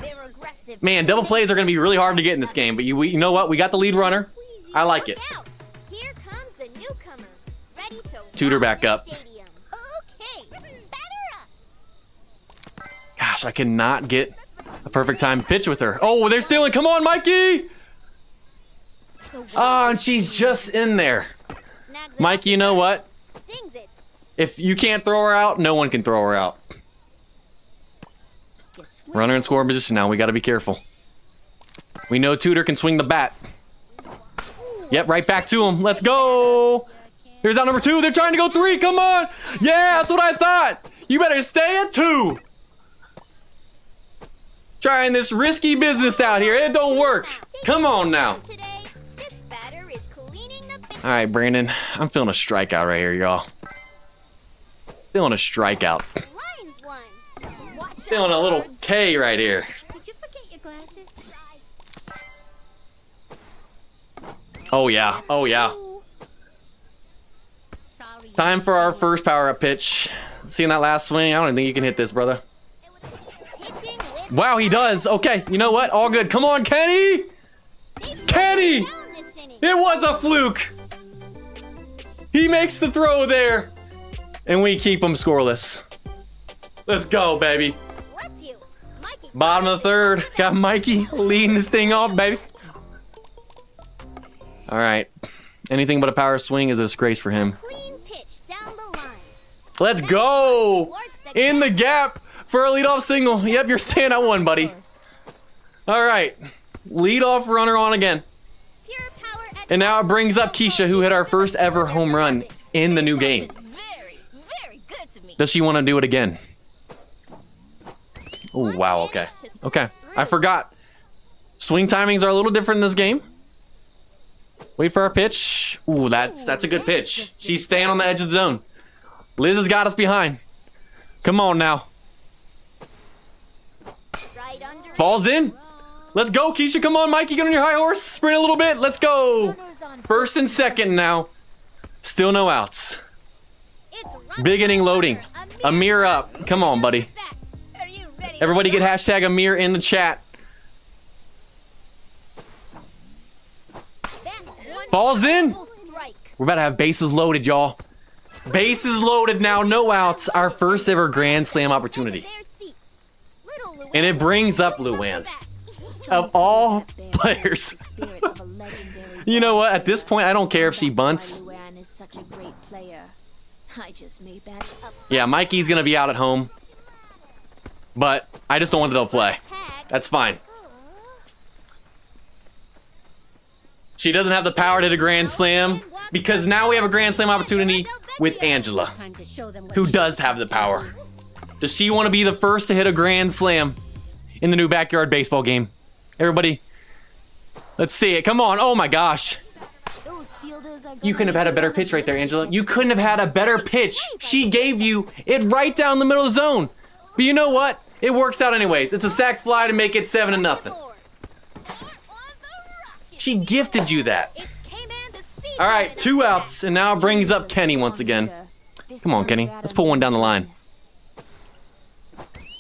They're aggressive. Man, double plays are going to be really hard to get in this game. But you know what? We got the lead runner. I like it. Look out. Here comes the newcomer. Ready to Tutor rock back the up. stadium. Okay. Batter up. Gosh, I cannot get a perfect time pitch with her. Oh, they're stealing. Come on, Mikey. Oh, and she's just in there. Snags it Mikey, off you know the what? bat. Sings it. If you can't throw her out, no one can throw her out. Runner in scoring position now. We got to be careful. We know Tudor can swing the bat. Yep, right back to him. Let's go. Here's out number 2. They're trying to go 3. Come on. Yeah, that's what I thought. You better stay at 2. Trying this risky business out here. It don't work. Come on now. Today, this batter is cleaning the All right, Brandon. I'm feeling a strikeout right here, y'all. Feeling a strikeout. Lions one. Watch Feeling a little K right here. Did you forget your glasses? Oh, yeah. Oh, yeah. Sorry. Time for our first power-up pitch. Seeing that last swing? I don't think you can hit this, brother. Pitching with Wow, he does. Okay, you know what? All good. Come on, Kenny! Kenny! down this inning. It was a fluke! He makes the throw there. And we keep him scoreless. Let's go, baby. Bless you. Mikey Bottom of the 3rd. Got Mikey leading this thing off, baby. All right. Anything but a power swing is a disgrace for him. clean pitch down the line. Let's go! In the gap for a leadoff single. Yep, you're staying at 1, buddy. All right. Leadoff runner on again. Pure power at And now it brings up Keisha, who hit our first ever home run in the new game. very, very good to me. Does she want to do it again? Oh, wow, okay. Okay, I forgot. Swing timings are a little different in this game. Wait for our pitch. Ooh, that's a good pitch. She's staying on the edge of the zone. Liz has got us behind. Come on now. Right under Falls in. Let's go, Keisha. Come on, Mikey. Get on your high horse. Sprint a little bit. Let's go. First and second now. Still no outs. It's Big inning loading. Amir up. Come on, buddy. Are you ready? Everybody get hashtag Amir in the chat. Falls in. Strike. We're about to have bases loaded, y'all. Bases loaded now. No outs. Our first ever Grand Slam opportunity. Their seats. Little Luann And it brings up jumps off the Luann. bat. Of all players. You know what? At this point, I don't care if she bunts. Luann is such a great player. I just made that up. Yeah, Mikey's going to be out at home. But I just don't want to play. Tag. That's fine. She doesn't have the power to hit a Grand Slam because now we have a Grand Slam opportunity with Angela, who does have the power. Does she want to be the first to hit a Grand Slam in the new backyard baseball game? Everybody, let's see it. Come on. Oh my gosh. You couldn't have had a better pitch right there, Angela. You couldn't have had a better pitch. She gave you it right down the middle of the zone. But you know what? It works out anyways. It's a sac fly to make it 7-0. She gifted you that. It's K-Man the speed All right, rabbit. 2 outs, and now it brings up Kenny once again. Come on, Kenny. Let's pull one down the line.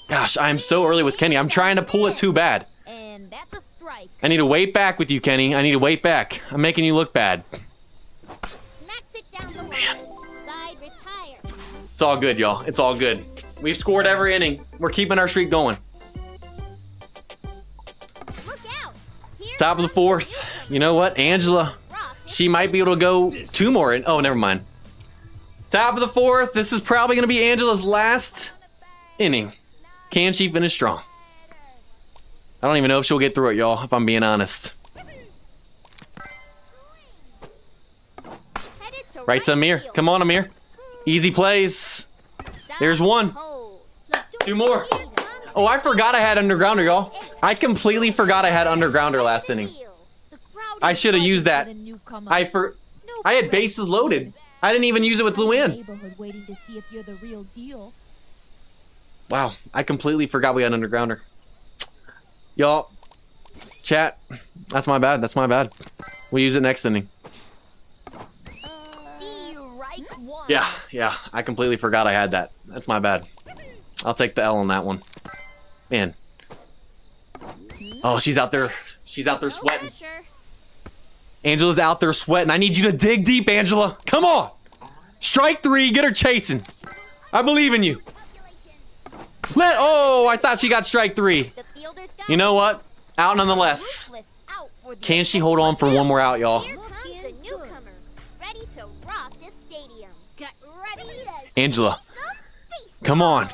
Gosh, I'm so early with Kenny. I'm trying to pull it too bad. And that's a strike. I need to wait back with you, Kenny. I need to wait back. I'm making you look bad. Smacks it down the line. Side retire. It's all good, y'all. It's all good. We've scored every inning. We're keeping our streak going. Look out. Here Top of the 4th. You know what? Angela, Rock. she might be able to go 2 more in. Oh, never mind. Top of the 4th. This is probably going to be Angela's last inning. Can she finish strong? I don't even know if she'll get through it, y'all, if I'm being honest. Headed to Right to Amir. field. Come on, Amir. Easy plays. Stop There's one. cold. 2 more. Oh, I forgot I had undergrounder, y'all. I completely forgot I had undergrounder last inning. The crowd I should have used that. For the newcomer. I had bases loaded. I didn't even use it with Luann. Neighborhood waiting to see if you're the real deal. Wow, I completely forgot we had undergrounder. Y'all, chat, that's my bad. That's my bad. We'll use it next inning. Strike one. Yeah, I completely forgot I had that. That's my bad. I'll take the L on that one. Man. Oh, she's out there. She's out there No sweating. pressure. Angela's out there sweating. I need you to dig deep, Angela. Come on. Strike 3. Get her chasing. I believe in you. Oh, I thought she got strike 3. The fielder's got You know what? Out nonetheless. Ruthless out for the Can she hold on for one more out, y'all? Here comes a newcomer, ready to rock this stadium. Get ready to Angela, see some baseball. come on.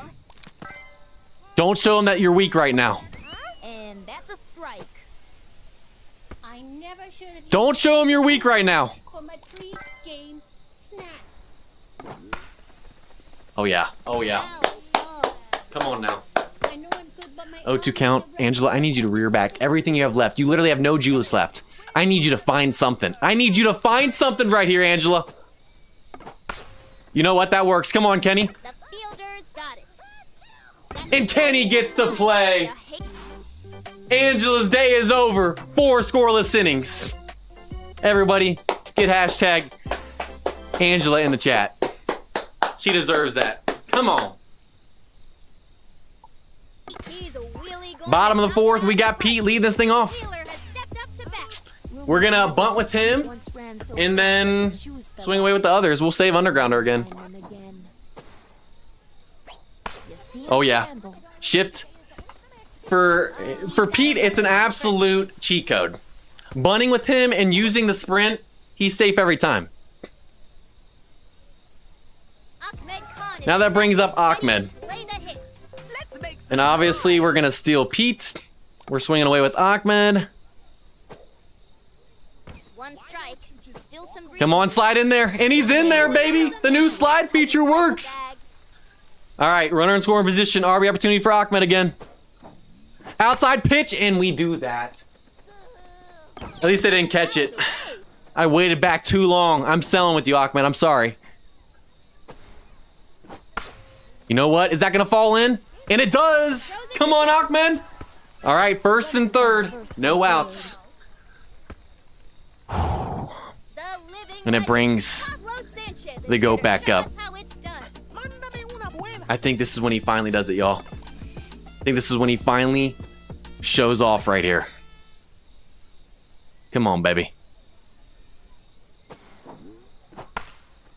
Don't show them that you're weak right now. And that's a strike. I never should have Don't show him you're weak right now. for my pre-game snack. Oh yeah. Oh yeah. Oh, Come on now. I know I'm good, but my 0-2 count. Angela, I need you to rear back everything you have left. You literally have no Julius left. I need you to find something. I need you to find something right here, Angela. You know what? That works. Come on, Kenny. The fielders got it. And Kenny gets to play. Angela's day is over. 4 scoreless innings. Everybody, get hashtag Angela in the chat. She deserves that. Come on. He's a wheelie going Bottom of the to 4th, we got Pete leading this thing off. Wheeler has stepped up to bat. We're gonna bunt with him Once ran so and fast then his shoes fell swing away with the others. We'll save Undergrounder again. time and again. You see him Oh yeah. scramble. Shift. For Pete, it's an absolute cheat code. Bunting with him and using the sprint, he's safe every time. Ahmed Khan is Now that brings up ready Ahmed. to play the hits. Let's make some And obviously we're gonna steal Pete. We're swinging away with Ahmed. One strike. Still some green. Come on, slide in there. And he's in there, baby. The new slide feature works. Bag. All right, runner in scoring position. RB opportunity for Ahmed again. Outside pitch, and we do that. At least I didn't catch it. I waited back too long. I'm selling with you, Ahmed. I'm sorry. You know what? Is that going to fall in? And it does. Come on, Ahmed. All right, 1st and 3rd. No outs. The living And it legend, brings Pablo Sanchez is the goat here to back tell up. us how it's done. Mándame una buena. I think this is when he finally does it, y'all. I think this is when he finally shows off right here. Come on, baby.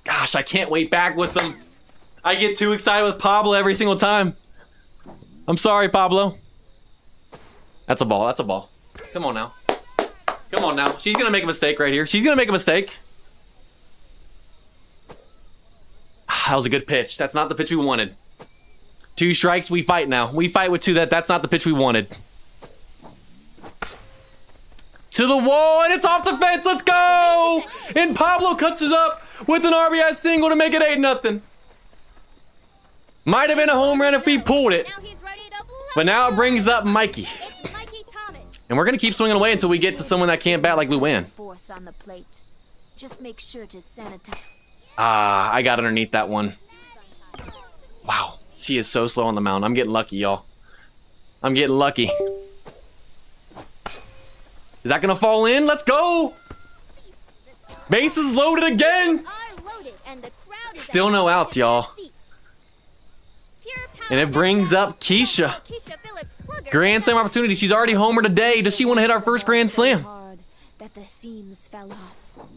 Gosh, I can't wait back with them. I get too excited with Pablo every single time. I'm sorry, Pablo. That's a ball. That's a ball. Come on now. Come on now. She's going to make a mistake right here. She's going to make a mistake. That was a good pitch. That's not the pitch we wanted. 2 strikes. We fight now. We fight with 2. That's not the pitch we wanted. To the wall, and it's off the fence. Let's go! And Pablo catches up with an RBI single to make it 8-0. Might have been a home run if he pulled it. Now he's ready to blow. But now it brings up Mikey. It's Mikey Thomas. And we're going to keep swinging away until we get to someone that can't bat like Luann. Force on the plate. Just make sure to sanitize. Ah, I got underneath that one. Wow. She is so slow on the mound. I'm getting lucky, y'all. I'm getting lucky. Is that going to fall in? Let's go. Bases loaded again. Are loaded, and the crowd is Still no outs, y'all. Pure power And it brings up Keisha. Keisha Phillips Slugger. Grand Slam opportunity. She's already homered today. Does she want to hit our first Grand Slam? Hard that the seams fell off.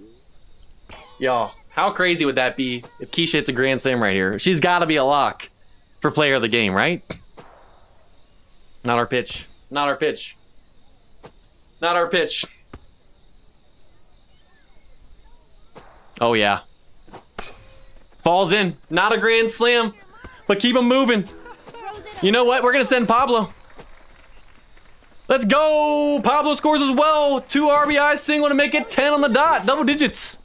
Y'all, how crazy would that be if Keisha hits a Grand Slam right here? She's got to be a lock for player of the game, right? Not our pitch. Not our pitch. Not our pitch. Oh, yeah. Falls in. Not a Grand Slam, but keep him moving. Throws it You know what? We're going to send Pablo. Let's go. Pablo scores as well. 2 RBI single to make it 10 on the dot. Double digits.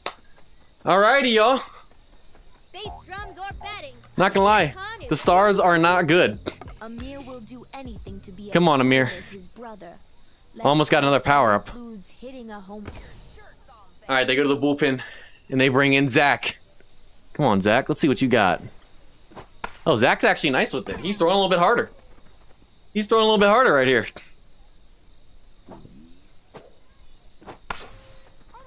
Alrighty, y'all. Bass drums or batting. Not gonna lie. The Stars are not good. Amir will do anything to be Come on, as Amir. good as his brother. Almost got another power up. Includes hitting a home. Alright, they go to the bullpen. And they bring in Zach. Come on, Zach. Let's see what you got. Oh, Zach's actually nice with it. He's throwing a little bit harder. He's throwing a little bit harder right here.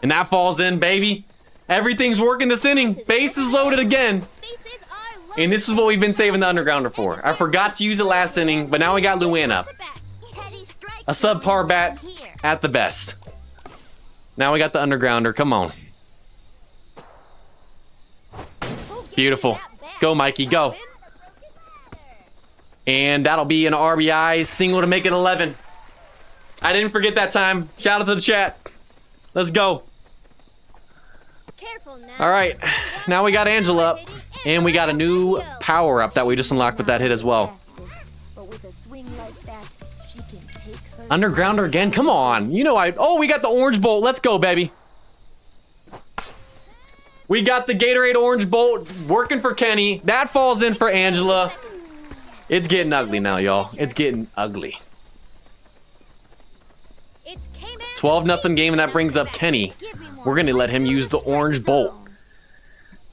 And that falls in, baby. Everything's working this inning. Base is loaded again. Bases are loaded. And this is what we've been saving the Undergrounder for. I forgot to use it last inning, but now we got Luann up. A subpar bat at the best. Now we got the Undergrounder. Come on. Beautiful. Go, Mikey. Go. And that'll be an RBI single to make it 11. I didn't forget that time. Shout out to the chat. Let's go. Careful now. All right. Now we got Angela up. And we got a new power up that we just unlocked with that hit as well. But with a swing like that, she can take her Undergrounder again? Come on. You know oh, we got the orange bolt. Let's go, baby. We got the Gatorade orange bolt working for Kenny. That falls in for Angela. It's getting ugly now, y'all. It's getting ugly. 12-0 game, and that brings up Kenny. We're going to let him use the orange bolt.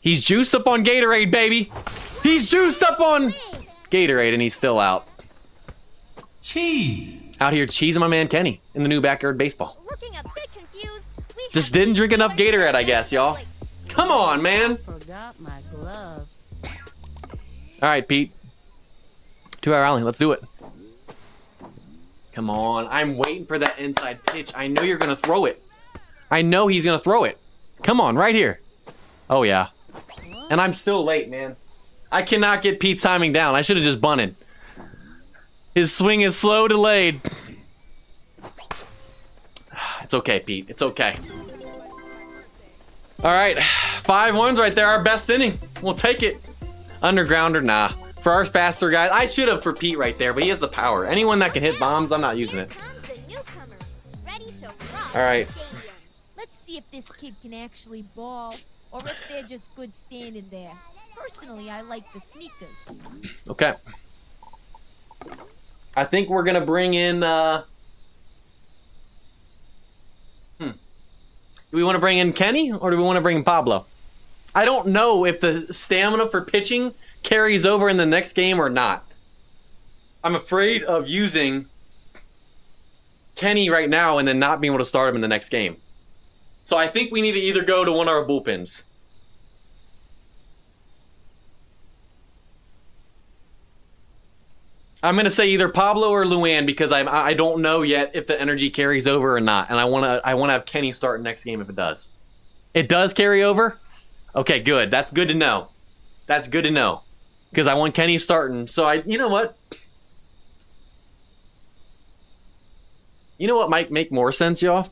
He's juiced up on Gatorade, baby. He's juiced up on Gatorade, and he's still out. Cheese. Out here cheesing my man Kenny in the new backyard baseball. Looking a bit confused. Just didn't drink enough Gatorade, I guess, y'all. Come on, man. Forgot my glove. All right, Pete. 2-hour rally. Let's do it. Come on. I'm waiting for that inside pitch. I know you're going to throw it. I know he's going to throw it. Come on, right here. Oh, yeah. And I'm still late, man. I cannot get Pete's timing down. I should have just bunted. His swing is slow, delayed. It's okay, Pete. It's okay. All right. 5 ones right there. Our best inning. We'll take it. Undergrounder, nah. For our faster guys, I should have for Pete right there, but he has the power. Anyone that can hit bombs, I'm not using it. All right. Let's see if this kid can actually ball, or if they're just good standing there. Personally, I like the sneakers. Okay. I think we're gonna bring in. Do we want to bring in Kenny or do we want to bring in Pablo? I don't know if the stamina for pitching carries over in the next game or not. I'm afraid of using Kenny right now and then not being able to start him in the next game. So I think we need to either go to one of our bullpens. I'm gonna say either Pablo or Luann because I don't know yet if the energy carries over or not, and I wanna have Kenny start next game if it does. It does carry over? Okay, good. That's good to know. That's good to know because I want Kenny starting. So you know what? You know what might make more sense, y'all?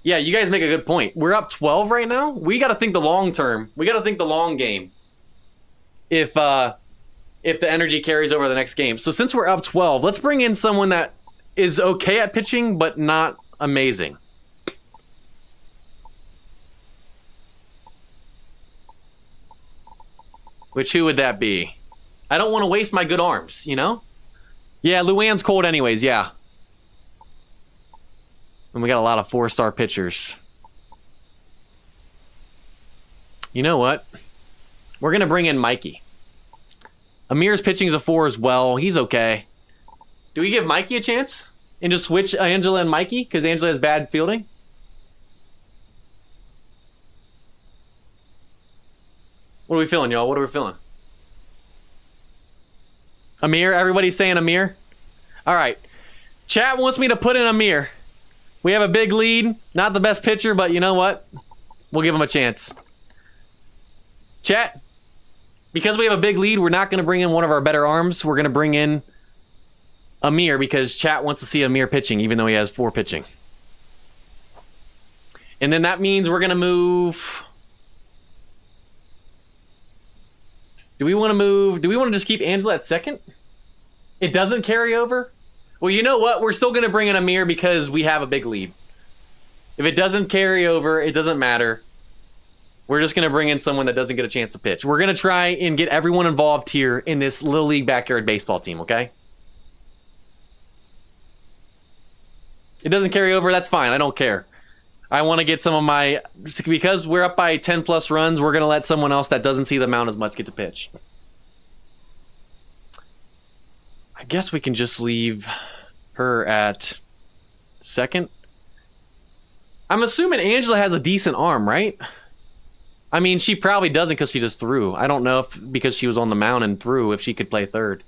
Yeah, you guys make a good point. We're up 12 right now. We got to think the long term. We got to think the long game. If the energy carries over the next game. So since we're up 12, let's bring in someone that is okay at pitching, but not amazing. Which who would that be? I don't want to waste my good arms, you know? Yeah, Luann's cold anyways, yeah. And we got a lot of 4-star pitchers. You know what? We're going to bring in Mikey. Amir's pitching is a 4 as well. He's okay. Do we give Mikey a chance? And just switch Angela and Mikey? Because Angela has bad fielding? What are we feeling, y'all? What are we feeling? Amir? Everybody's saying Amir? All right. Chat wants me to put in Amir. We have a big lead. Not the best pitcher, but you know what? We'll give him a chance. Chat, because we have a big lead, we're not going to bring in one of our better arms. We're going to bring in Amir because chat wants to see Amir pitching, even though he has 4 pitching. And then that means we're going to move... Do we want to just keep Angela at second? It doesn't carry over? Well, you know what? We're still going to bring in Amir because we have a big lead. If it doesn't carry over, it doesn't matter. We're just going to bring in someone that doesn't get a chance to pitch. We're going to try and get everyone involved here in this Little League backyard baseball team, okay? It doesn't carry over, that's fine. I don't care. I want to get some of my... Because we're up by 10-plus runs, we're going to let someone else that doesn't see the mound as much get to pitch. I guess we can just leave her at second. I'm assuming Angela has a decent arm, right? I mean, she probably doesn't because she just threw. I don't know if because she was on the mound and threw if she could play third.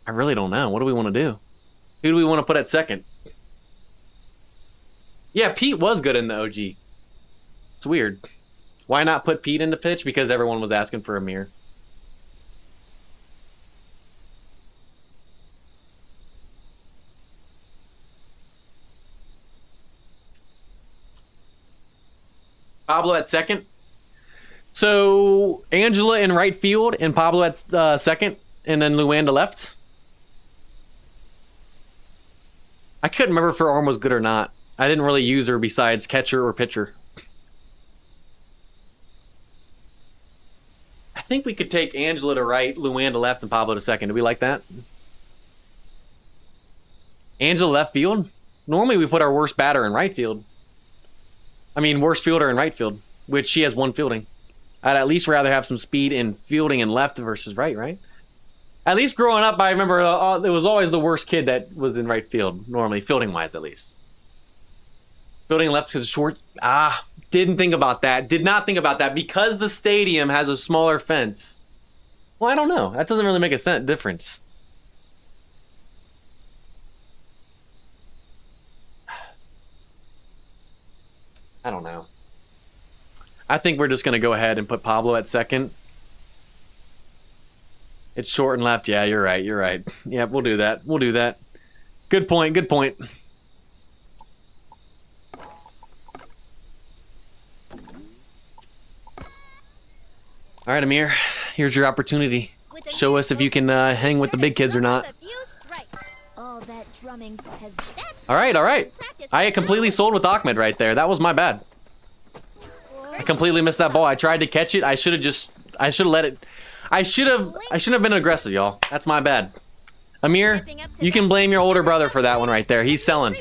I really don't know. What do we want to do? Who do we want to put at second? Yeah, Pete was good in the OG. It's weird. Why not put Pete into pitch? Because everyone was asking for Amir. Pablo at second. So Angela in right field and Pablo at second, and then Luann to left. I couldn't remember if her arm was good or not. I didn't really use her besides catcher or pitcher. I think we could take Angela to right, Luann to left, and Pablo to second. Do we like that? Angela left field? Normally we put our worst batter in right field. I mean, worst fielder in right field, which she has one fielding. I'd at least rather have some speed in fielding in left versus right? At least growing up, I remember it was always the worst kid that was in right field, normally, fielding-wise at least. Fielding left because short. Didn't think about that. Did not think about that. Because the stadium has a smaller fence. Well, I don't know. That doesn't really make a difference. I don't know. I think we're just going to go ahead and put Pablo at second. It's short and left. Yeah, you're right. You're right. Yeah, we'll do that. We'll do that. Good point. Good point. All right, Amir. Here's your opportunity. Show us if you can hang with the big kids or not. All that drumming has. All right, all right. I completely sold with Ahmed right there. That was my bad. I completely missed that ball. I tried to catch it. I should have let it. I shouldn't have been aggressive, y'all. That's my bad. Amir, you can blame your older brother for that one right there. He's selling.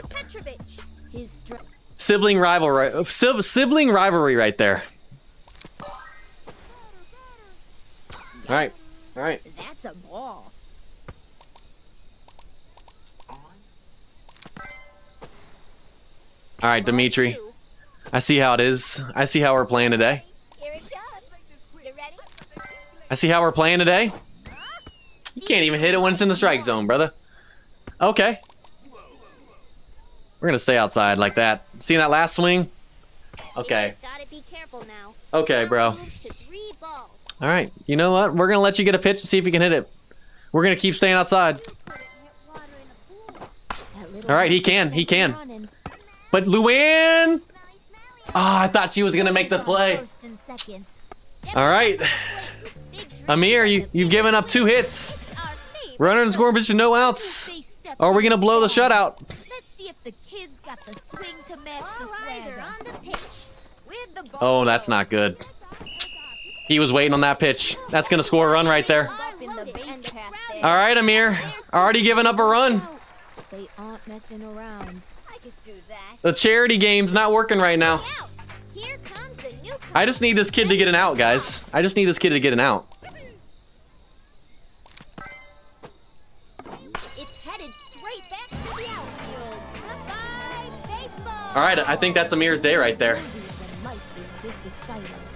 Sibling rivalry right there. All right. All right. That's a ball. All right, Dimitri. I see how it is. I see how we're playing today. Here it comes. You ready? I see how we're playing today. You can't even hit it when it's in the strike zone, brother. Okay. We're gonna stay outside like that. See that last swing? Okay. You just gotta be careful now. Okay, bro. Move to 3 balls. All right. You know what? We're gonna let you get a pitch and see if you can hit it. We're gonna keep staying outside. All right, he can. He can. But Luann. I thought she was gonna make the play. All right. Amir, you've given up 2 hits. Runner and scoring position, no outs. Or are we gonna blow the shutout? Let's see if the kids got the swing to match the swagger. On the pitch. With the ball. Oh, that's not good. He was waiting on that pitch. That's gonna score a run right there. All right, Amir. Already given up a run. They aren't messing around. I could do that. The charity game's not working right now. Out. Here comes the new. I just need this kid to get an out, guys. I just need this kid to get an out. It's headed straight back to the outfield. Goodbye, baseball. All right, I think that's Amir's day right there.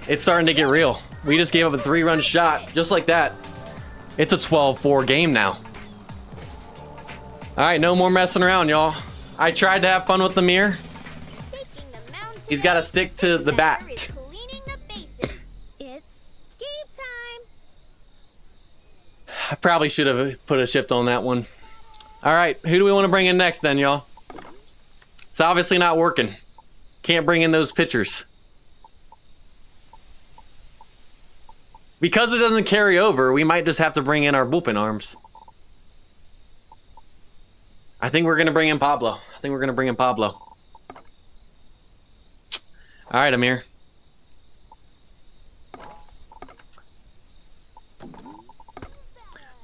It's starting to get real. We just gave up a 3-run shot, just like that. It's a 12-4 game now. All right, no more messing around, y'all. I tried to have fun with Amir. Taking the mound He's got to stick to the bat. cleaning the bases. It's game time. I probably should have put a shift on that one. All right, who do we want to bring in next then, y'all? It's obviously not working. Can't bring in those pitchers. Because it doesn't carry over, we might just have to bring in our bullpen arms. I think we're going to bring in Pablo. All right, Amir.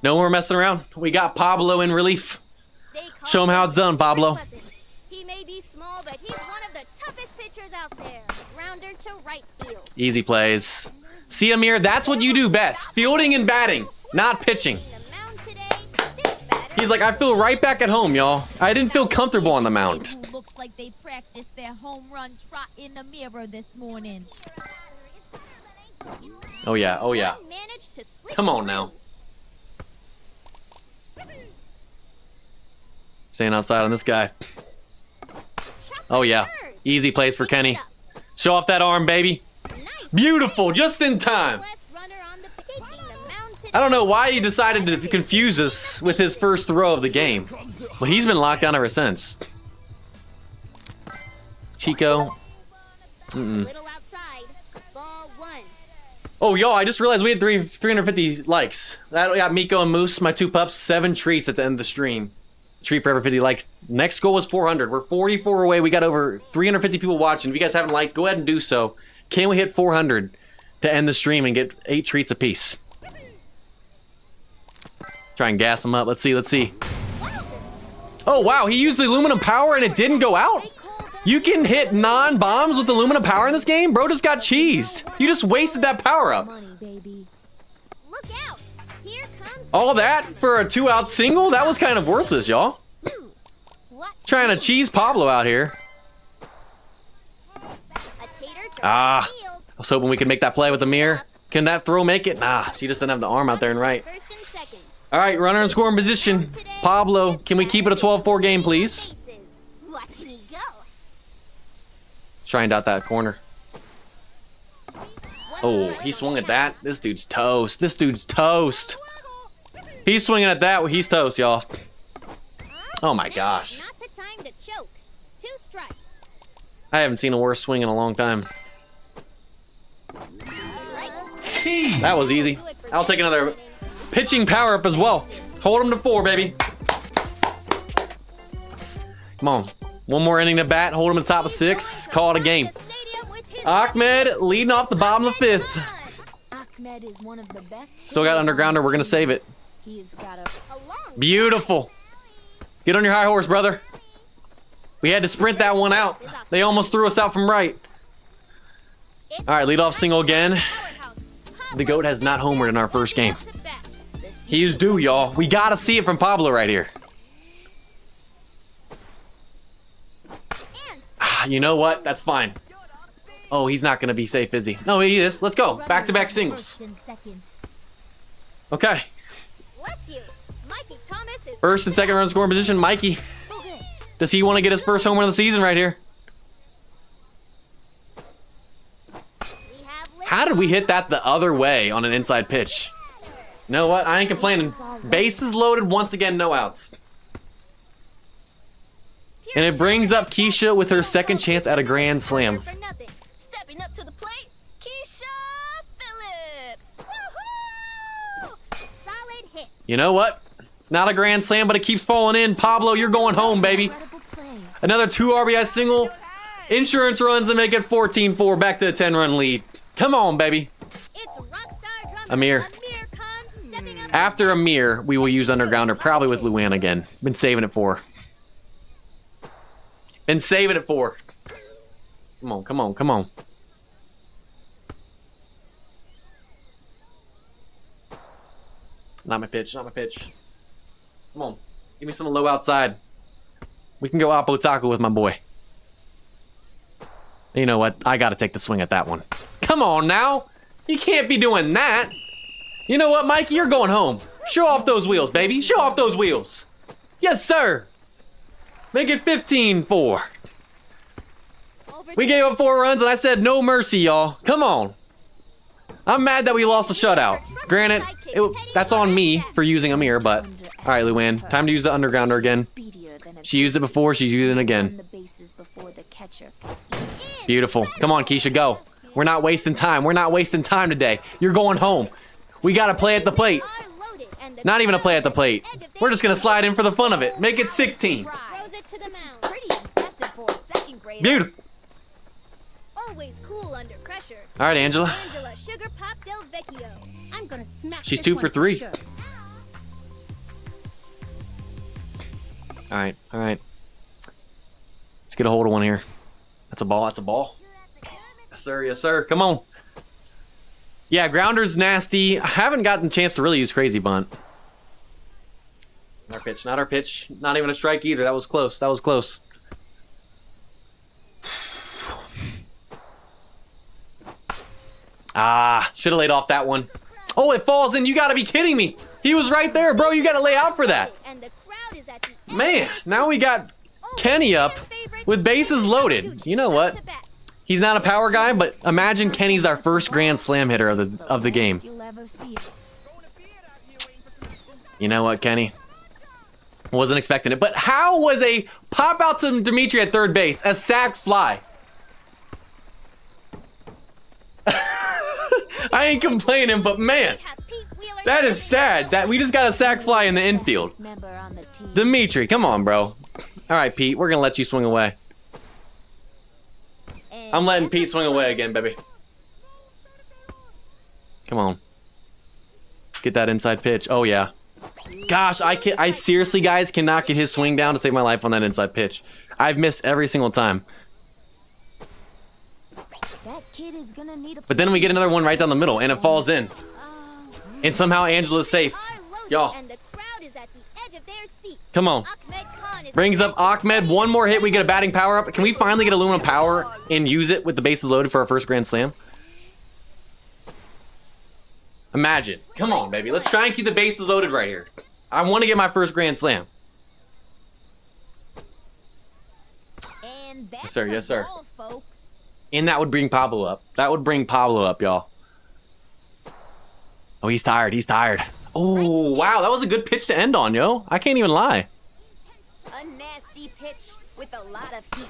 No more messing around. We got Pablo in relief. Show him how it's done, Pablo. He may be small, but he's one of the toughest pitchers out there. Grounder to right field. Easy plays. See, Amir, that's what you do best. Fielding and batting, not pitching. The mound today. This batter. He's like, I feel right back at home, y'all. I didn't feel comfortable on the mound. Who looks like they practiced their home run trot in the mirror this morning. Oh, yeah. Oh, yeah. Managed to slip Come on now. Staying outside on this guy. Oh, yeah. Easy plays for Kenny. Show off that arm, baby. Beautiful. Just in time. I don't know why he decided to confuse us with his first throw of the game. Well, he's been locked down ever since. Chico. Little outside. Ball 1. Oh, y'all, I just realized we had 350 likes. That got Miko and Moose, my 2 pups, 7 treats at the end of the stream. Treat for every 50 likes. Next goal was 400. We're 44 away. We got over 350 people watching. If you guys haven't liked, go ahead and do so. Can we hit 400 to end the stream and get 8 treats apiece? Try and gas them up. Let's see. Let's see. Oh, wow. He used the aluminum power and it didn't go out? You can hit non-bombs with aluminum power in this game? Bro just got cheesed. You just wasted that power up. Money, baby. Look out! Here comes All that for a 2-out single? That was kind of worthless, y'all. what? Trying to cheese Pablo out here. A tater to Ah. right field. I was hoping we could make that play with the mirror. Can that throw make it? Nah, she just didn't have the arm out there and right. First and second. All right, runner and scoring position. Pablo, can we keep it a 12-4 game, please? Bases. Watch me go. Try and dot that corner. Oh, he swung at that. This dude's toast. This dude's toast. He's swinging at that. He's toast, y'all. Oh my gosh. Not the time to choke. 2 strikes. I haven't seen a worse swing in a long time. Strike. That was easy. I'll take another pitching power up as well. Hold him to 4, baby. Come on. One more inning to bat. Hold him at top of 6. Call it a game. Ahmed leading off the bottom of the 5th. Ahmed is one of the best. Still got hitters on undergrounder. the We're going to team. save it. He's got a Beautiful. Get on your high horse, brother. We had to sprint that one out. They almost threw us out from right. All right, lead off single again. The GOAT has not homered in our first game. He is due, y'all. We got to see it from Pablo right here. Ah, you know what? That's fine. Oh, he's not going to be safe, is he? No, he is. Let's go. Back-to-back singles. First and second. Okay. Bless you. Mikey Thomas is First and second run scoring position, Mikey. Does he want to get his first homer of the season right here? we have How did we hit that the other way on an inside pitch? You know what? I ain't complaining. Bases loaded once again, no outs. And it brings up Keisha with her second chance at a grand slam. for nothing. Stepping up to the plate, Keisha Phillips. Woohoo! Solid hit. You know what? Not a grand slam, but it keeps falling in. Pablo, you're going home, baby. incredible play. Another 2 RBI single. Insurance runs to make it 14-4. Back to a 10-run lead. Come on, baby. It's rockstar drummer Amir. Amir Khan stepping up. After Amir, we will use Undergrounder, probably with Luann again. Been saving it for her. Been saving it for her. Come on, come on, come on. Not my pitch, not my pitch. Come on, give me some low outside. We can go Oppo Taco with my boy. You know what? I gotta take the swing at that one. Come on now. You can't be doing that. You know what, Mikey? You're going home. Show off those wheels, baby. Show off those wheels. Yes, sir. Make it 15-4. We gave up 4 runs, and I said no mercy, y'all. Come on. I'm mad that we lost the shutout. Granted, that's on me for using Amir, but... All right, Luann. Time to use the Undergrounder again. Speedier than a She used it before. She's using it run again. the bases before the catcher. Beautiful. Come on, Keisha, go. We're not wasting time. We're not wasting time today. You're going home. We got to play at the plate. Not even a play at the plate. We're just going to slide in for the fun of it. Make it 16. Throws it to the mound. Pretty impressive for a second grader. Beautiful. Always cool under pressure. All right, Angela. Angela Sugar Pop Del Vecchio. I'm gonna smack. She's this 2 one for 3. sure. All right, all right. Let's get a hold of one here. That's a ball. That's a ball. Yes, sir. Yes, sir. Come on. Yeah, grounder's nasty. I haven't gotten a chance to really use crazy bunt. Not our pitch. Not our pitch. Not even a strike either. That was close. That was close. Ah, should have laid off that one. Oh, it falls in. You got to be kidding me. He was right there, bro. You got to lay out for that. And the crowd is at the end Man, of the now we got Kenny up with bases loaded. You know what? He's not a power guy, but imagine Kenny's our first grand slam hitter of the game. You'll ever see. You know what, Kenny? Wasn't expecting it. But how was a pop out to Dimitri at third base, a sac fly? I ain't complaining, but man, We have Pete Wheeler That is sad. That we just got a sack fly in the infield. Member on the team. Dimitri, come on, bro. All right, Pete, we're gonna let you swing away. I'm letting Pete swing away again, baby. Come on. Get that inside pitch. Oh yeah. Gosh, I seriously, guys, cannot get his swing down to save my life on that inside pitch. I've missed every single time. That kid is gonna need a But then we get another one right down the middle, and it falls in. And somehow Angela's safe. Y'all, And the crowd is at the edge of their seats. come on. Ahmed Khan is Brings up Ahmed. One more hit, we get a batting power up. Can we finally get aluminum power and use it with the bases loaded for our first grand slam? Imagine. Come on, baby. Let's try and keep the bases loaded right here. I want to get my first grand slam. And that's Yes, sir. Yes, sir. a ball, folks. And that would bring Pablo up. That would bring Pablo up, y'all. Oh, he's tired. He's tired. Oh, wow. That was a good pitch to end on, yo. I can't even lie. A nasty pitch with a lot of heat.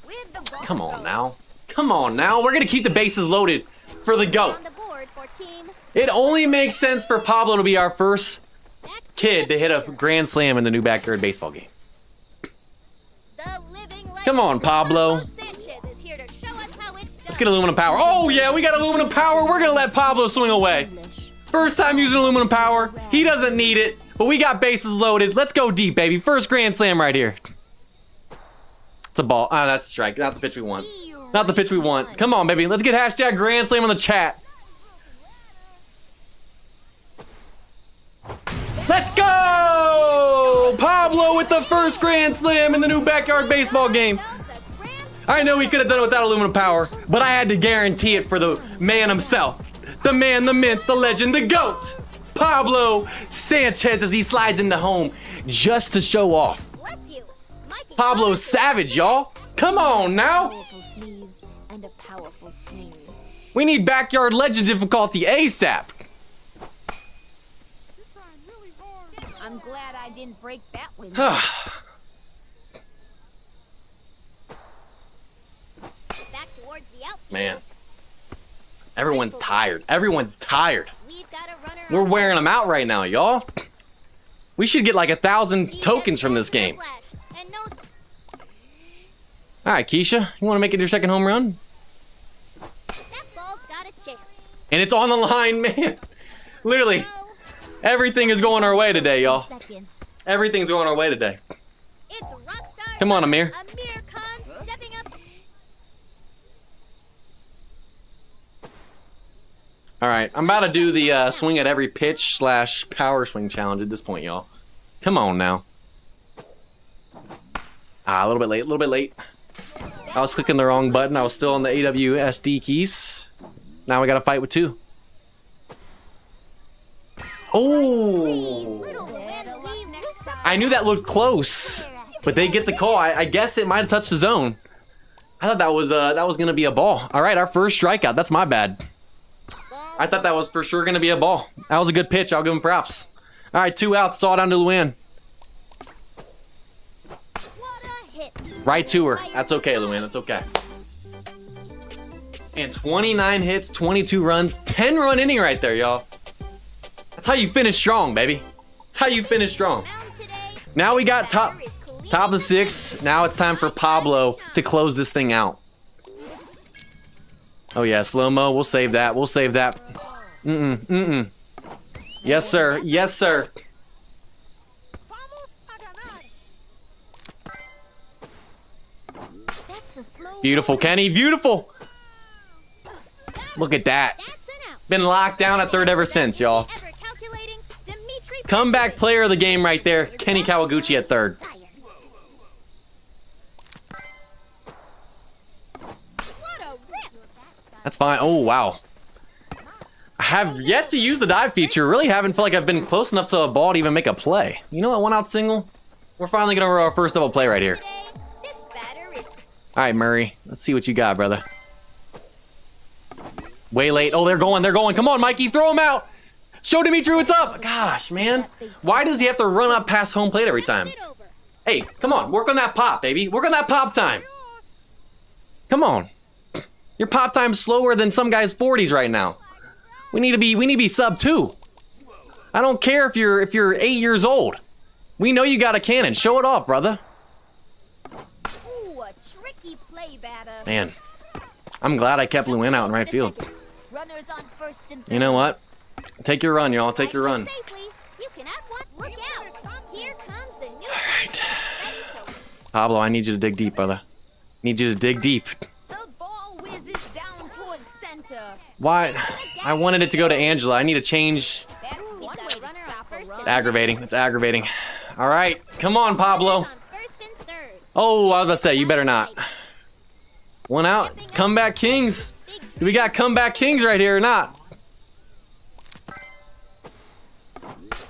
With the ball Come on going. now. Come on now. We're going to keep the bases loaded for the GOAT. On the board for team. It only makes sense for Pablo to be our first kid to hit a grand slam in the new backyard baseball game. The living legend Come on, Pablo. Sanchez is here to show us how it's done. Let's get aluminum power. Oh, yeah, we got aluminum power. We're going to let Pablo swing away. English. First time using aluminum power. He doesn't need it, but we got bases loaded. Let's go deep, baby. First grand slam right here. It's a ball. Ah, that's a strike. Not the pitch we want. Not the pitch we want. Come on, baby. Let's get hashtag grand slam on the chat. Let's go! Pablo with the first grand slam in the new backyard baseball game. I know he could have done it without aluminum power, but I had to guarantee it for the man himself. The man, the myth, the legend, the GOAT. Pablo Sanchez as he slides into home just to show off. Bless you. Mikey Pablo's savage, y'all. Come on now. Powerful sneeze and a powerful swing. We need backyard legend difficulty ASAP. I'm glad I didn't break that window. Come Back towards the outfield. Man. Everyone's tired. Everyone's tired. We've got a runner We're on wearing them out right now, y'all. We should get like 1,000 He tokens just from knows this game. whiplash and knows All right, Keisha, you want to make it your second home run? that ball's got a chance. And it's on the line, man. Literally, No, everything is going our way today, y'all. second. Everything's going our way today. It's rockstar. Come on, Amir. Amir Khan stepping up. All right, I'm about to do the swing at every pitch / power swing challenge at this point, y'all. Come on now. Ah, a little bit late, a little bit late. I was clicking the wrong button. I was still on the AWSD keys. Now we got to fight with 2. Oh! Little win lead next time. I knew that looked close, but they get the call. I guess it might have touched the zone. I thought that was gonna be a ball. All right, our first strikeout. That's my bad. I thought that was for sure gonna be a ball. That was a good pitch. I'll give him props. All right, 2 outs. It's all down to Luann. What a hit. Right to her. That's okay, Luann. That's okay. And 29 hits, 22 runs, 10-run inning right there, y'all. That's how you finish strong, baby. That's how you finish strong. Mound today. Now we got top Batter is Khalid. of the 6th. Now it's time for Pablo to close this thing out. Oh yeah, slow-mo. We'll save that. We'll save that. Yes, sir. Yes, sir. Vamos a ganar. That's a slow Beautiful, Kenny. Beautiful. Look at that. That's an out. Been locked down at third ever since, y'all. Ever calculating Dimitri Comeback player of the game right there. Kenny Kawaguchi at third. Science. What a rip. That's fine. Oh, wow. I have yet to use the dive feature. Really haven't felt like I've been close enough to a ball to even make a play. You know what? 1-out single. We're finally going to our first double play right here. Today, this batter is All right, Murray. Let's see what you got, brother. Way late. Oh, they're going. They're going. Come on, Mikey. Throw him out. Show Dimitri what's up. Gosh, man. Why does he have to run up past home plate every time? it over. Hey, come on. Work on that pop, baby. Work on that pop time. Come on. Your pop time's slower than some guys' 40s right now. We need to be sub 2. I don't care if you're 8 years old. We know you got a cannon. Show it off, brother. Ooh, a tricky play, batter. Man, I'm glad I kept Lewin out in right field. Runners on first and third. You know what? Take your run, y'all. Take your Sliding run. it safely. You can have one. Look out. Here comes the new Alright. ready to Pablo, I need you to dig deep, brother. Need you to dig deep. The ball whizzes down towards center. Why? I wanted it to go to Angela. I need to change. That's one way to stop a run. It's aggravating. It's aggravating. All right. Come on, Pablo. On first and third. Oh, I was about to say, you better not. One out. Comeback Kings. Do we got comeback Kings right here or not?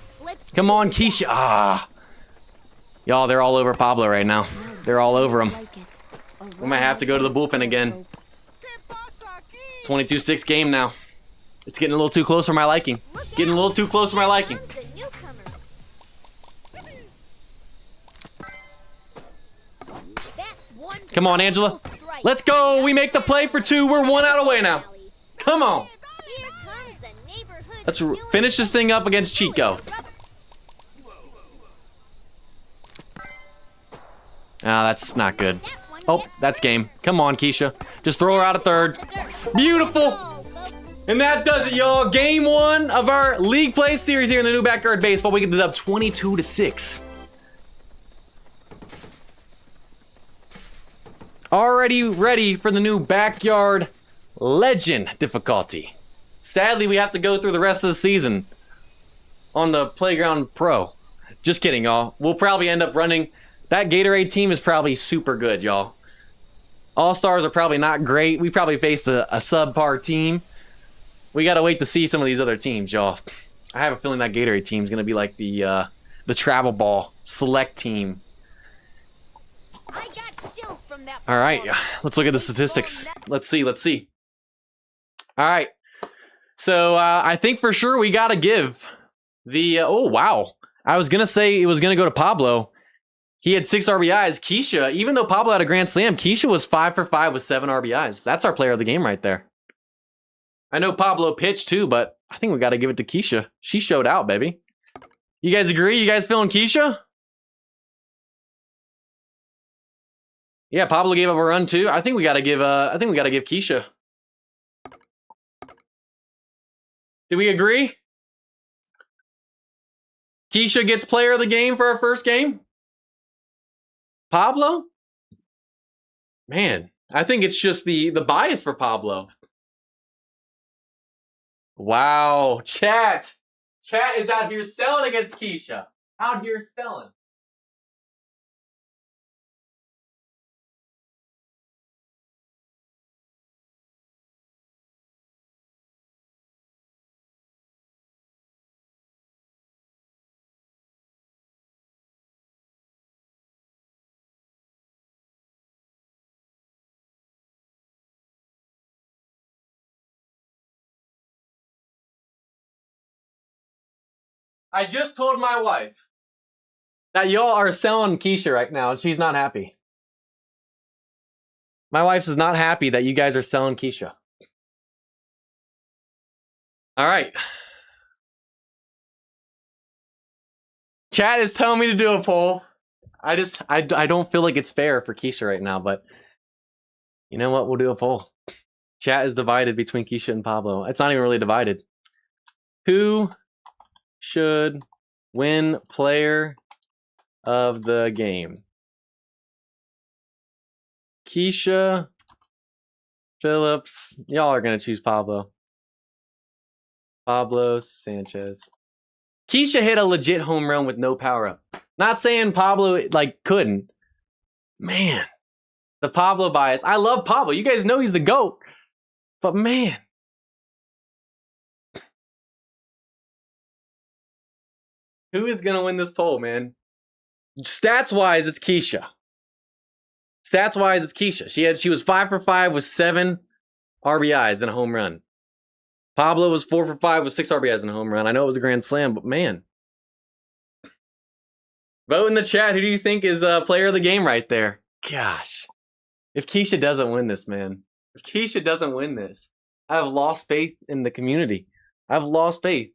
Slips Come on, Keisha. Ah. Y'all, they're all over Pablo right now. They're all over him. We might have to go to the bullpen again. 22-6 game now. It's getting a little too close for my liking. Getting a little too close for my liking. comes the newcomer. That's one. Come on, Angela. Let's go. We make the play for 2. We're 1 out away now. Come on. Here comes the neighborhood. Let's finish this thing up against Chico. Ah, that's not good. Oh, that's game. Come on, Keisha. Just throw her out of third. Beautiful. And that does it, y'all. Game 1 of our league play series here in the new Backyard Baseball. We get the dub 22-6. Already ready for the new Backyard Legend difficulty. Sadly, we have to go through the rest of the season on the Playground Pro. Just kidding, y'all. We'll probably end up running. That Gatorade team is probably super good, y'all. All-Stars are probably not great. We probably faced a subpar team. We gotta wait to see some of these other teams, y'all. I have a feeling that Gatorade team is gonna be like the travel ball select team. I got chills from that. All right, let's look at the statistics. Let's see. All right. So I think for sure we gotta give the. Oh wow! I was gonna say it was gonna go to Pablo. He had 6 RBIs. Keisha, even though Pablo had a grand slam, Keisha was 5 for 5 with 7 RBIs. That's our player of the game right there. I know Pablo pitched too, but I think we got to give it to Keisha. She showed out, baby. You guys agree? You guys feeling Keisha? Yeah, Pablo gave up a run too. I think we got to give. I think we got to give Keisha. Do we agree? Keisha gets player of the game for our first game. Pablo? Man, I think it's just the bias for Pablo. Wow, chat is out here selling against Keisha. Out here selling. I just told my wife that y'all are selling Keisha right now, and she's not happy. My wife is not happy that you guys are selling Keisha. All right. Chat is telling me to do a poll. I don't feel like it's fair for Keisha right now, but you know what? We'll do a poll. Chat is divided between Keisha and Pablo. It's not even really divided. Who should win player of the game? Keisha, Phillips. Y'all are gonna choose Pablo. Pablo Sanchez. Keisha hit a legit home run with no power up. Not saying Pablo like couldn't. Man, the Pablo bias. I love Pablo. You guys know he's the GOAT. But man. Who is going to win this poll, man? Stats-wise, it's Keisha. Stats-wise, it's Keisha. She was 5 for 5 with 7 RBIs and a home run. Pablo was 4 for 5 with 6 RBIs and a home run. I know it was a grand slam, but man. Vote in the chat. Who do you think is player of the game right there? Gosh. If Keisha doesn't win this, man. If Keisha doesn't win this, I have lost faith in the community. I've lost faith.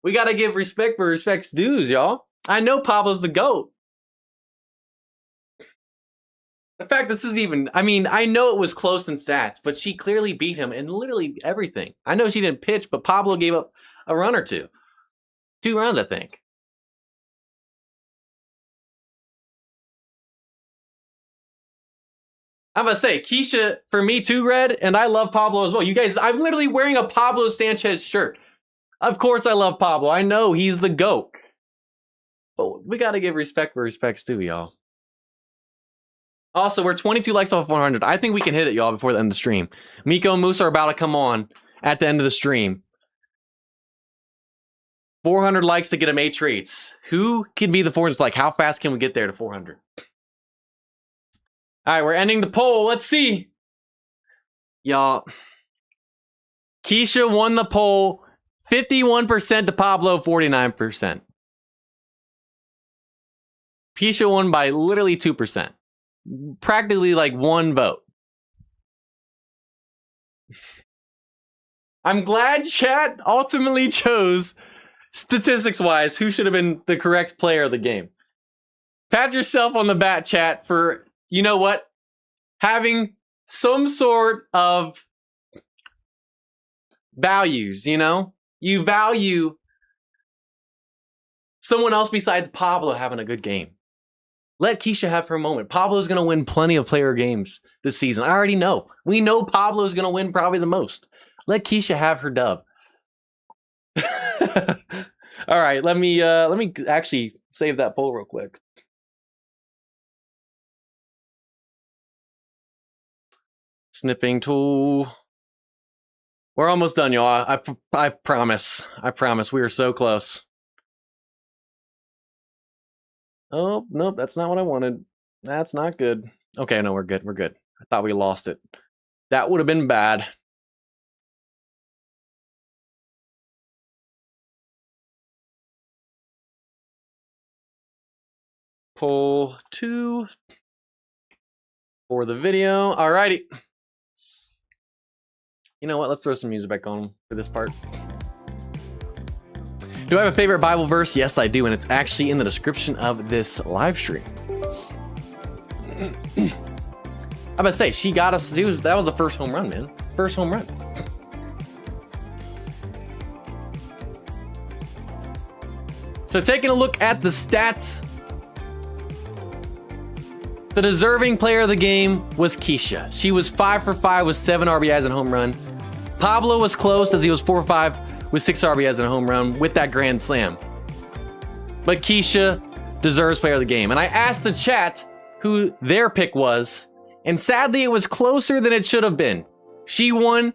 We gotta give respect where respect's dues, y'all. I know Pablo's the GOAT. The fact this is even, I mean, I know it was close in stats, but she clearly beat him in literally everything. I know she didn't pitch, but Pablo gave up a run or two. 2 runs, I think. I'm gonna say, Keisha, for me too, Red, and I love Pablo as well. You guys, I'm literally wearing a Pablo Sanchez shirt. Of course I love Pablo. I know he's the GOAT. But we gotta give respect where respect's due, y'all. Also, we're 22 likes off 100. I think we can hit it, y'all, before the end of the stream. Miko and Moose are about to come on at the end of the stream. 400 likes to get him 8 treats. Who can be the 400? Like, how fast can we get there to 400? All right, we're ending the poll. Let's see. Y'all. Keisha won the poll. 51% to Pablo, 49%. Keisha won by literally 2%. Practically like 1 vote. I'm glad chat ultimately chose, statistics-wise, who should have been the correct player of the game. Pat yourself on the back, chat, for, you know what? Having some sort of values, you know? You value someone else besides Pablo having a good game. Let Keisha have her moment. Pablo's going to win plenty of player games this season. I already know. We know Pablo's going to win probably the most. Let Keisha have her dub. All right, let me actually save that poll real quick. Snipping tool. We're almost done, y'all. I promise. I promise. We are so close. Oh, nope, that's not what I wanted. That's not good. Okay, no, we're good. We're good. I thought we lost it. That would have been bad. Poll 2 for the video. Alrighty. You know what? Let's throw some music back on for this part. Do I have a favorite Bible verse? Yes, I do, and it's actually in the description of this live stream. I'm about to say, she got us. That was the first home run, man. First home run. So taking a look at the stats, the deserving player of the game was Keisha. She was 5 for 5 with 7 RBIs and a home run. Pablo was close as he was 4 for 5 with 6 RBIs and a home run with that grand slam. But Keisha deserves player of the game. And I asked the chat who their pick was, and sadly it was closer than it should have been. She won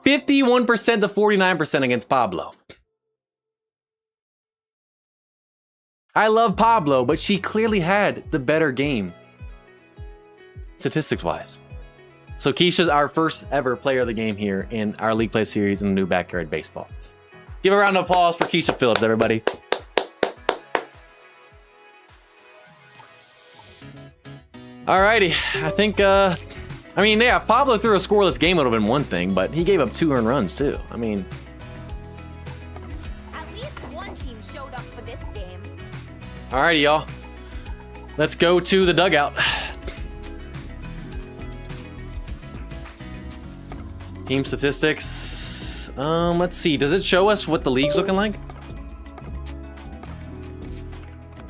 51% to 49% against Pablo. I love Pablo, but she clearly had the better game, statistics-wise. So Keisha's our first ever player of the game here in our League Play Series in the new Backyard Baseball. Give a round of applause for Keisha Phillips, everybody. Alrighty, I think, I mean, yeah, if Pablo threw a scoreless game, it would have been one thing, but he gave up 2 earned runs, too. I mean... At least one team showed up for this game. Alrighty, y'all. Let's go to the dugout. Team statistics. Let's see. Does it show us what the league's looking like?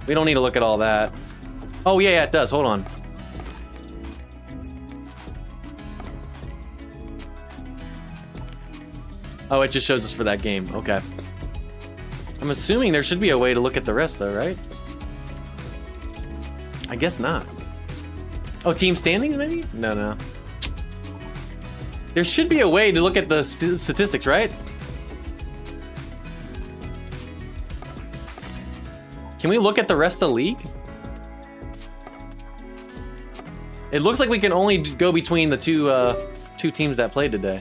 We don't need to look at all that. Oh, yeah, it does. Hold on. Oh, it just shows us for that game. Okay. I'm assuming there should be a way to look at the rest, though, right? I guess not. Oh, team standings, maybe? No. There should be a way to look at the statistics, right? Can we look at the rest of the league? It looks like we can only go between the two teams that played today.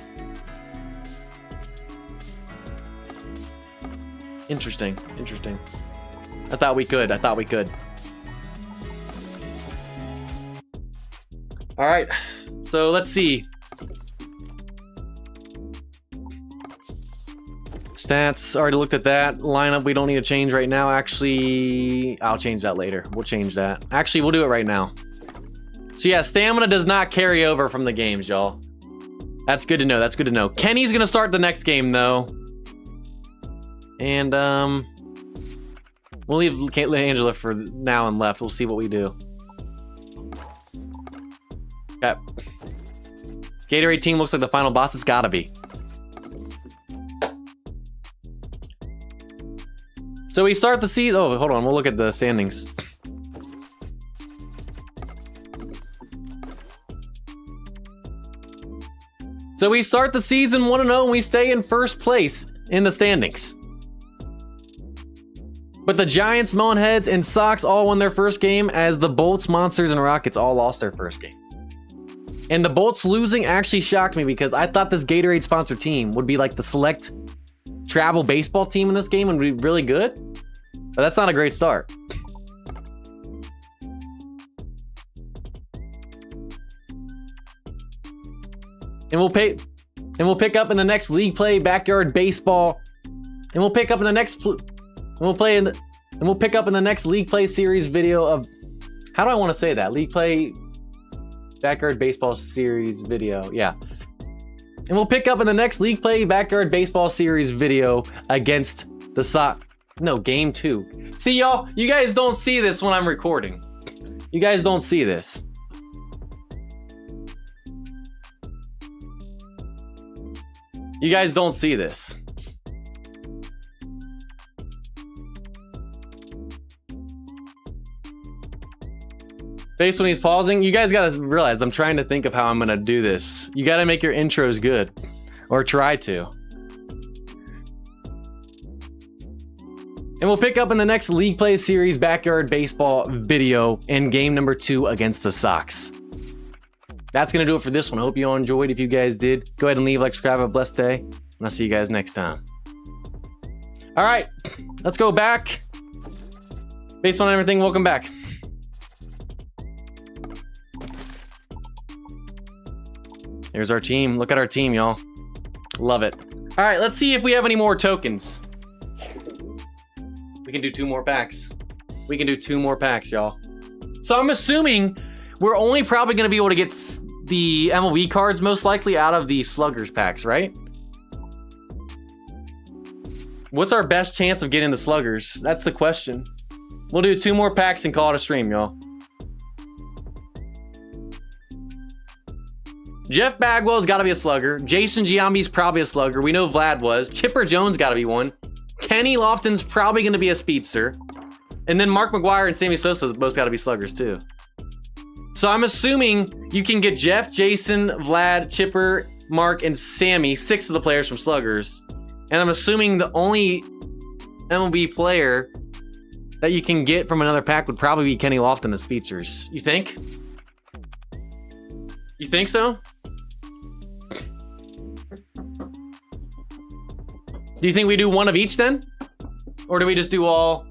Interesting. I thought we could. All right, so let's see. stats. Already looked at that. Lineup we don't need to change right now. Actually, I'll change that later. We'll change that. Actually, we'll do it right now. So yeah, stamina does not carry over from the games, y'all. That's good to know. That's good to know. Kenny's gonna start the next game though. And we'll leave Angela for now and left. We'll see what we do. Okay. Gatorade team looks like the final boss. It's gotta be. So we start the season. Oh, hold on. We'll look at the standings. So we start the season 1-0 and we stay in first place in the standings. But the Giants, Melonheads, and Sox all won their first game, as the Bolts, Monsters, and Rockets all lost their first game. And the Bolts losing actually shocked me because I thought this Gatorade sponsored team would be like the select travel baseball team in this game and be really good. But that's not a great start. And we'll pick up in the next league play backyard baseball. And we'll pick up in the next we'll pick up in the next league play series video of, how do I want to say that? League play backyard baseball series video. Yeah. And we'll pick up in the next league play backyard baseball series video against the Sox. No, game 2. See, y'all, you guys don't see this when I'm recording. You guys don't see this. You guys don't see this. Face when he's pausing. You guys gotta realize I'm trying to think of how I'm gonna do this. You gotta make your intros good. Or try to. And we'll pick up in the next League Play Series backyard baseball video in game number 2 against the Sox. That's gonna do it for this one. I hope you all enjoyed. If you guys did, go ahead and leave a like, subscribe, have a blessed day, and I'll see you guys next time. All right, let's go back. Baseball and everything, welcome back. Here's our team. Look at our team, y'all. Love it. All right, let's see if we have any more tokens. We can do 2 more packs. We can do 2 more packs, y'all. So I'm assuming we're only probably going to be able to get the MLB cards most likely out of the Sluggers packs, right? What's our best chance of getting the Sluggers? That's the question. We'll do 2 more packs and call it a stream, y'all. Jeff Bagwell's got to be a slugger. Jason Giambi's probably a slugger. We know Vlad was. Chipper Jones got to be one. Kenny Lofton's probably going to be a speedster. And then Mark McGwire and Sammy Sosa's both got to be sluggers too. So I'm assuming you can get Jeff, Jason, Vlad, Chipper, Mark, and Sammy, 6 of the players from sluggers. And I'm assuming the only MLB player that you can get from another pack would probably be Kenny Lofton, the speedsters. You think? You think so? Do you think we do one of each then? Or do we just do all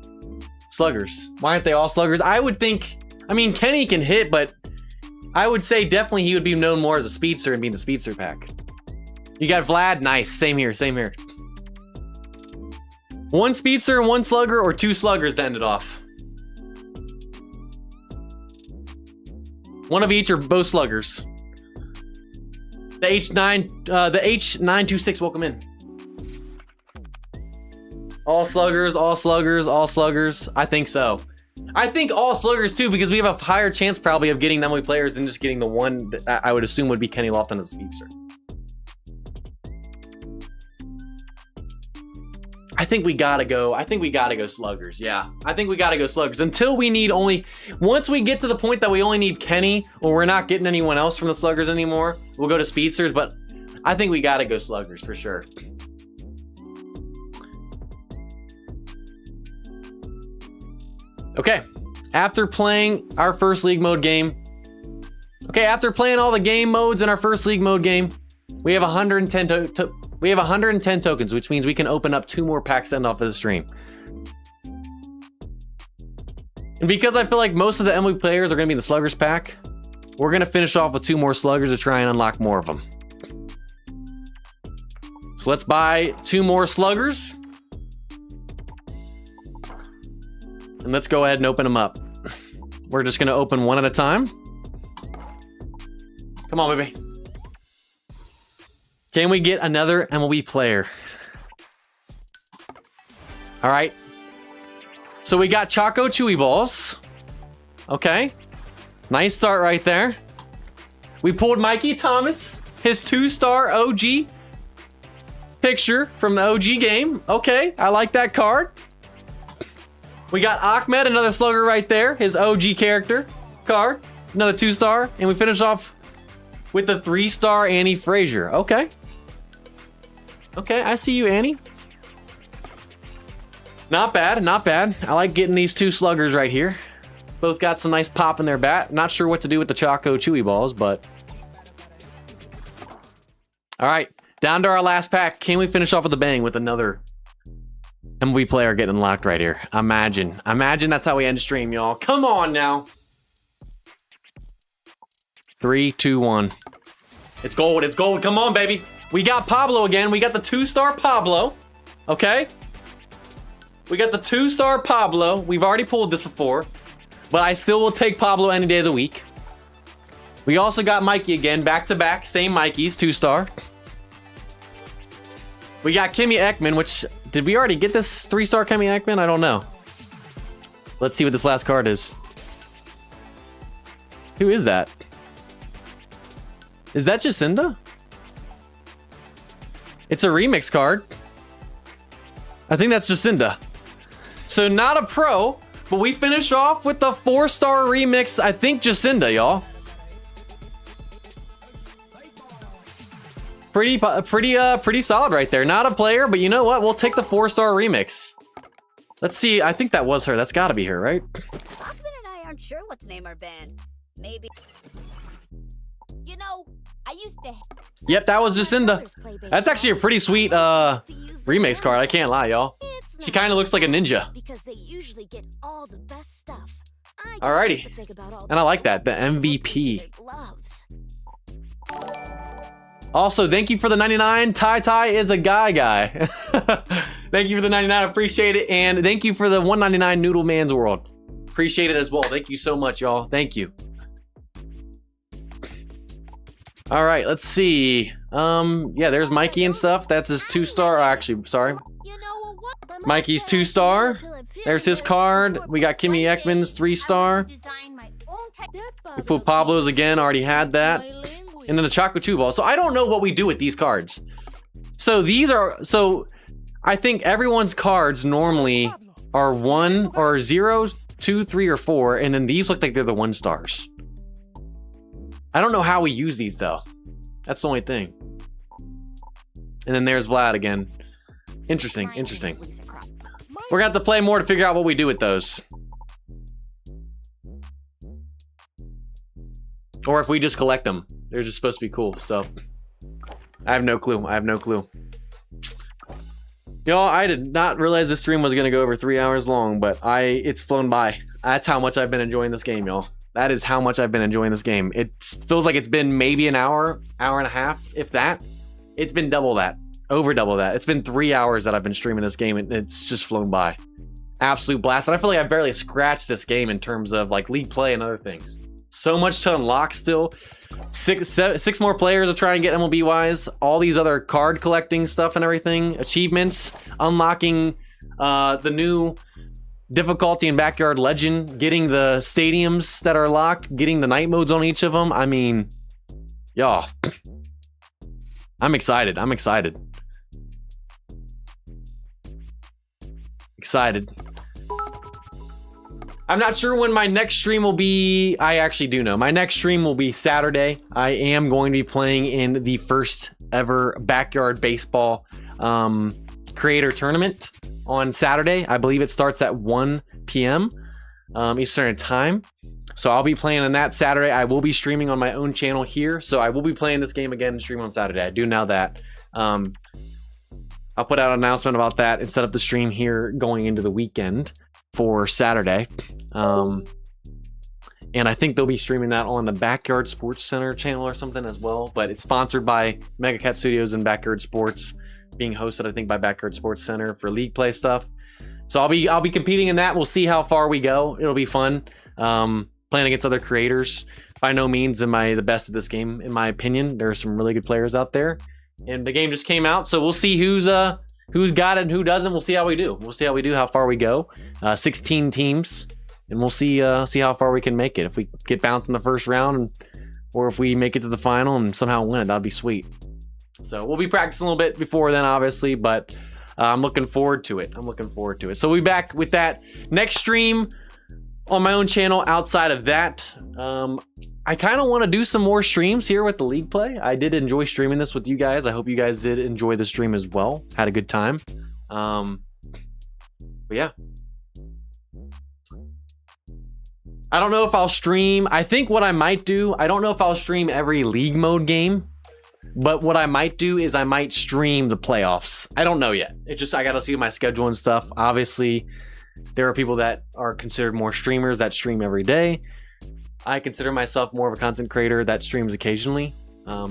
sluggers? Why aren't they all sluggers? I would think, I mean, Kenny can hit, but I would say definitely he would be known more as a speedster and being the speedster pack. You got Vlad, nice, same here, same here. 1 speedster and 1 slugger, or 2 sluggers to end it off. One of each or both sluggers. The H926, welcome in. All sluggers, all sluggers, all sluggers. I think so. I think all sluggers too, because we have a higher chance probably of getting MLB players than just getting the one that I would assume would be Kenny Lofton as a speedster. I think we gotta go sluggers. Yeah, I think we gotta go sluggers until we need only, once we get to the point that we only need Kenny or we're not getting anyone else from the sluggers anymore, we'll go to speedsters, but I think we gotta go sluggers for sure. Okay, after playing our first league mode game, after playing all the game modes in our first league mode game, we have 110 tokens, which means we can open up 2 more packs send off of the stream. And because I feel like most of the MLB players are going to be in the sluggers pack, we're going to finish off with 2 more sluggers to try and unlock more of them. So let's buy 2 more sluggers. And let's go ahead and open them up. We're just gonna open one at a time. Come on, baby. Can we get another MLB player? All right. So we got Choco Chewy Balls. Okay. Nice start right there. We pulled Mikey Thomas, his 2-star OG picture from the OG game. Okay, I like that card. We got Ahmed, another slugger right there, his OG character card, another 2-star. And we finish off with the 3-star Annie Frazier. Okay. Okay, I see you, Annie. Not bad, not bad. I like getting these 2 sluggers right here. Both got some nice pop in their bat. Not sure what to do with the Choco Chewy Balls, but... All right, down to our last pack. Can we finish off with a bang with another MLB player getting unlocked right here? Imagine that's how we end stream, y'all. Come on now. 3, 2, 1. It's gold, it's gold. Come on, baby. We got Pablo again. We got the 2-star Pablo. Okay. We got the 2-star Pablo. We've already pulled this before, but I still will take Pablo any day of the week. We also got Mikey again, back to back. Same Mikey's, 2-star. We got Kimmy Ekman, which, did we already get this 3-star Kimmy Ekman? I don't know. Let's see what this last card is. Who is that? Is that Jacinda? It's a remix card. I think that's Jacinda. So not a pro, but we finish off with the 4-star remix. I think Jacinda, y'all. Pretty solid right there. Not a player, but you know what? We'll take the 4-star remix. Let's see. I think that was her. That's got to be her, right? Ahmed and I aren't sure what to name our band. Maybe. You know, I used to. Yep, that was Jacinda. That's actually a pretty sweet remix card. I can't lie, y'all. She kind of looks like a ninja. Because they usually get all the best stuff. Alrighty. And I like that. The MVP. Also, thank you for the 99. Ty is a guy. Thank you for the 99. I appreciate it. And thank you for the 199 Noodle Man's World. Appreciate it as well. Thank you so much, y'all. Thank you. All right, let's see. Yeah, there's Mikey and stuff. That's his 2-star. Actually, sorry. You know what? Mikey's 2-star. There's his card. We got Kimmy Ekman's 3-star. We put Pablo's again. Already had that. And then the Choco Chew Ball. So I don't know what we do with these cards. So these are, so I think everyone's cards normally are 1 or 0, 2, 3, or 4. And then these look like they're the 1-stars. I don't know how we use these though. That's the only thing. And then there's Vlad again. Interesting, interesting. We're gonna have to play more to figure out what we do with those. Or if we just collect them. They're just supposed to be cool, so. I have no clue, I have no clue. Y'all, I did not realize this stream was gonna go over 3 hours long, but it's flown by. That's how much I've been enjoying this game, y'all. That is how much I've been enjoying this game. It feels like it's been maybe an hour, hour and a half, if that. It's been double that, over double that. It's been 3 hours that I've been streaming this game, and it's just flown by. Absolute blast. And I feel like I barely scratched this game in terms of like league play and other things. So much to unlock still. Six more players to try and get MLB wise. All these other card collecting stuff and everything. Achievements, unlocking the new difficulty in Backyard Legend, getting the stadiums that are locked, getting the night modes on each of them. I mean, y'all, I'm excited. I'm excited. Excited. I'm not sure when my next stream will be. I actually do know. My next stream will be Saturday. I am going to be playing in the first ever Backyard Baseball creator tournament on Saturday. I believe it starts at 1 p.m. Eastern time. So I'll be playing on that Saturday. I will be streaming on my own channel here. So I will be playing this game again and stream on Saturday. I do know that. I'll put out an announcement about that and set up the stream here going into the weekend for Saturday. And I think they'll be streaming that on the Backyard Sports Center channel or something as well. But it's sponsored by Mega Cat Studios and Backyard Sports. being hosted, I think, by Backyard Sports Center for league play stuff. So I'll be competing in that. We'll see how far we go. It'll be fun. Playing against other creators. By no means am I the best at this game, in my opinion. There are some really good players out there, and the game just came out, so we'll see who's got it and who doesn't. We'll see how we do. We'll see how we do, how far we go. 16 teams, and we'll see how far we can make it. If we get bounced in the first round, or if we make it to the final and somehow win it, that'd be sweet. So we'll be practicing a little bit before then, obviously, but I'm looking forward to it. So we'll be back with that next stream on my own channel. Outside of that, I kind of want to do some more streams here with the league play. I did enjoy streaming this with you guys. I hope you guys did enjoy the stream as well. Had a good time. But yeah. I don't know if I'll stream. I think what I might do, I don't know if I'll stream every league mode game, but what I might do is I might stream the playoffs. I don't know yet. It's just, I got to see my schedule and stuff. Obviously, there are people that are considered more streamers that stream every day. I consider myself more of a content creator that streams occasionally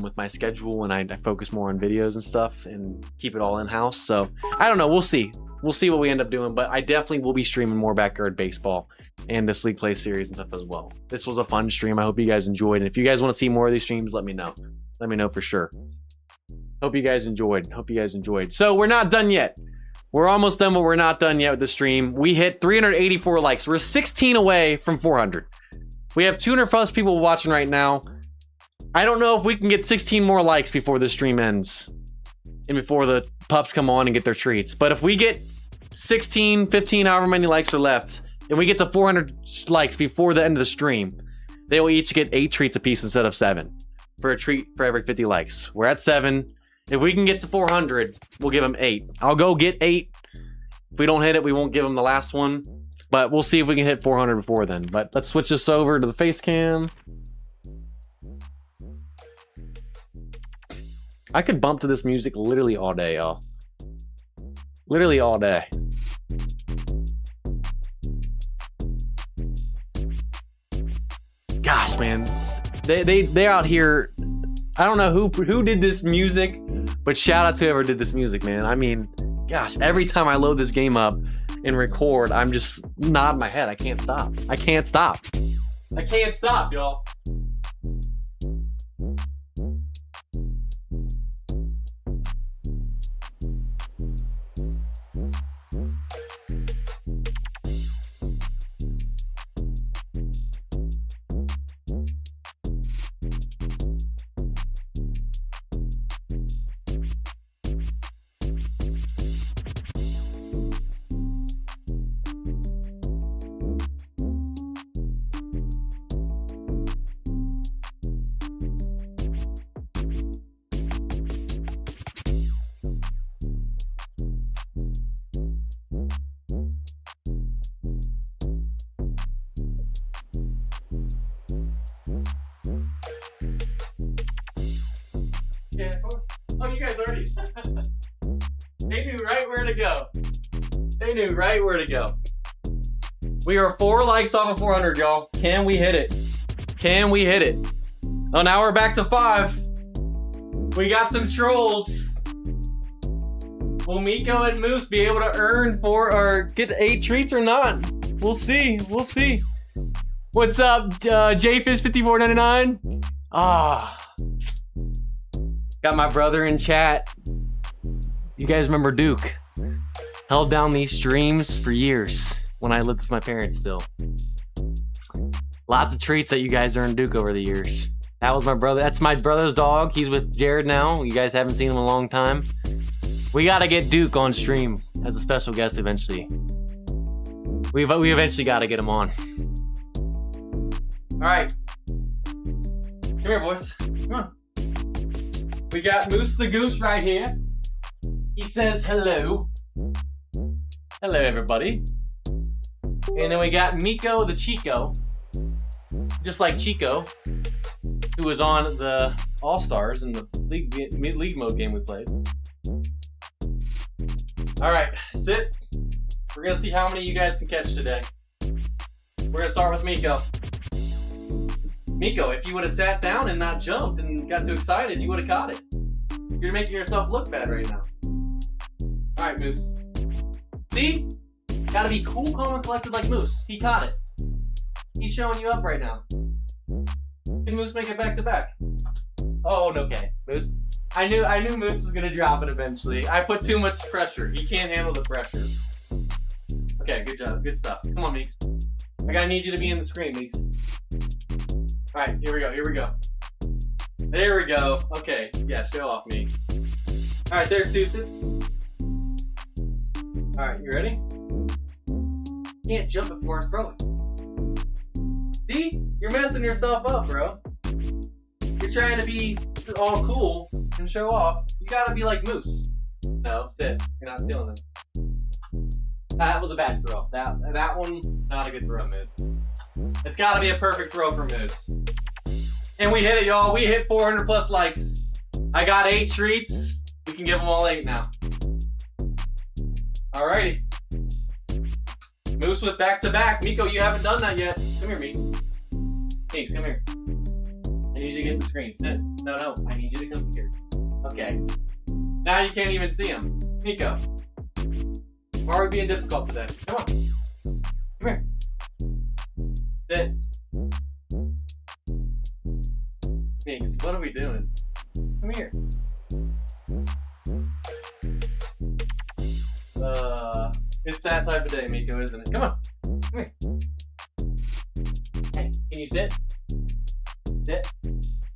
with my schedule, and I focus more on videos and stuff and keep it all in-house. So I don't know. We'll see. We'll see what we end up doing, but I definitely will be streaming more Backyard Baseball and this League Play series and stuff as well. This was a fun stream. I hope you guys enjoyed. And if you guys want to see more of these streams, let me know. Let me know for sure. Hope you guys enjoyed. So we're not done yet. We're almost done, but we're not done yet with the stream. We hit 384 likes. We're 16 away from 400. We have 200 plus people watching right now. I don't know if we can get 16 more likes before the stream ends and before the pups come on and get their treats. But if we get 16, 15, however many likes are left, and we get to 400 likes before the end of the stream, they will each get 8 treats apiece instead of 7 for a treat for every 50 likes. We're at 7. If we can get to 400, we'll give them 8. I'll go get 8. If we don't hit it, we won't give them the last one. But we'll see if we can hit 400 before then. But let's switch this over to the face cam. I could bump to this music literally all day, y'all. Literally all day. Gosh, man. They're out here. I don't know who did this music, but shout out to whoever did this music, man. I mean, gosh, every time I load this game up and record, I'm just nodding my head. I can't stop, y'all. Yeah. Oh, you guys already. They knew right where to go. We are 4 likes off of 400, y'all. Can we hit it? Oh, now we're back to 5. We got some trolls. Will Miko and Moose be able to earn 4 or get 8 treats or not? We'll see. What's up, JayFish 5499? Got my brother in chat. You guys remember Duke? Held down these streams for years when I lived with my parents still. Lots of treats that you guys earned Duke over the years. That was my brother. That's my brother's dog. He's with Jared now. You guys haven't seen him in a long time. We gotta get Duke on stream as a special guest eventually. We eventually gotta get him on. All right. Come here, boys. Come on. We got Moose the Goose right here. He says hello. Hello, everybody. And then we got Miko the Chico. Just like Chico, who was on the All-Stars in the league mode game we played. All right, sit. We're gonna see how many you guys can catch today. We're gonna start with Miko. Miko, if you would have sat down and not jumped and got too excited, you would have caught it. You're making yourself look bad right now. All right, Moose. See? Gotta be cool, calm, and collected like Moose. He caught it. He's showing you up right now. Can Moose make it back to back? Oh, okay. Moose. I knew Moose was gonna drop it eventually. I put too much pressure. He can't handle the pressure. Okay, good job. Good stuff. Come on, Meeks. I gotta need you to be in the screen, Meeks. Alright, here we go. Here we go. There we go. Okay. Yeah, show off, Meeks. Alright, there's Susan. Alright, you ready? You can't jump before I throw it. See? You're messing yourself up, bro. You're trying to be all cool and show off. You gotta be like Moose. No, sit. You're not stealing this. That was a bad throw. That one, not a good throw, Moose. It's gotta be a perfect throw for Moose. And we hit it, y'all. We hit 400 plus likes. I got 8 treats. We can give them all 8 now. Alrighty. Moose with back-to-back. Miko, you haven't done that yet. Come here, Meeks. Meeks, come here. I need you to get in the screen. Sit. No. I need you to come here. Okay. Now you can't even see him. Miko. Why are we being difficult today? Come on. Come here. Sit. Meeks, what are we doing? Come here. It's that type of day, Miko, isn't it? Come on. Come here. Hey, can you sit? Sit.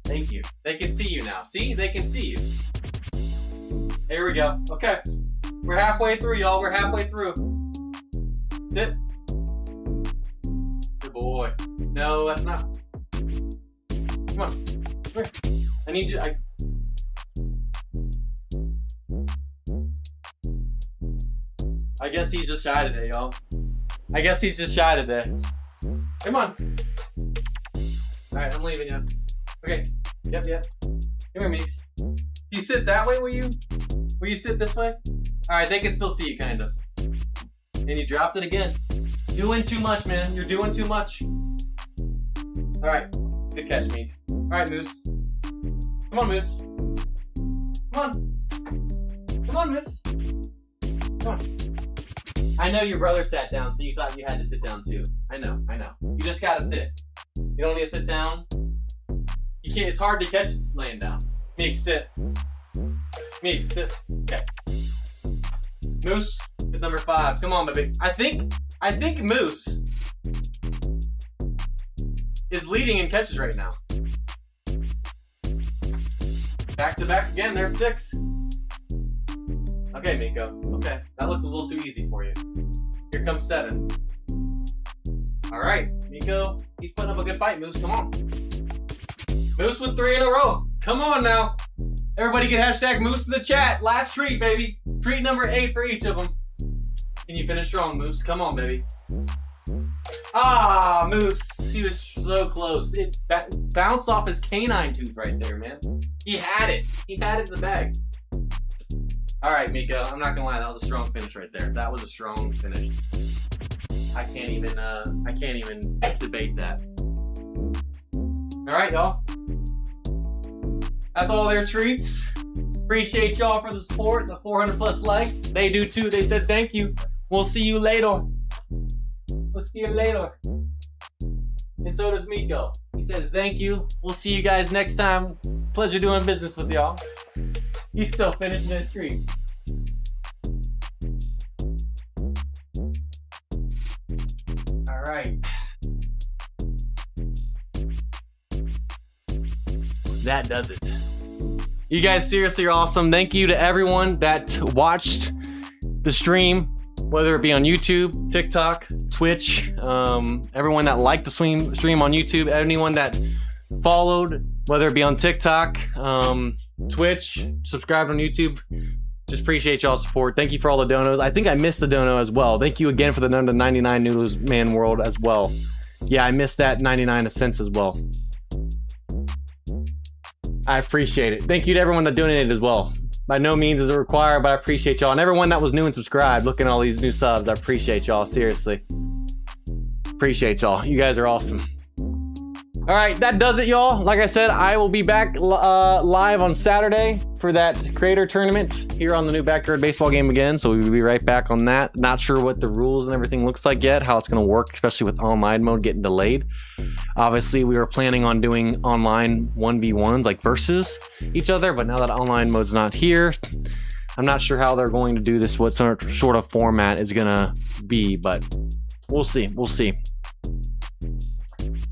Thank you. They can see you now. See? They can see you. There we go. Okay. We're halfway through, y'all. We're halfway through. Sit. Good boy. No, that's not. Come on. Come here. I need you. I guess he's just shy today, y'all. I guess he's just shy today. Come on. Alright, I'm leaving you. Okay. Yep. Come here, Meeks. You sit that way, will you? Will you sit this way? Alright, they can still see you, kind of. And you dropped it again. Doing too much, man. You're doing too much. Alright. Good catch, Meeks. Alright, Moose. Come on, Moose. Come on. Come on, Moose. Come on. I know your brother sat down, so you thought you had to sit down too. I know. You just gotta sit. You don't need to sit down. You can't. It's hard to catch it laying down. Meeks, sit. Meeks, sit. Okay. Moose is number 5. Come on, baby. I think Moose is leading in catches right now. Back to back again. There's 6. Okay, Miko. Okay, that looks a little too easy for you. Here comes 7. All right, Miko. He's putting up a good fight. Moose, come on. Moose with 3 in a row. Come on now. Everybody get hashtag Moose in the chat. Last treat, baby. Treat number 8 for each of them. Can you finish strong, Moose? Come on, baby. Ah, Moose. He was so close. It bounced off his canine tooth right there, man. He had it. He had it in the bag. All right, Miko. I'm not gonna lie. That was a strong finish right there. That was a strong finish. I can't even debate that. All right, y'all. That's all their treats. Appreciate y'all for the support, the 400 plus likes. They do too. They said thank you. We'll see you later. We'll see you later. And so does Miko. He says thank you. We'll see you guys next time. Pleasure doing business with y'all. He's still finishing his treat. All right. That does it. You guys seriously are awesome. Thank you to everyone that watched the stream, whether it be on YouTube, TikTok, Twitch, everyone that liked the stream on YouTube, anyone that followed, whether it be on TikTok, Twitch, subscribed on YouTube. Just appreciate y'all's support. Thank you for all the donos. I think I missed the dono as well. Thank you again for the 99 Noodles Man World as well. Yeah, I missed that 99 cents as well. I appreciate it. Thank you to everyone that donated as well. By no means is it required, but I appreciate y'all. And everyone that was new and subscribed, looking at all these new subs, I appreciate y'all, seriously. Appreciate y'all. You guys are awesome. All right, that does it, y'all. Like I said, I will be back live on Saturday for that creator tournament here on the new Backyard Baseball game again. So we'll be right back on that. Not sure what the rules and everything looks like yet, how it's going to work, especially with online mode getting delayed. Obviously, we were planning on doing online 1v1s, like versus each other, but now that online mode's not here, I'm not sure how they're going to do this, what sort of format is going to be, but we'll see. We'll see.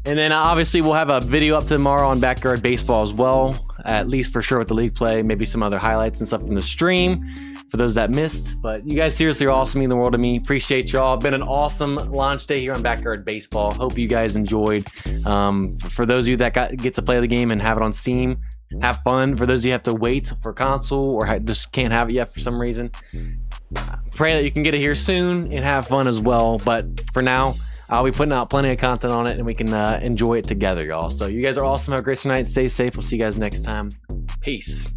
And then obviously we'll have a video up tomorrow on Backyard Baseball as well, at least for sure with the league play, maybe some other highlights and stuff from the stream for those that missed. But you guys seriously are awesome, mean the world to me. Appreciate y'all. Been an awesome launch day here on Backyard Baseball. Hope you guys enjoyed. For those of you that get to play the game and have it on Steam, have fun. For those of you who have to wait for console or just can't have it yet for some reason, pray that you can get it here soon and have fun as well. But for now, I'll be putting out plenty of content on it and we can enjoy it together, y'all. So you guys are awesome. Have a great night. Stay safe. We'll see you guys next time. Peace.